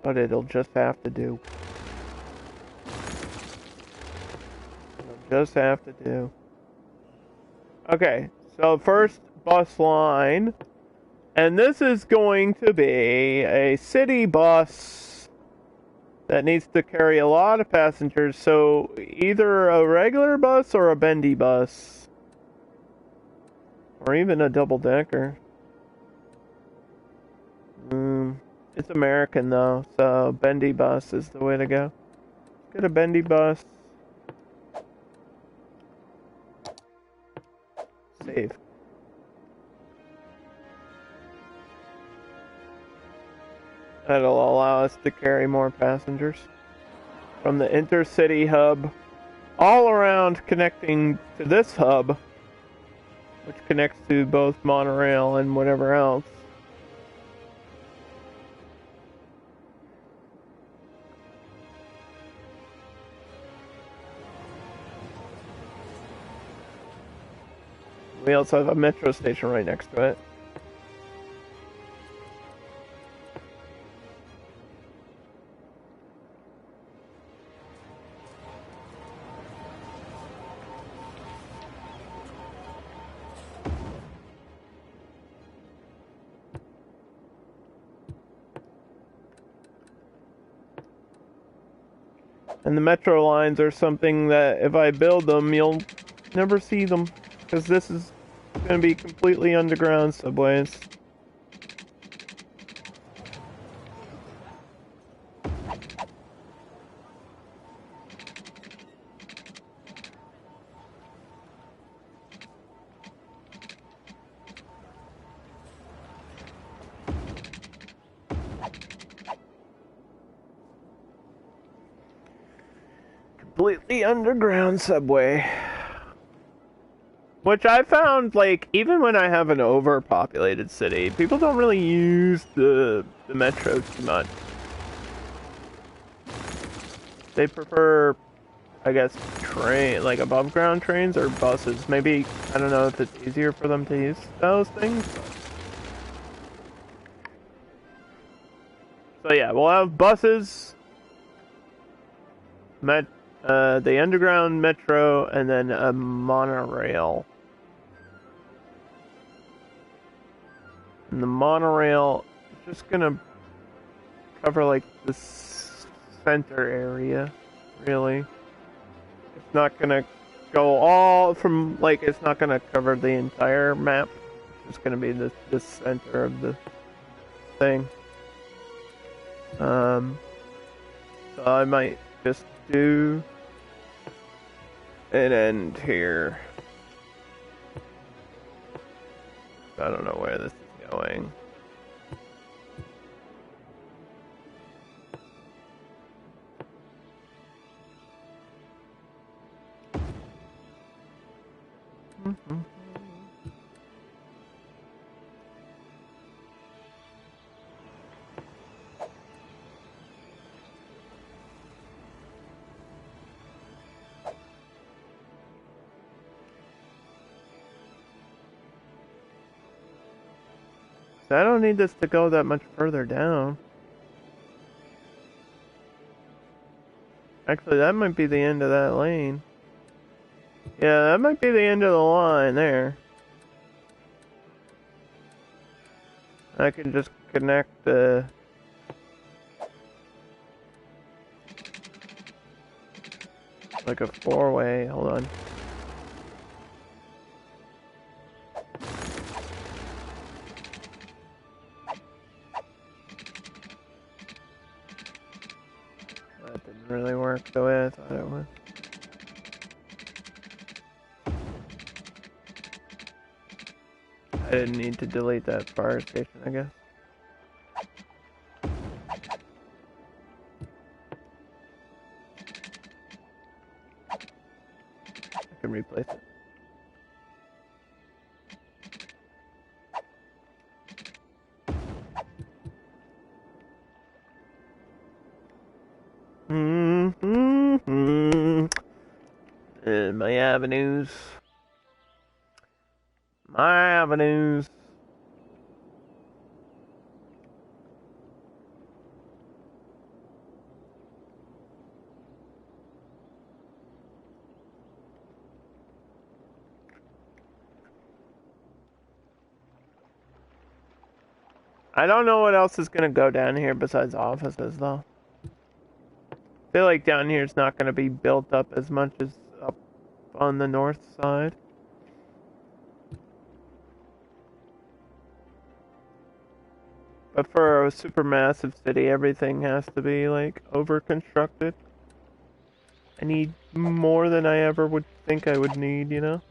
But it'll just have to do. It'll just have to do. Okay, so first bus line. And this is going to be a city bus that needs to carry a lot of passengers. So either a regular bus or a bendy bus. Or even a double-decker. It's American though, so bendy bus is the way to go. Get a bendy bus. Save. That'll allow us to carry more passengers from the intercity hub all around, connecting to this hub, which connects to both monorail and whatever else. We also have a metro station right next to it. And the metro lines are something that if I build them, you'll never see them. Because this is going to be completely underground subways. Completely underground subway. Which I found, like, even when I have an overpopulated city, people don't really use the metro too much. They prefer, I guess, like above ground trains or buses. Maybe, I don't know if it's easier for them to use those things. So yeah, we'll have buses, the underground metro, and then a monorail. And the monorail is just gonna cover like the center area, really. It's not gonna go all from, like, it's not gonna cover the entire map. It's just gonna be the center of the thing. So I might just do an end here. I don't know where this is going. I don't need this to go that much further down. Actually, that might be the end of that lane. Yeah, that might be the end of the line there. I can just connect the... like a four-way. Hold on. That didn't really work the way I thought it would. I didn't need to delete that fire station, I guess. I can replace it. My avenues. My avenues. I don't know what else is gonna go down here besides offices, though. I feel like down here it's not gonna be built up as much as up on the north side. But for a supermassive city, everything has to be, like, over-constructed. I need more than I ever would think I would need, you know?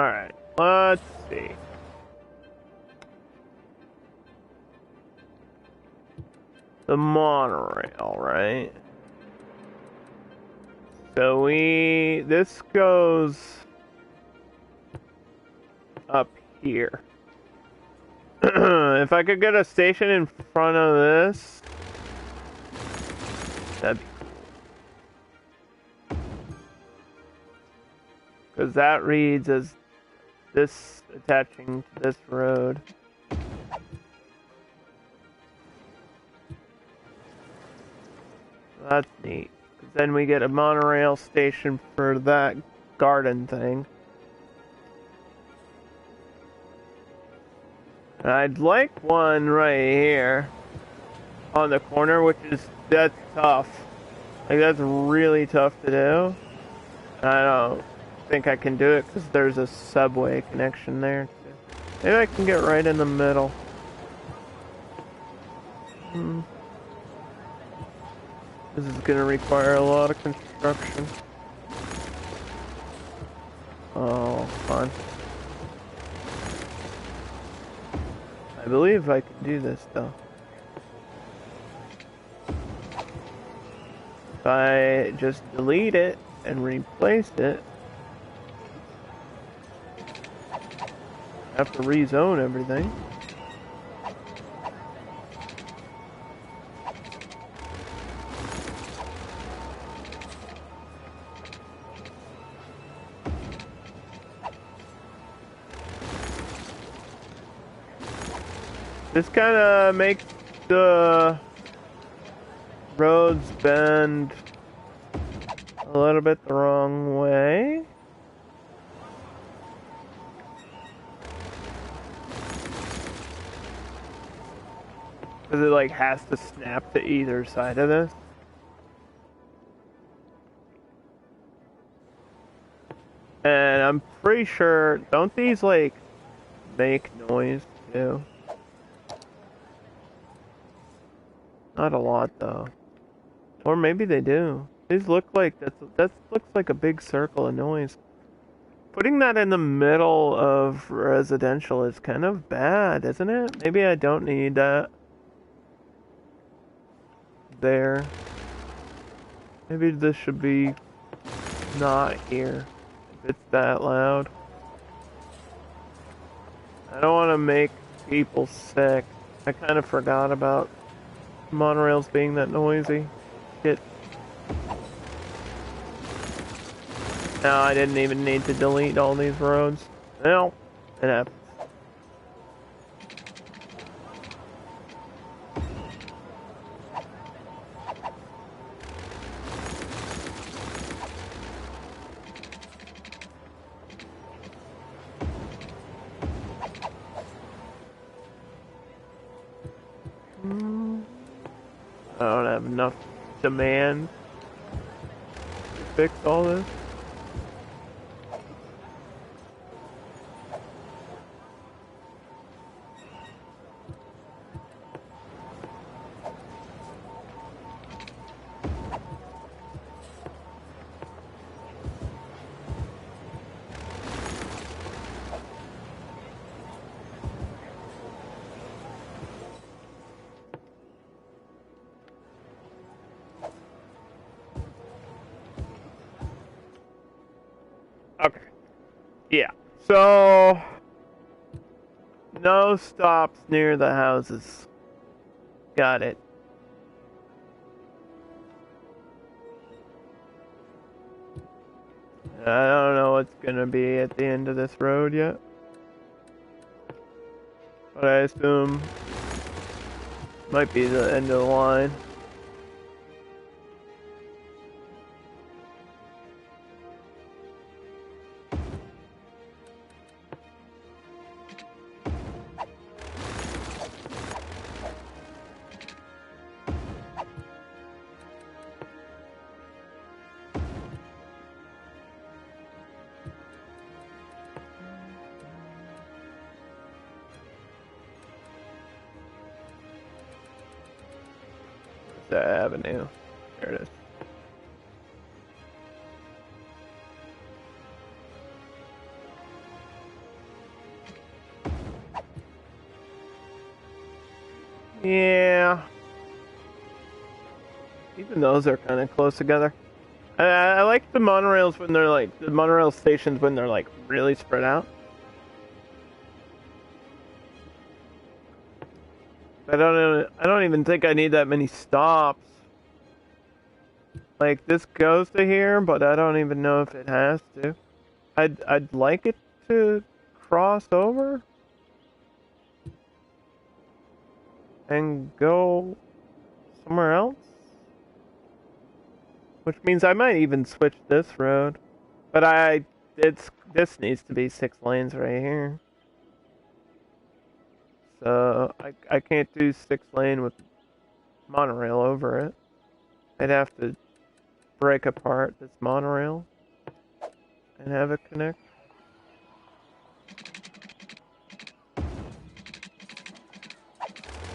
Alright, let's see. The monorail, right? So this goes up here. If I could get a station in front of this, that'd be cool. Because that reads as this attaching to this road. That's neat. Because then we get a monorail station for that garden thing. And I'd like one right here on the corner, that's tough. Like, that's really tough to do. I don't think I can do it because there's a subway connection there too. Maybe I can get right in the middle. This is gonna require a lot of construction. Oh, fun. I believe I can do this though. If I just delete it and replace it, I have to rezone everything. This kind of makes the roads bend a little bit the wrong way. Because it like has to snap to either side of this. And I'm pretty sure, don't these like make noise too? Not a lot though. Or maybe they do. These look like that looks like a big circle of noise. Putting that in the middle of residential is kind of bad, isn't it? Maybe I don't need that there. Maybe this should be not here if it's that loud. I don't want to make people sick. I kind of forgot about monorails being that noisy. Shit. No, I didn't even need to delete all these roads. Well, it happens. I don't have enough demand to fix all this. Okay. Yeah. So, no stops near the houses. Got it. I don't know what's gonna be at the end of this road yet. But I assume might be the end of the line. The avenue. There it is. Yeah. Even those are kind of close together. I like the monorails when they're like the monorail stations when they're like really spread out. I don't even think I need that many stops. Like this goes to here, but I don't even know if it has to. I'd like it to cross over and go somewhere else. Which means I might even switch this road. But this needs to be 6 lanes right here. So I can't do 6 lane with monorail over it. I'd have to break apart this monorail and have it connect.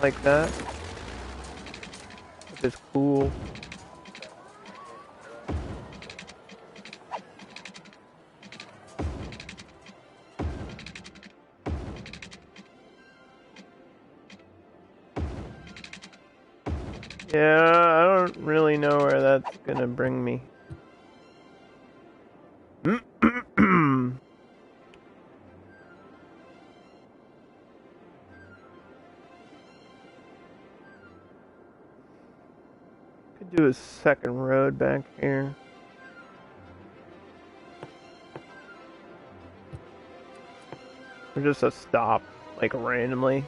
Like that. Which is cool. Yeah, I don't really know where that's gonna bring me. Could do a second road back here. Or just a stop, like randomly.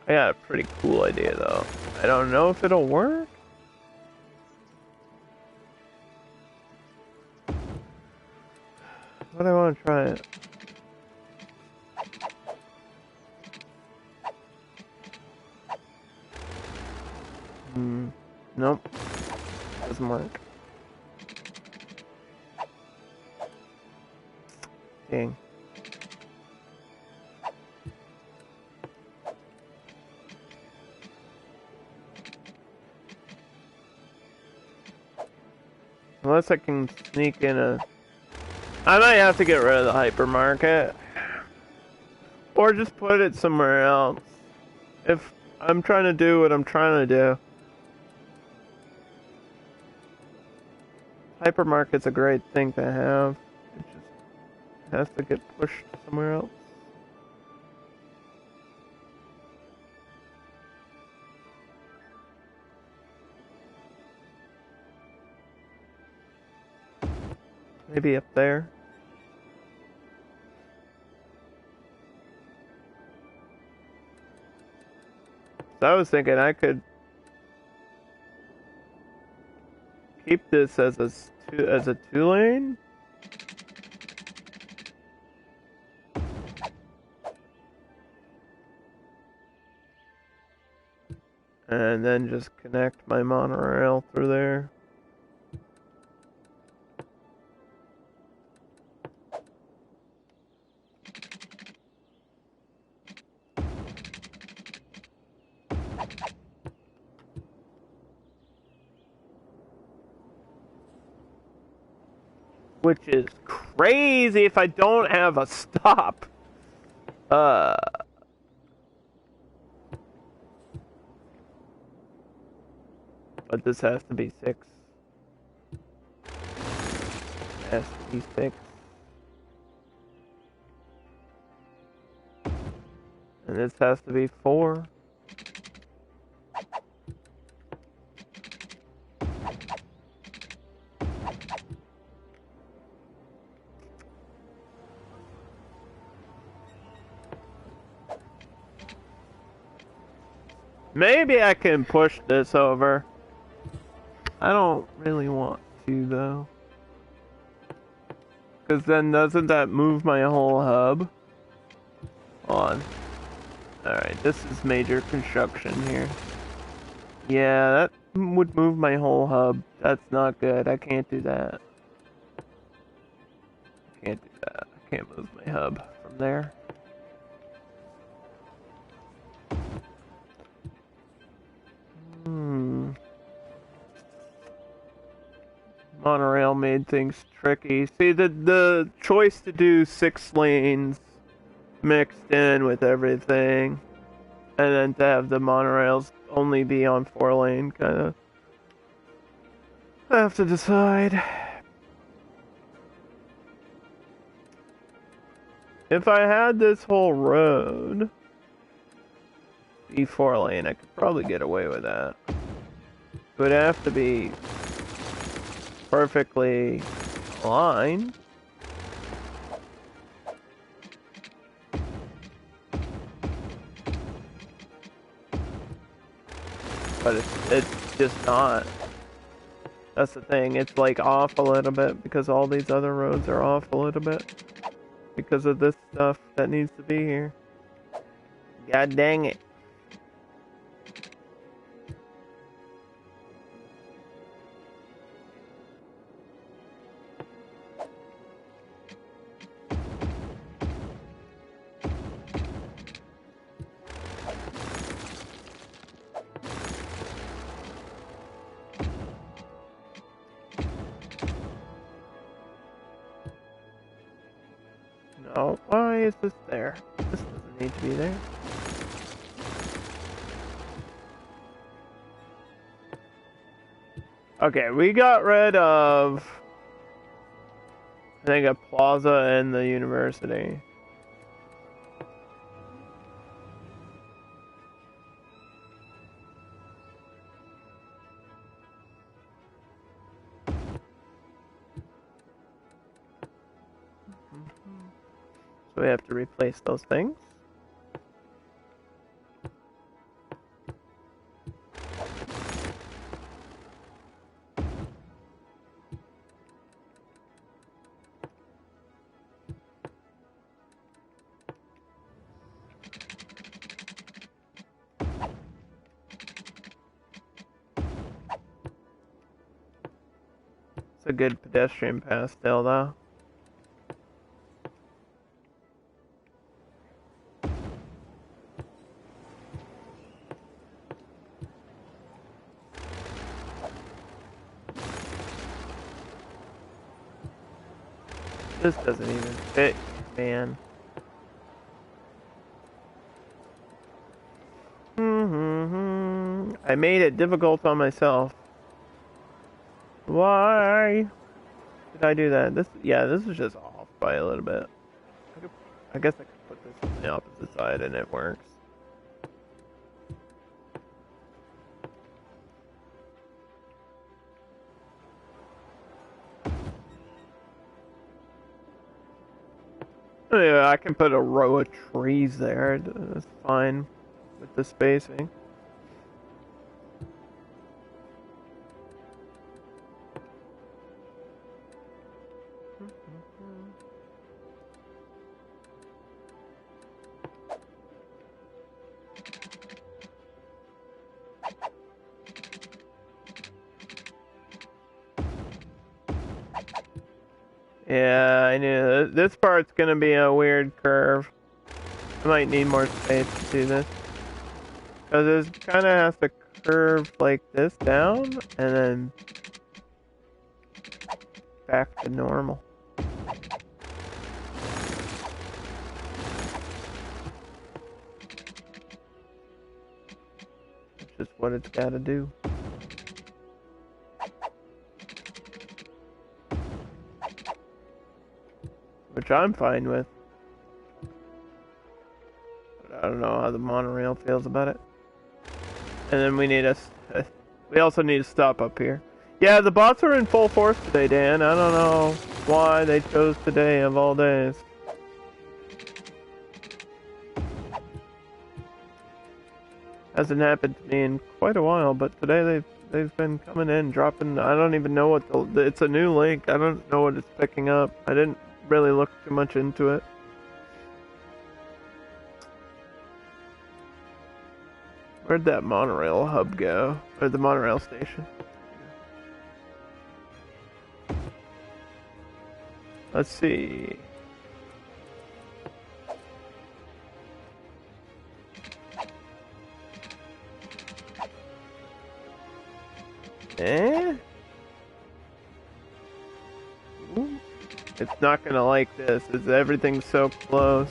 I got a pretty cool idea though. I don't know if it'll work. But I want to try it. Nope. Doesn't work. Dang. Unless I can sneak in a... I might have to get rid of the hypermarket. Or just put it somewhere else. If I'm trying to do what I'm trying to do. Hypermarket's a great thing to have. It just has to get pushed somewhere else. Maybe up there. So I was thinking I could keep this as a 2-lane. And then just connect my monorail through there. Which is crazy if I don't have a stop. But this has to be 6. Has to be 6. And this has to be 4. Maybe I can push this over. I don't really want to, though. Because then doesn't that move my whole hub? Hold on. Alright, this is major construction here. Yeah, that would move my whole hub. That's not good. I can't do that. I can't do that. I can't move my hub from there. Monorail made things tricky. See, the choice to do 6 lanes mixed in with everything, and then to have the monorails only be on 4-lane, kind of. I have to decide. If I had this whole road be 4-lane, I could probably get away with that. It would have to be perfectly aligned. But it's just not. That's the thing, it's like off a little bit because all these other roads are off a little bit because of this stuff that needs to be here. God dang it. No, why is this there? This doesn't need to be there. Okay, we got rid of, I think, a plaza and the university. So we have to replace those things. a good pedestrian path still, though. This doesn't even fit, man. I made it difficult on myself. Why did I do that? This is just off by a little bit. I guess I could put this on the opposite side and it works. Yeah, I can put a row of trees there. That's fine with the spacing. Yeah, I knew this part's gonna be a weird curve. I might need more space to do this. Because it kind of has to curve like this down, and then back to normal. That's just what it's gotta do. Which I'm fine with. But I don't know how the monorail feels about it. And then we also need to stop up here. Yeah, the bots are in full force today, Dan. I don't know why they chose today of all days. Hasn't happened to me in quite a while, but today they've been coming in, dropping. I don't even know what it's a new link. I don't know what it's picking up. I didn't really look too much into it. Where'd that monorail hub go? Or the monorail station? Let's see. Ooh. It's not gonna like this. Everything's so close.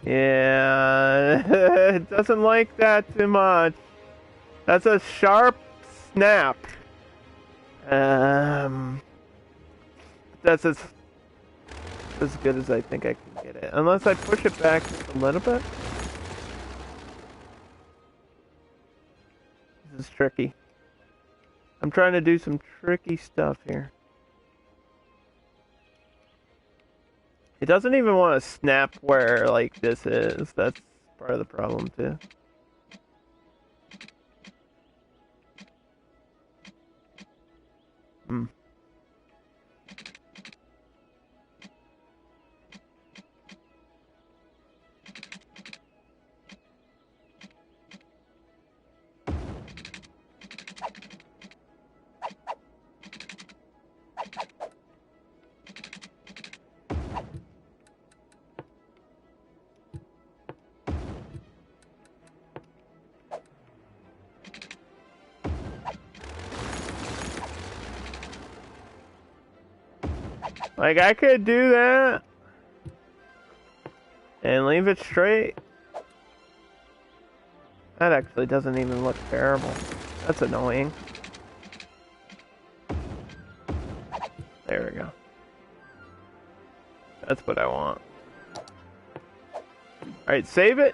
Yeah, it doesn't like that too much. That's a sharp snap. That's as good as I think I can get it. Unless I push it back just a little bit. This is tricky. I'm trying to do some tricky stuff here. It doesn't even want to snap where, like, this is. That's part of the problem, too. Like, I could do that and leave it straight. That actually doesn't even look terrible. That's annoying. There we go. That's what I want. Alright, save it.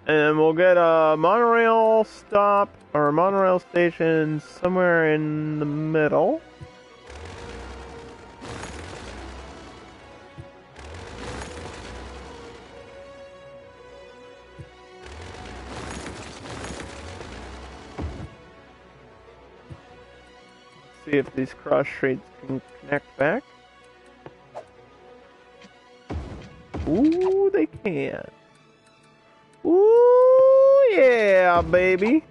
And then we'll get a monorail stop or a monorail station somewhere in the middle. See if these cross streets can connect back. Ooh, they can. Ooh, yeah, baby.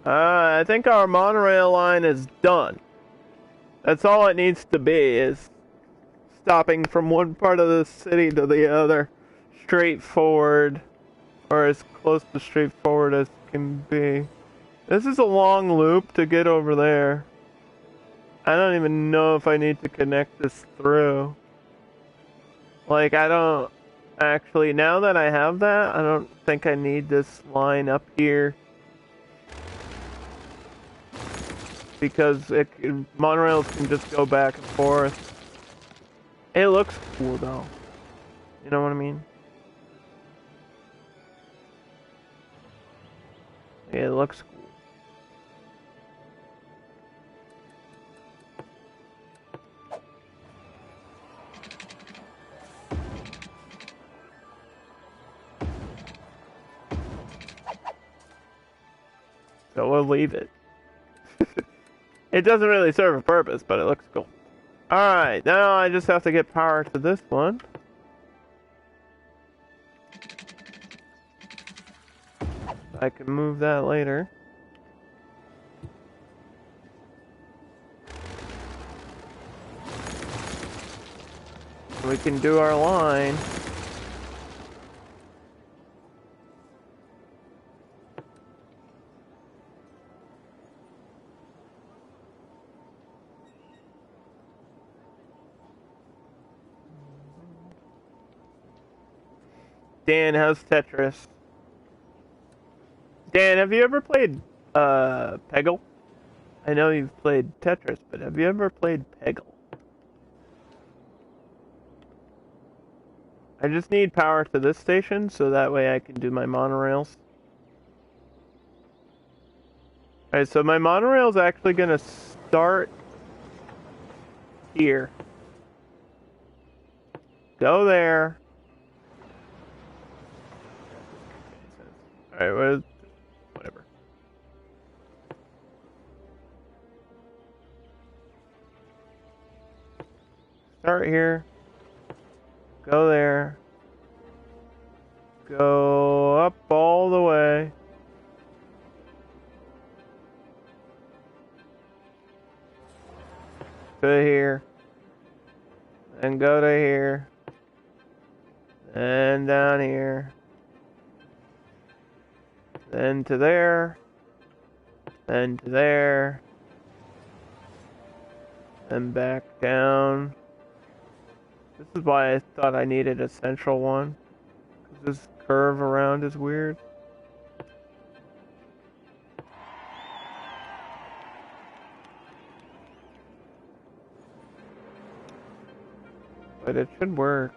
I think our monorail line is done. That's all it needs to be, is stopping from one part of the city to the other. Straightforward. Or as close to straightforward as can be. This is a long loop to get over there. I don't even know if I need to connect this through. Like, I don't... Actually, now that I have that, I don't think I need this line up here. Because monorails can just go back and forth. It looks cool, though. You know what I mean? It looks cool. So we'll leave it. It doesn't really serve a purpose, but it looks cool. Alright, now I just have to get power to this one. I can move that later. We can do our line. Dan, how's Tetris? Dan, have you ever played Peggle? I know you've played Tetris, but have you ever played Peggle? I just need power to this station, so that way I can do my monorails. Alright, so my monorail's actually gonna start here. Go there. Alright, whatever. Start here. Go there. Go up all the way. To here. And go to here. And down here. Then to there. Then to there. And back down. This is why I thought I needed a central one. Because this curve around is weird. But it should work.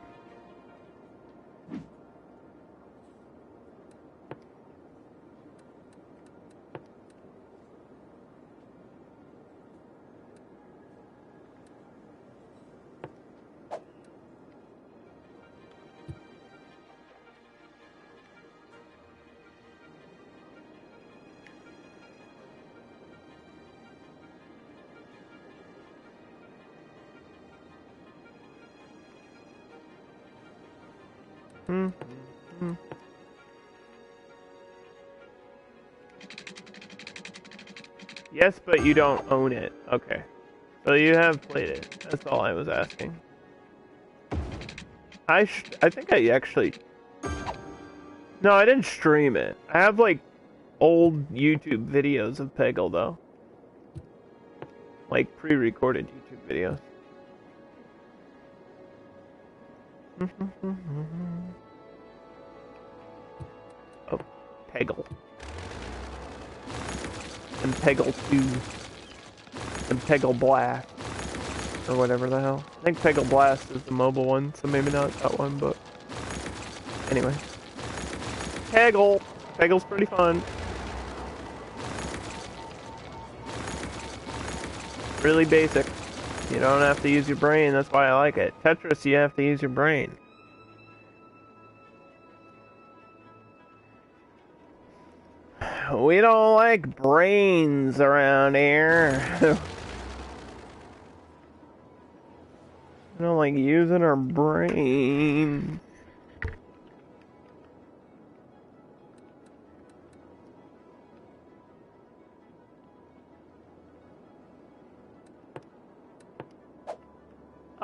Yes, but you don't own it. Okay. So you have played it. That's all I was asking. I think I actually... No, I didn't stream it. I have, like, old YouTube videos of Peggle, though. Like, pre-recorded YouTube videos. Oh, Peggle. And Peggle 2. And Peggle Blast. Or whatever the hell. I think Peggle Blast is the mobile one, so maybe not that one, but... Anyway. Peggle! Peggle's pretty fun. Really basic. You don't have to use your brain, that's why I like it. Tetris, you have to use your brain. We don't like brains around here. We don't like using our brain.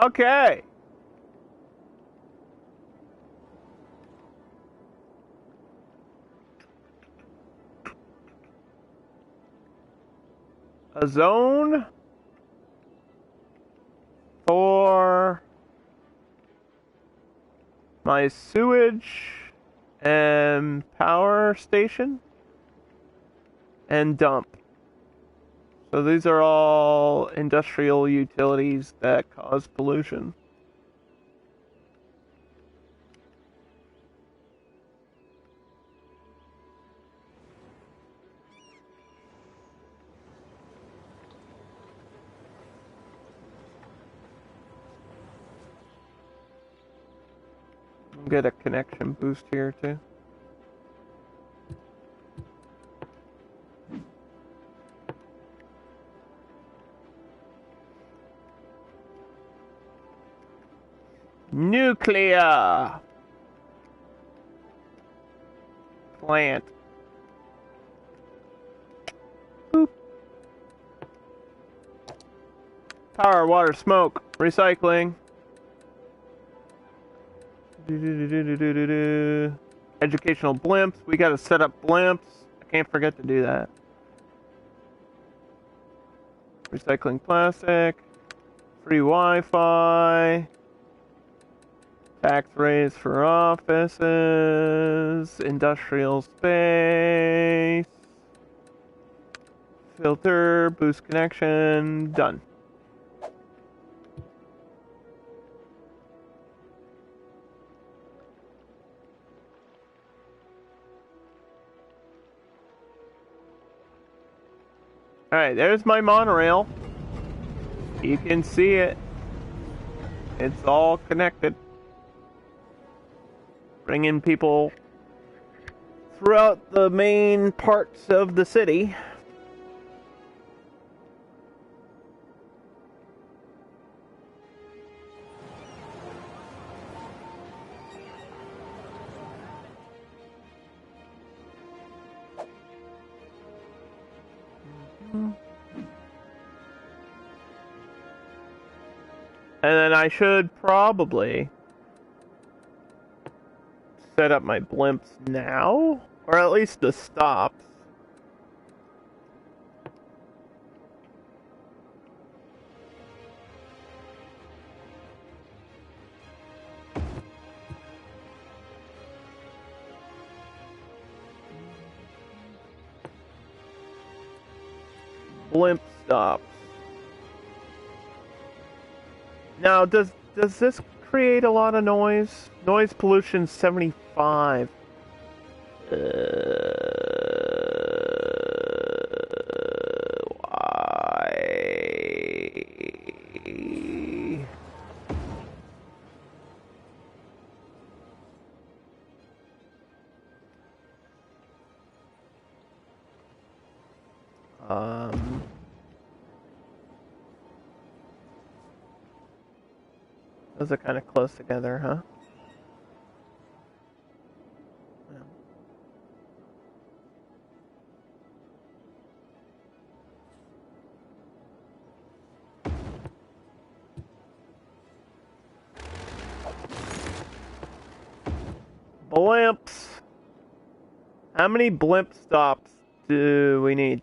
Okay. A zone for my sewage and power station and dump. So these are all industrial utilities that cause pollution. I'll get a connection boost here too. Nuclear plant. Boop. Power, water, smoke, recycling. Educational blimps. We gotta set up blimps. I can't forget to do that. Recycling plastic. Free Wi-Fi. Tax rates for offices. Industrial space. Filter. Boost connection. Done. Alright, there's my monorail. You can see it. It's all connected. Bringing people throughout the main parts of the city. And then I should probably set up my blimps now, or at least the stops. Blimp stops. Now, does this create a lot of noise? Noise pollution 75. Why? Those are kind of close together, huh? Blimps. How many blimp stops do we need?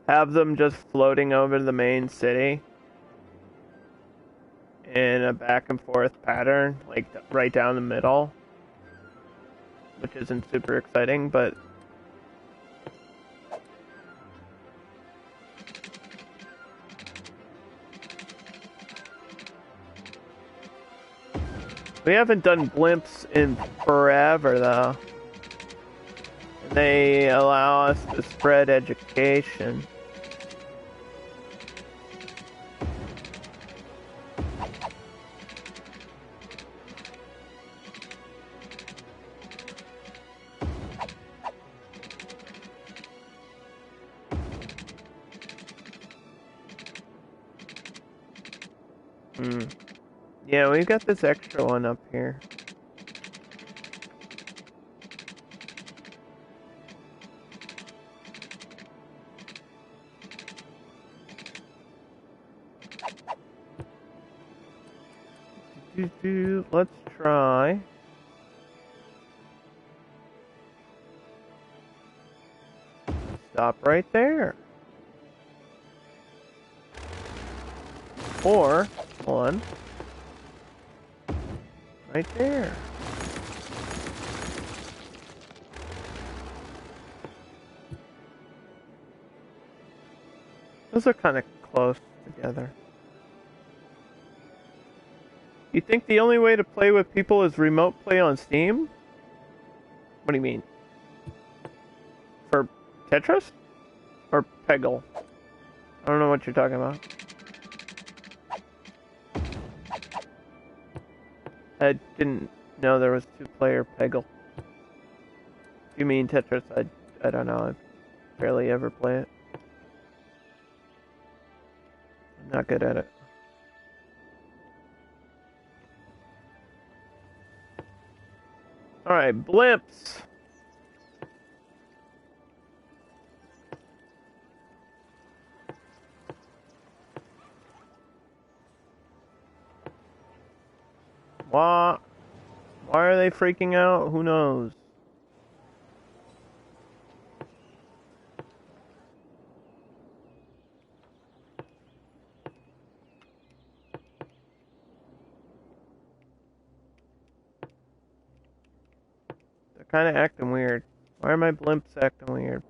Have them just floating over the main city in a back and forth pattern, like right down the middle, which isn't super exciting, but we haven't done blimps in forever, though. They allow us to spread education. Hmm. Yeah, we've got this extra one up here. Let's try. Stop right there. Or one right there. Those are kind of close together. You think the only way to play with people is remote play on Steam? What do you mean? For Tetris? Or Peggle? I don't know what you're talking about. I didn't know there was two-player Peggle. If you mean Tetris, I don't know. I barely ever play it. I'm not good at it. Alright, blimps. Why are they freaking out? Who knows? They're kind of acting weird. Why are my blimps acting weird?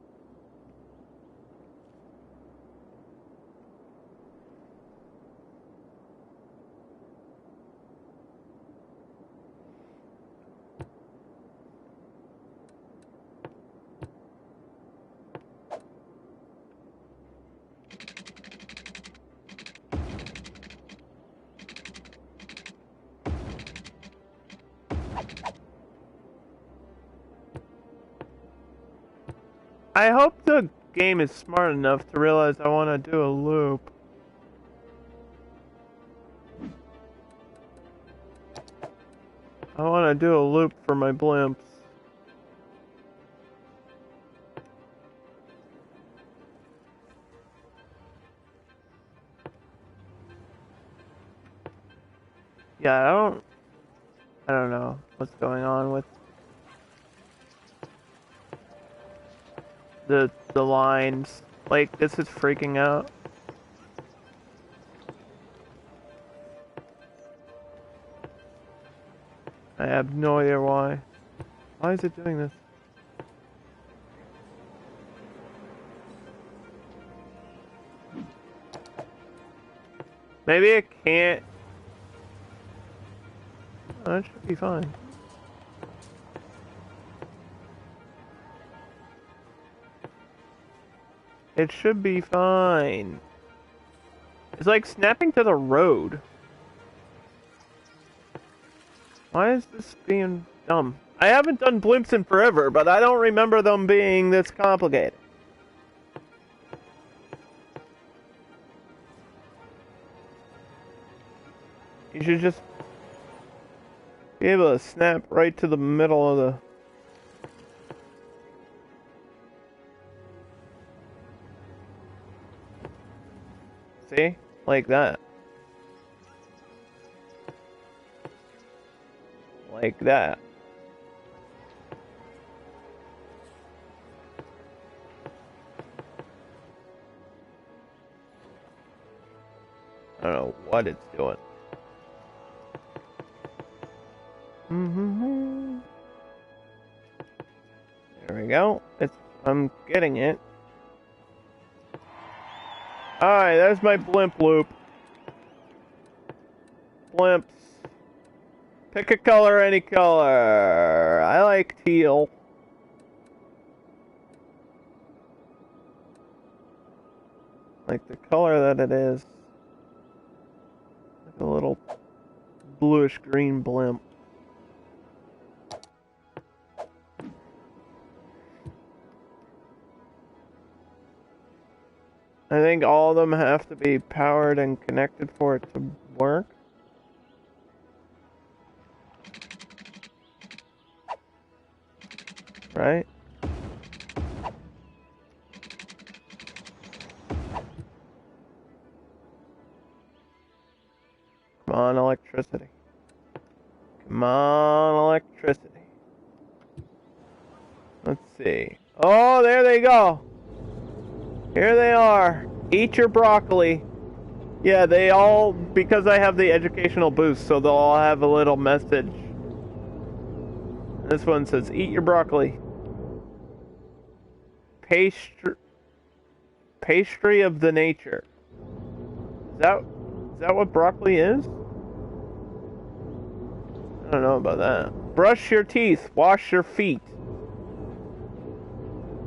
I hope the game is smart enough to realize I want to do a loop. I want to do a loop for my blimps. Yeah, I don't know what's going on with the lines. Like, this is freaking out. I have no idea why. Why is it doing this? Maybe it can't. Oh, that should be fine. It should be fine. It's like snapping to the road. Why is this being dumb? I haven't done blimps in forever, but I don't remember them being this complicated. You should just be able to snap right to the middle of the... See? Like that. Like that. I don't know what it's doing. There we go. I'm getting it. Alright, there's my blimp loop. Blimps. Pick a color, any color. I like teal. Like the color that it is. Like a little bluish green blimp. I think all of them have to be powered and connected for it to work. right? Come on, electricity. Come on, electricity. Let's see. Oh, there they go. Here they are. Eat your broccoli. Yeah, they all, because I have the educational boost, so they'll all have a little message. This one says, eat your broccoli. Pastry of the nature. Is that what broccoli is? I don't know about that. Brush your teeth. Wash your feet.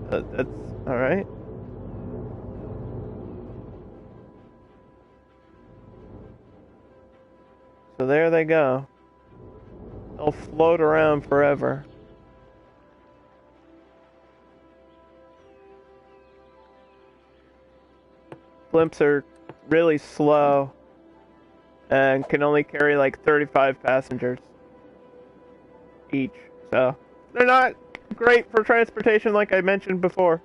That's alright. So there they go. They'll float around forever. Blimps are really slow and can only carry like 35 passengers each. So they're not great for transportation like I mentioned before,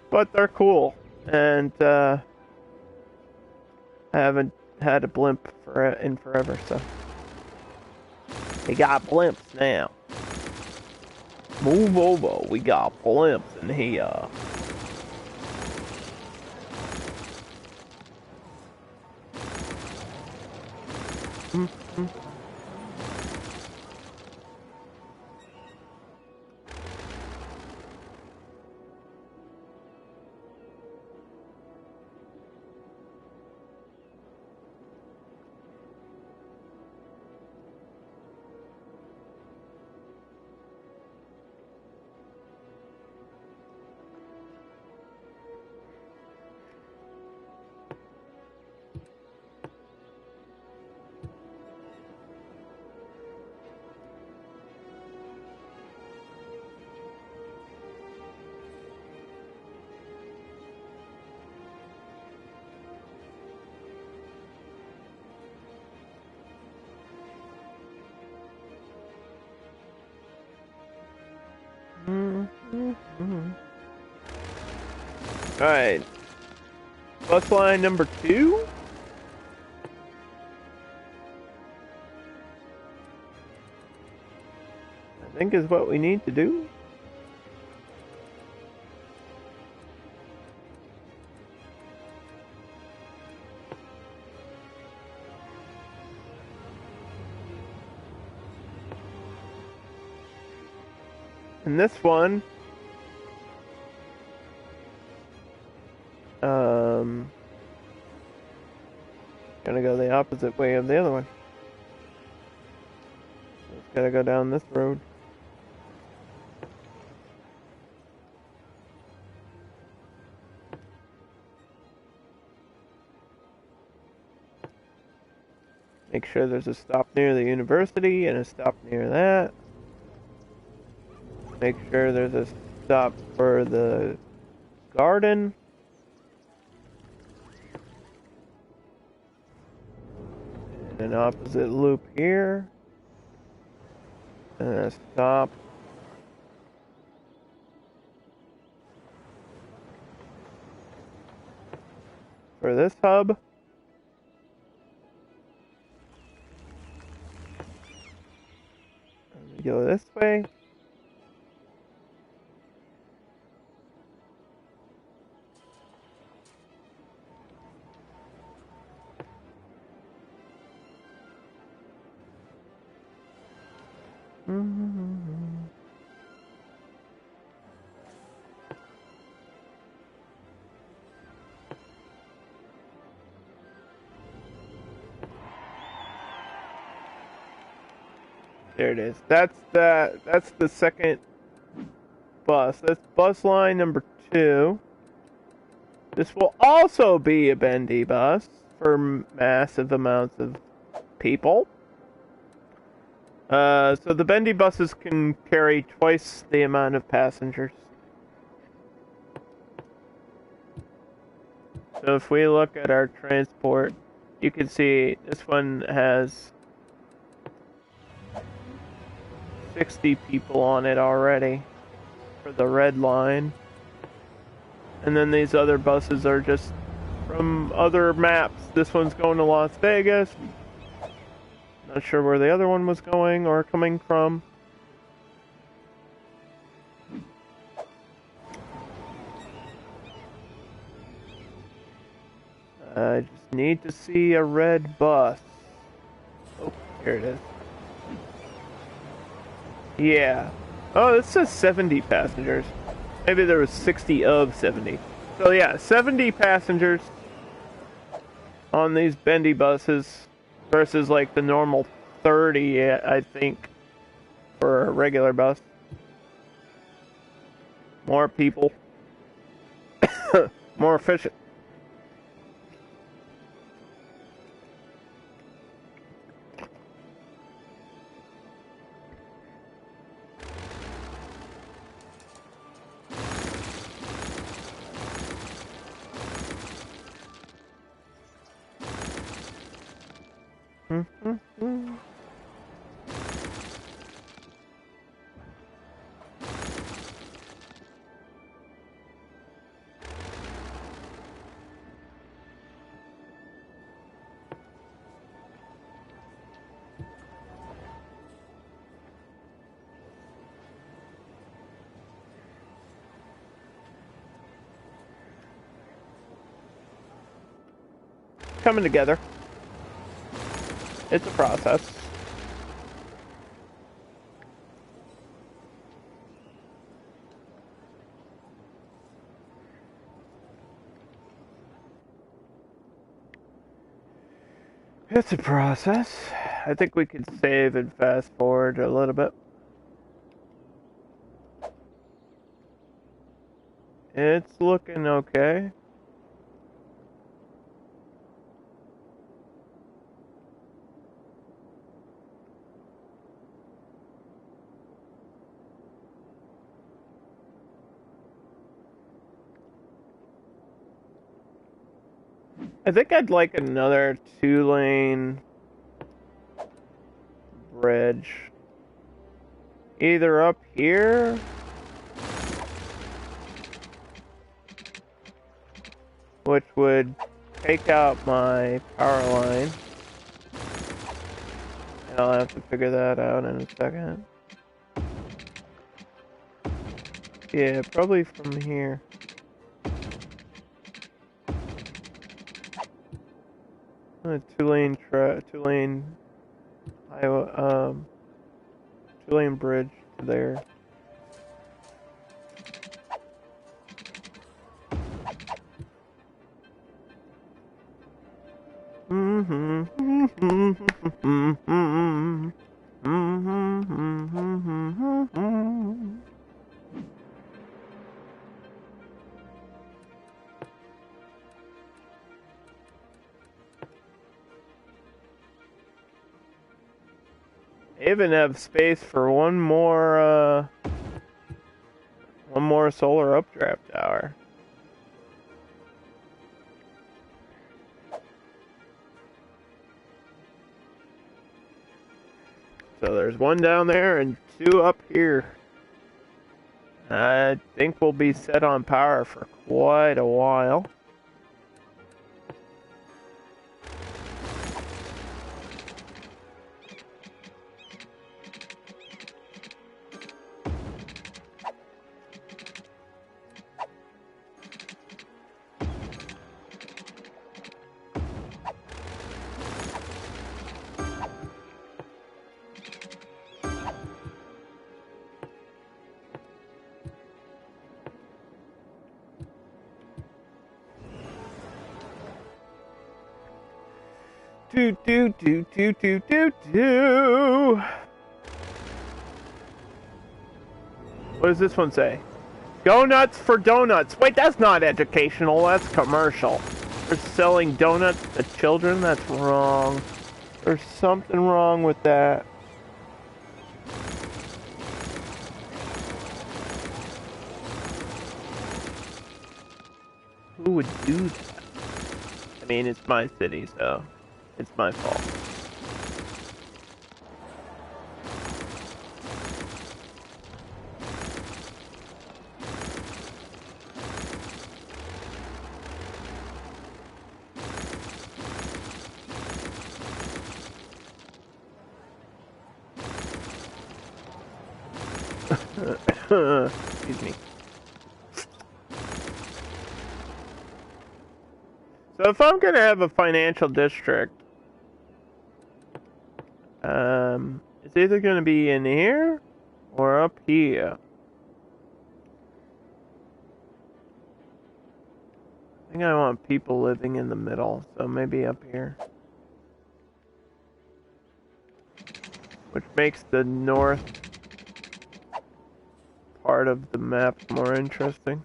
but they're cool. And I haven't had a blimp in forever, so we got blimps now. Move over, we got blimps in here. Mm-hmm. Alright. Bus line number 2? I think is what we need to do. And this one, gonna go the opposite way of the other one. So it's gotta go down this road. Make sure there's a stop near the university and a stop near that. Make sure there's a stop for the garden. And an opposite loop here. And a stop. For this hub. And we go this way. There it is. That's the second bus. That's bus line number 2. This will also be a bendy bus for massive amounts of people. So the bendy buses can carry twice the amount of passengers. So if we look at our transport, you can see this one has 60 people on it already. for the red line. And then these other buses are just from other maps. This one's going to Las Vegas. Not sure where the other one was going or coming from. I just need to see a red bus. Oh, here it is. Yeah. Oh, this says 70 passengers. Maybe there was 60 of 70. So yeah, 70 passengers on these bendy buses versus like the normal 30, I think, for a regular bus. More people. More efficient. Coming together. It's a process. It's a process. I think we could save and fast forward a little bit. It's looking okay. I think I'd like another 2-lane bridge. Either up here, which would take out my power line. And I'll have to figure that out in a second. Yeah, probably from here. A 2-lane highway, 2-lane bridge there. I even have space for one more solar updraft tower. So there's one down there and 2 up here. I think we'll be set on power for quite a while. Do. What does this one say? Go nuts for donuts. Wait, that's not educational. That's commercial. They're selling donuts to children? That's wrong. There's something wrong with that. Who would do that? I mean, it's my city, so it's my fault. Excuse me. So if I'm gonna have a financial district, it's either gonna be in here or up here. I think I want people living in the middle, so maybe up here. Which makes the north part of the map more interesting.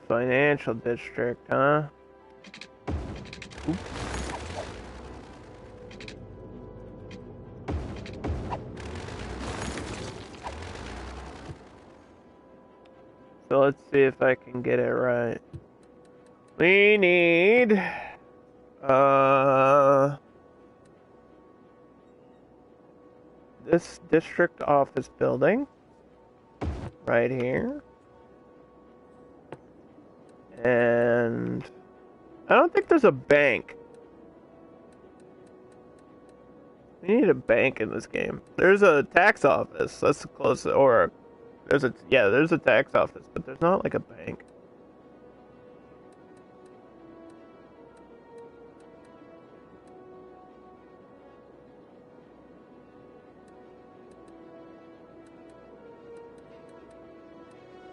Financial district, huh? Oops. So let's see if I can get it right. We need this district office building right here. And I don't think there's a bank. We need a bank in this game. There's a tax office. That's the closest. Or there's a tax office, but there's not like a bank.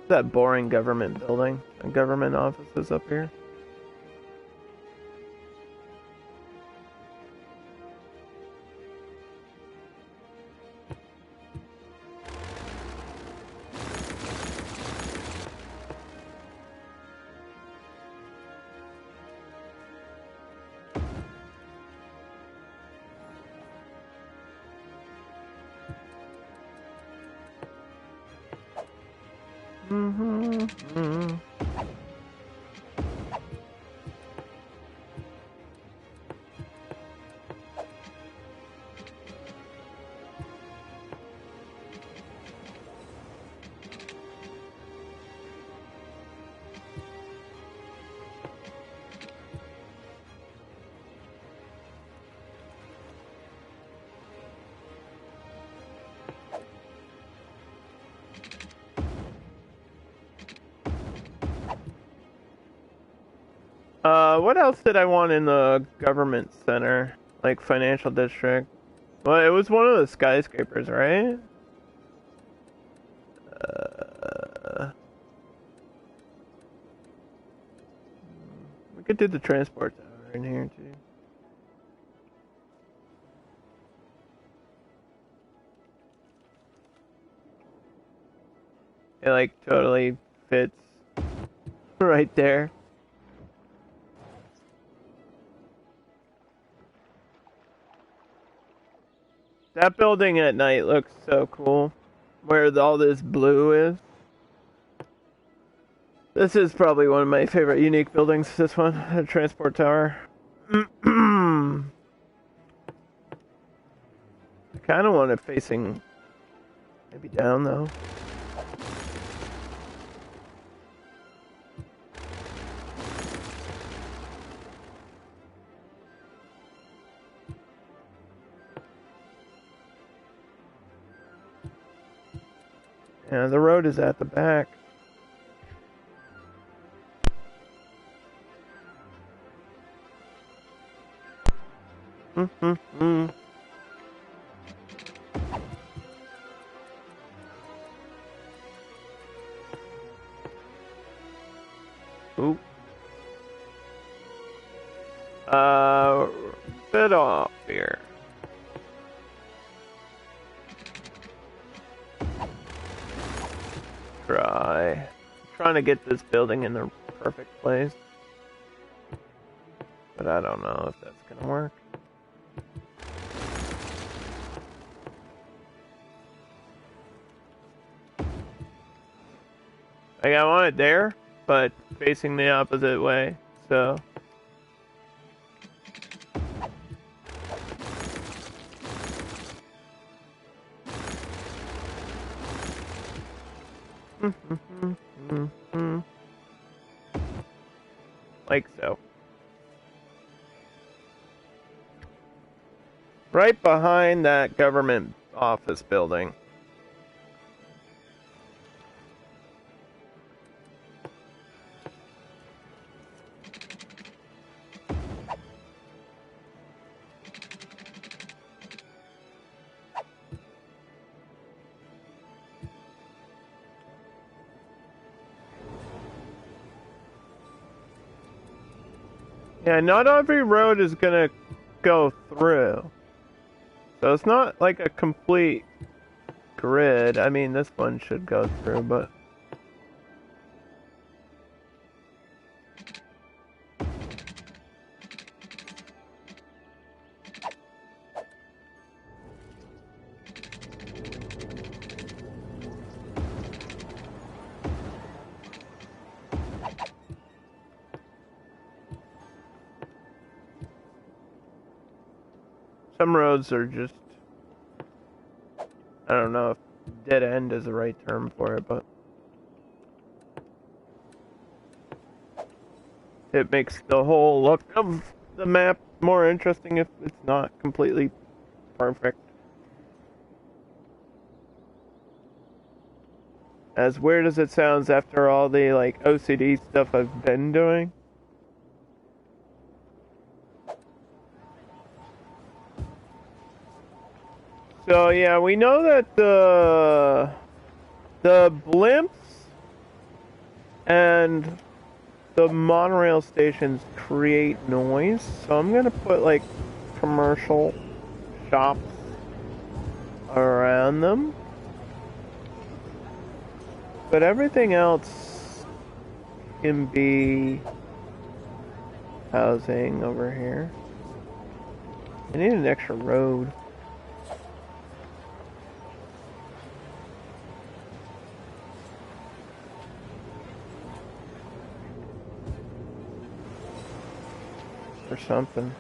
That boring government building. A government offices up here. What else did I want in the government center? Like financial district? Well, it was one of the skyscrapers, right? We could do the transport tower in here too. It like totally fits right there. That building at night looks so cool. Where all this blue is. This is probably one of my favorite unique buildings, this one, the transport tower. I kind of want it facing maybe down though. Yeah, the road is at the back. Ooh. Bit off here. Trying to get this building in the perfect place. But I don't know if that's gonna work. Like, I want it there, but facing the opposite way, so... Like so. Right behind that government office building. Yeah, not every road is gonna go through. So it's not like a complete grid. I mean, this one should go through, but... Some roads are just... I don't know if dead end is the right term for it, but... It makes the whole look of the map more interesting if it's not completely perfect. As weird as it sounds after all the, like, OCD stuff I've been doing. So yeah, we know that the blimps and the monorail stations create noise, so I'm gonna put like commercial shops around them. But everything else can be housing over here. I need an extra road. Or something.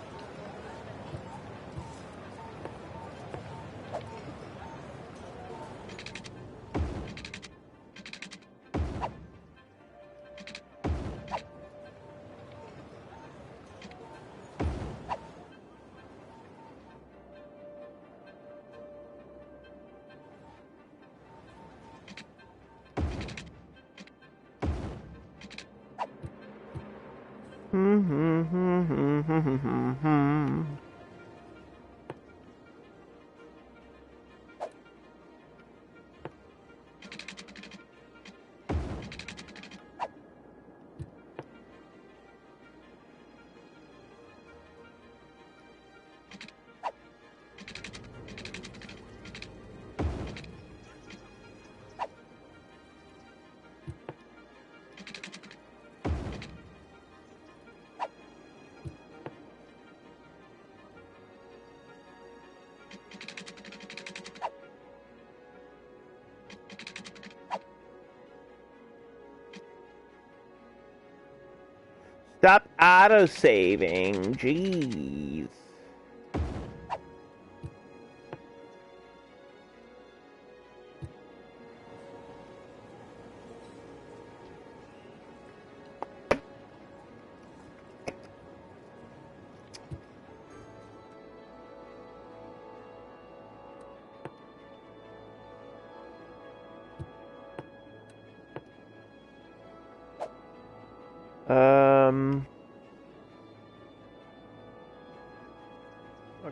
Stop auto-saving, jeez.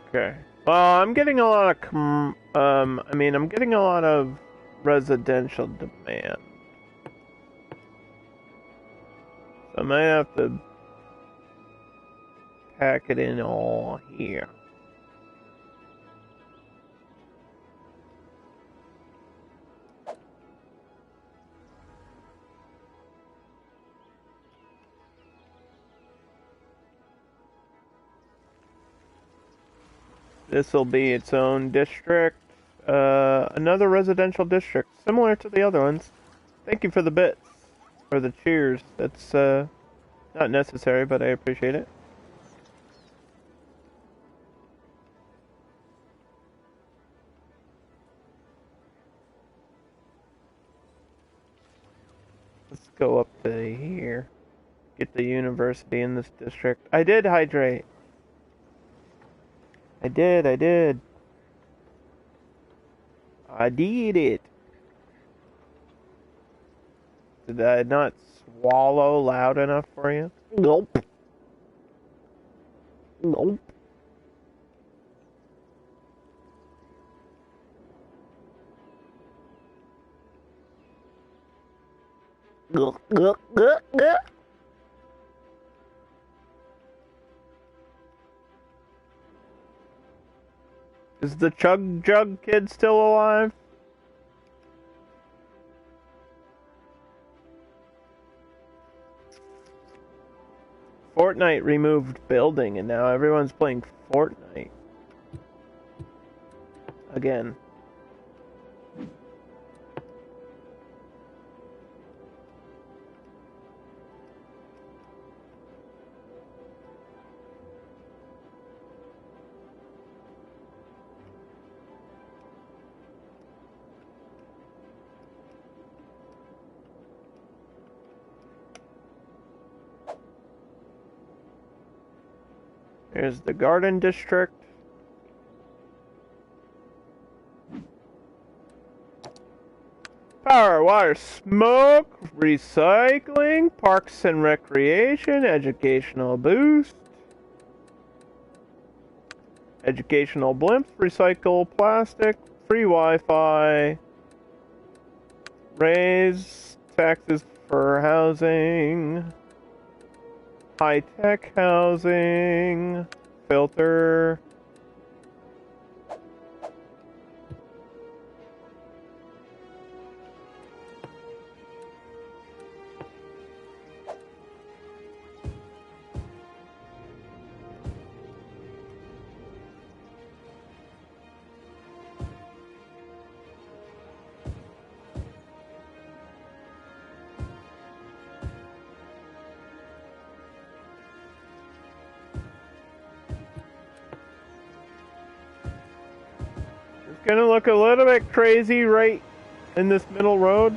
Okay. Well, I'm getting a lot of I'm getting a lot of residential demand. So I might have to pack it in all here. This will be its own district. Another residential district, similar to the other ones. Thank you for the bits. Or the cheers. That's, not necessary, but I appreciate it. Let's go up to here. Get the university in this district. I did hydrate. I did. I did it. Did I not swallow loud enough for you? Nope. Nope. Is the Chug Jug kid still alive? Fortnite removed building, and now everyone's playing Fortnite. Again. There's the Garden District. Power, water, smoke, recycling, parks and recreation, educational boost, educational blimps, recycle plastic, free Wi-Fi, raise taxes for housing, high-tech housing, filter. Gonna look a little bit crazy right in this middle road,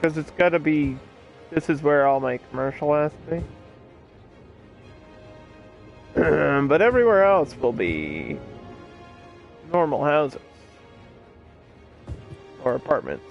because it's gotta be, this is where all my commercial has to be. But everywhere else will be normal houses or apartments.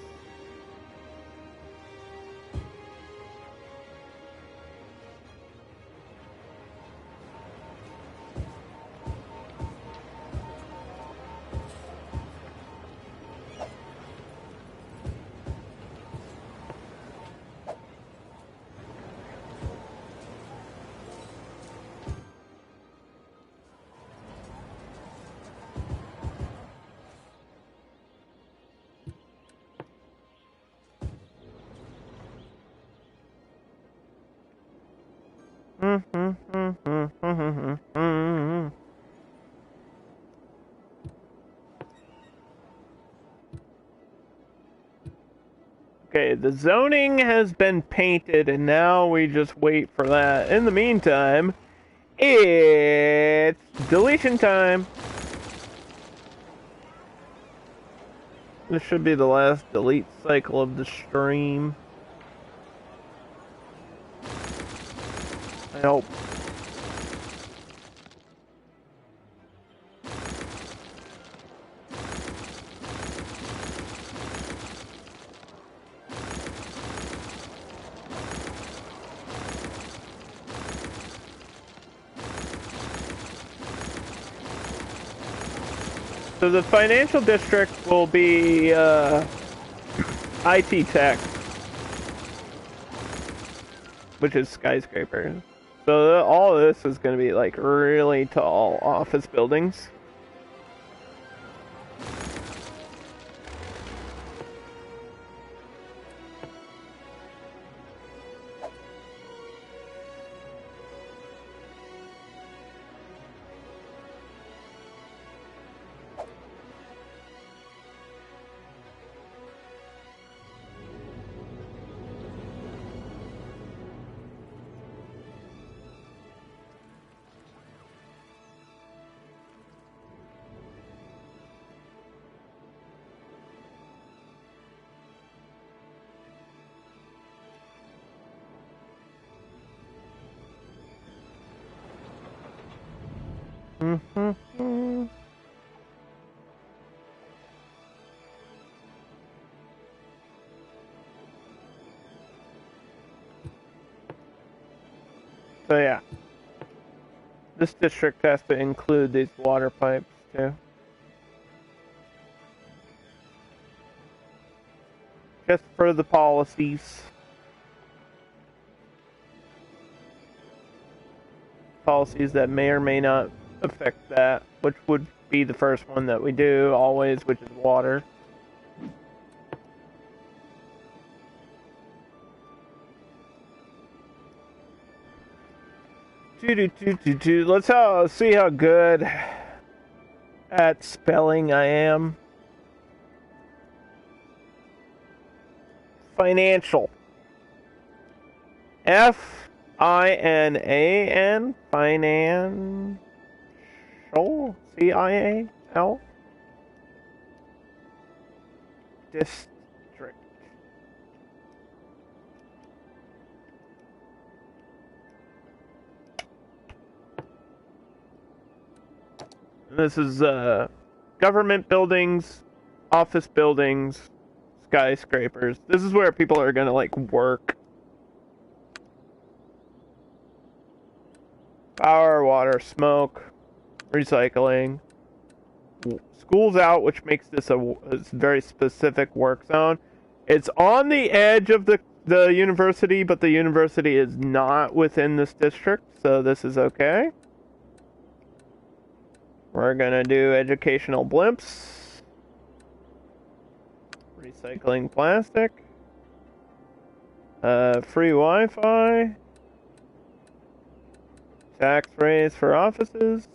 Okay, the zoning has been painted, and now we just wait for that. In the meantime, it's deletion time. This should be the last delete cycle of the stream. I hope. So the financial district will be IT tech, which is skyscrapers. So all of this is going to be like really tall office buildings. Mm-hmm. So yeah, this district has to include these water pipes too. Just for the policies. Policies that may or may not affect that, which would be the first one that we do always, which is water. Let's see how good at spelling I am. Financial. Financial. CIAL. District. This is government buildings, office buildings, skyscrapers. This is where people are gonna like work. Power, water, smoke, recycling. School's out, which makes this a very specific work zone. It's on the edge of the university, but the university is not within this district, so this is okay. We're gonna do educational blimps. Recycling plastic. Free Wi-Fi. Tax raise for offices.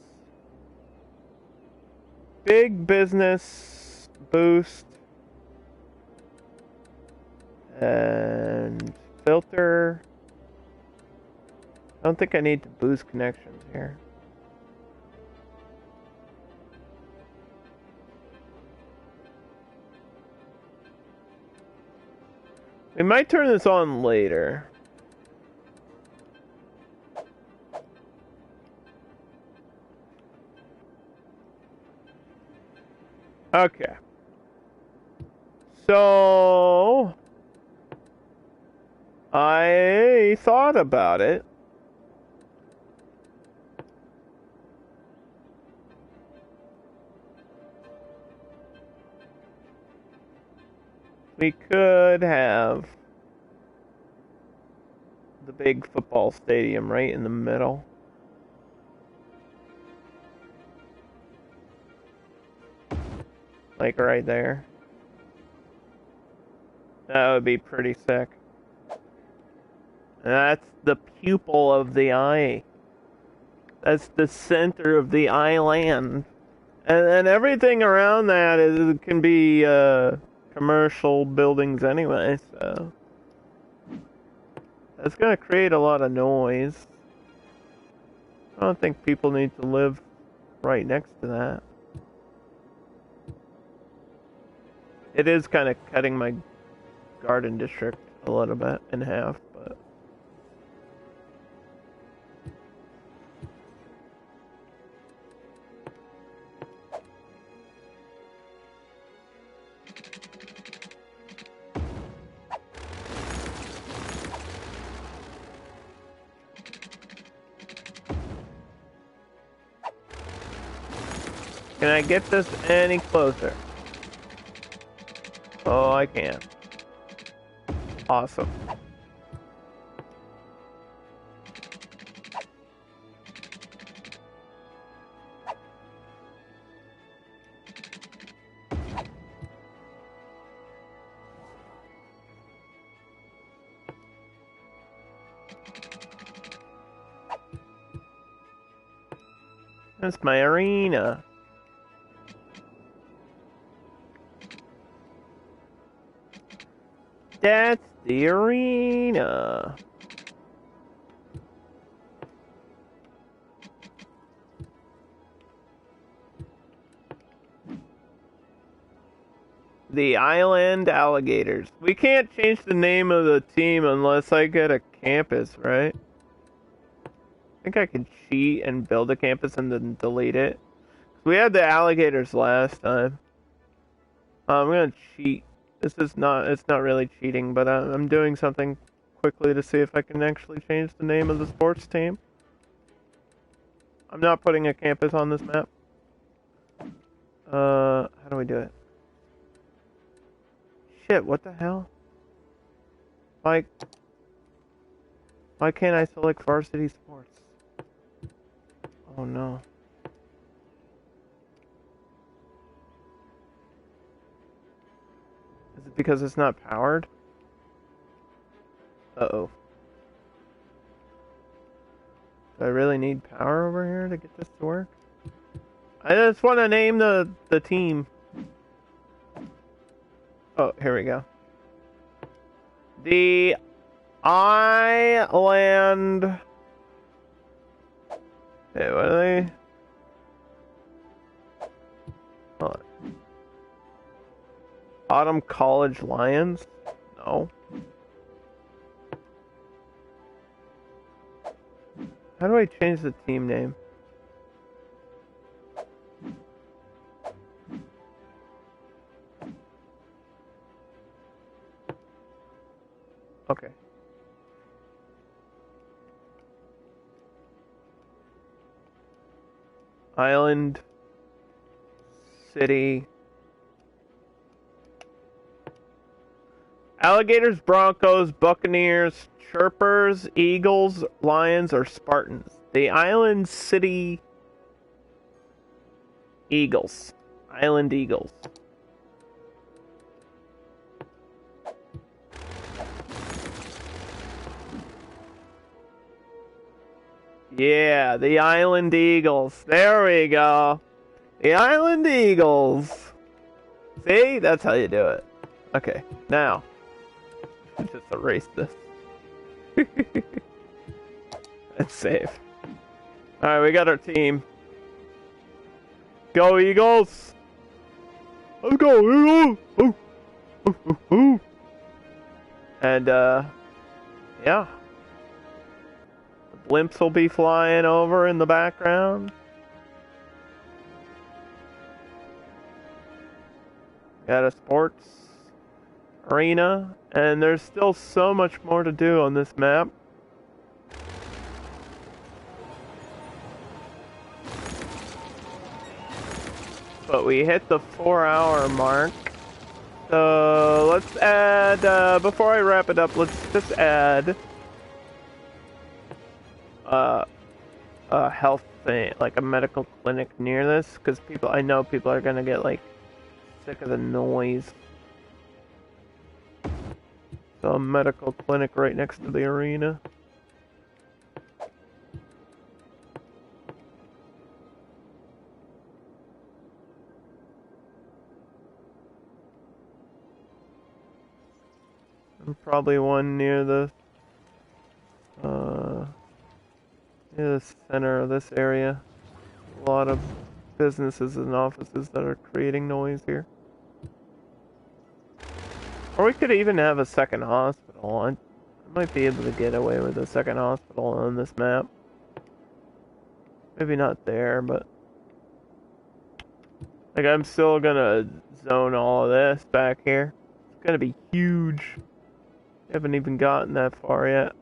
Big business boost. And filter. I don't think I need to boost connections here. We might turn this on later. Okay. So I thought about it. We could have the big football stadium right in the middle. Like right there. That would be pretty sick. That's the pupil of the eye. That's the center of the Eyeland. And everything around that can be commercial buildings anyway, so that's gonna create a lot of noise. I don't think people need to live right next to that. It is kind of cutting my garden district a little bit in half, but can I get this any closer? Oh, I can. Awesome. That's my arena. That's the arena. The Eyeland Alligators. We can't change the name of the team unless I get a campus, right? think I can cheat and build a campus and then delete it. We had the alligators last time. I'm gonna cheat. It's not really cheating, but I'm doing something quickly to see if I can actually change the name of the sports team. I'm not putting a campus on this map. How do we do it? Shit, what the hell? Why can't I select varsity sports? Oh no. Is it because it's not powered? Uh-oh. Do I really need power over here to get this to work? I just want to name the team. Oh, here we go. The Eyeland. Hey, what are they? Hold on. Autumn College Lions? No. How do I change the team name? Okay. Island City. Alligators, Broncos, Buccaneers, Chirpers, Eagles, Lions, or Spartans. The Island City Eagles. Island Eagles. Yeah, the Island Eagles. There we go. The Island Eagles. See? That's how you do it. Okay, now. Let's just erase this. That's safe. Alright, we got our team. Go Eagles! Let's go Eagles! Ooh. Ooh, ooh, ooh. And, yeah. The blimps will be flying over in the background. Got a sports arena, and there's still so much more to do on this map. But we hit the 4-hour mark. So let's add, before I wrap it up, let's just add a health thing, like a medical clinic near this, because I know people are gonna get like sick of the noise. So a medical clinic right next to the arena. And probably one near the center of this area. A lot of businesses and offices that are creating noise here. Or we could even have a second hospital. I might be able to get away with a second hospital on this map. Maybe not there, but like I'm still gonna zone all of this back here. It's gonna be huge. Haven't even gotten that far yet.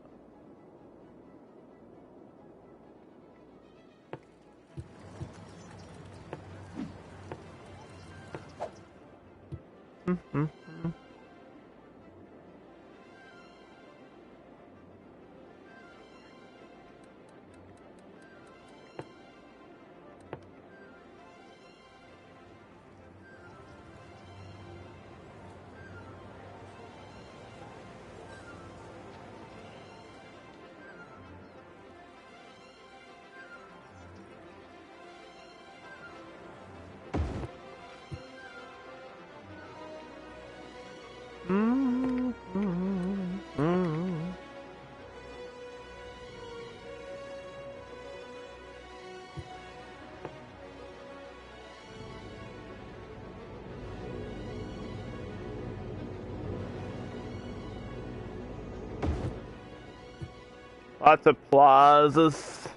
Lots of plazas.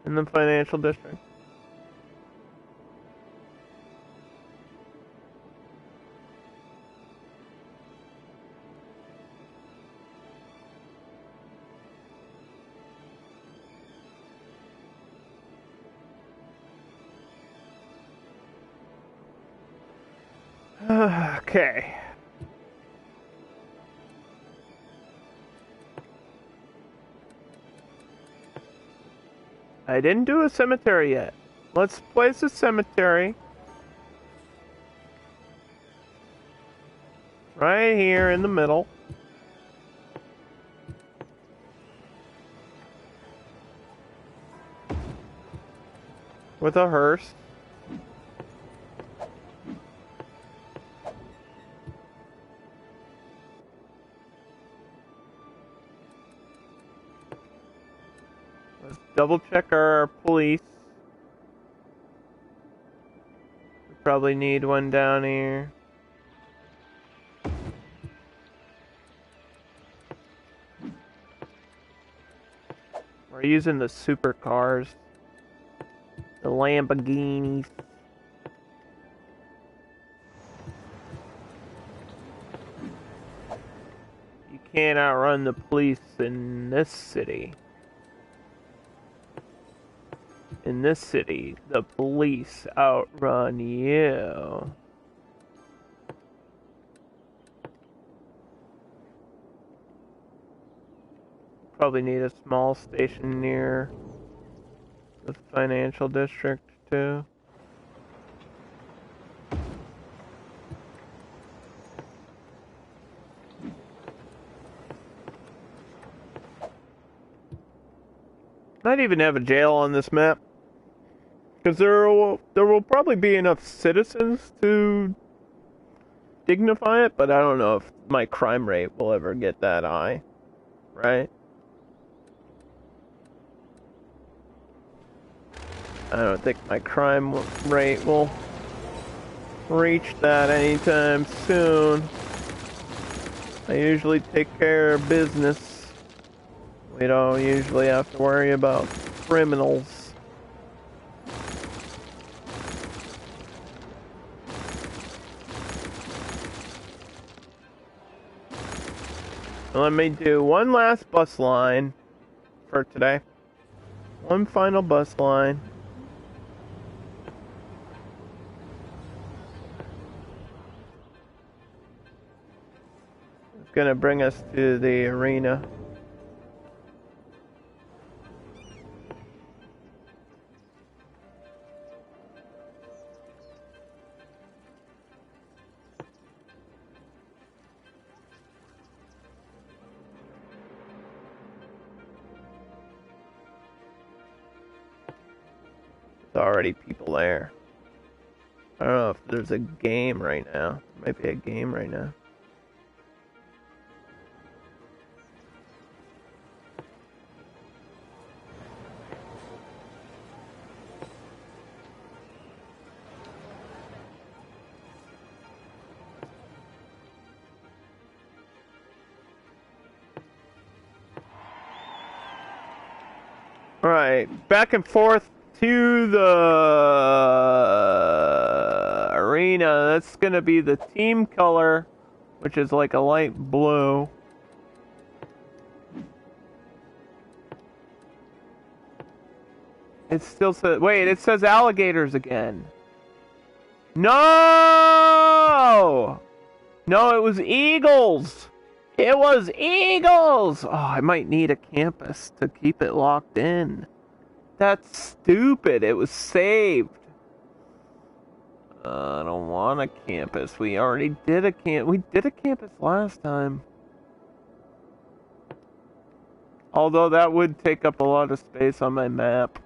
in the financial district. Okay. I didn't do a cemetery yet. Let's place a cemetery right here in the middle. With a hearse. Let's double check our police. We probably need one down here. We're using the supercars. The Lamborghinis. You can't outrun the police in this city. In this city, the police outrun you. Probably need a small station near the financial district, too. Might even have a jail on this map. Because there will probably be enough citizens to dignify it, but I don't know if my crime rate will ever get that high. Right? I don't think my crime rate will reach that anytime soon. I usually take care of business. We don't usually have to worry about criminals. Let me do one last bus line for today. One final bus line. It's gonna bring us to the arena. Already people there. I don't know if there's a game right now. There might be a game right now. Alright, back and forth to the arena. That's gonna be the team color, which is like a light blue. It still says, wait, it says alligators again. No! No, it was eagles! It was eagles! Oh, I might need a campus to keep it locked in. That's stupid. It was saved. I don't want a campus. We already did a We did a campus last time. Although that would take up a lot of space on my map.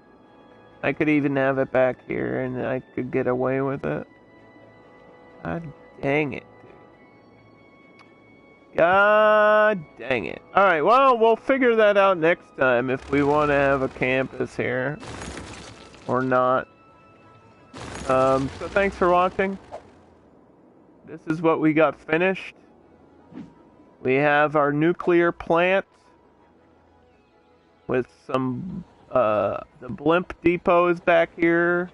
I could even have it back here and I could get away with it. God dang it, dude. God dang it. Alright, well, we'll figure that out next time if we want to have a campus here. Or not. So thanks for watching. This is what we got finished. We have our nuclear plant with some The Blimp depot is back here.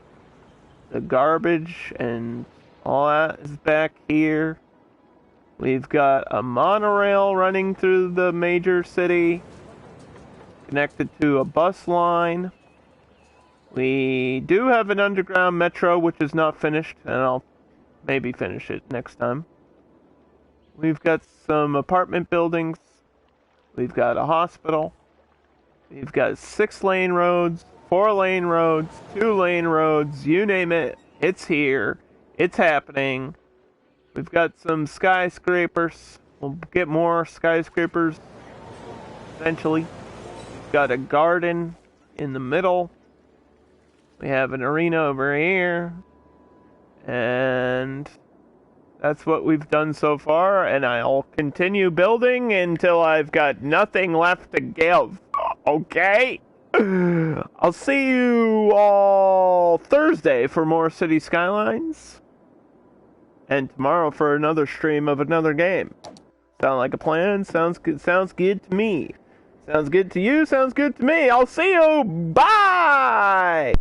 The garbage and all that is back here. We've got a monorail running through the major city, connected to a bus line. We do have an underground metro, which is not finished, and I'll maybe finish it next time. We've got some apartment buildings. We've got a hospital. We've got 6-lane roads, 4-lane roads, 2-lane roads, you name it. It's here. It's happening. We've got some skyscrapers. We'll get more skyscrapers eventually. We've got a garden in the middle. We have an arena over here. And that's what we've done so far. And I'll continue building until I've got nothing left to give. Okay? I'll see you all Thursday for more City Skylines. And tomorrow for another stream of another game. Sound like a plan? Sounds good to me. Sounds good to you? Sounds good to me. I'll see you. Bye!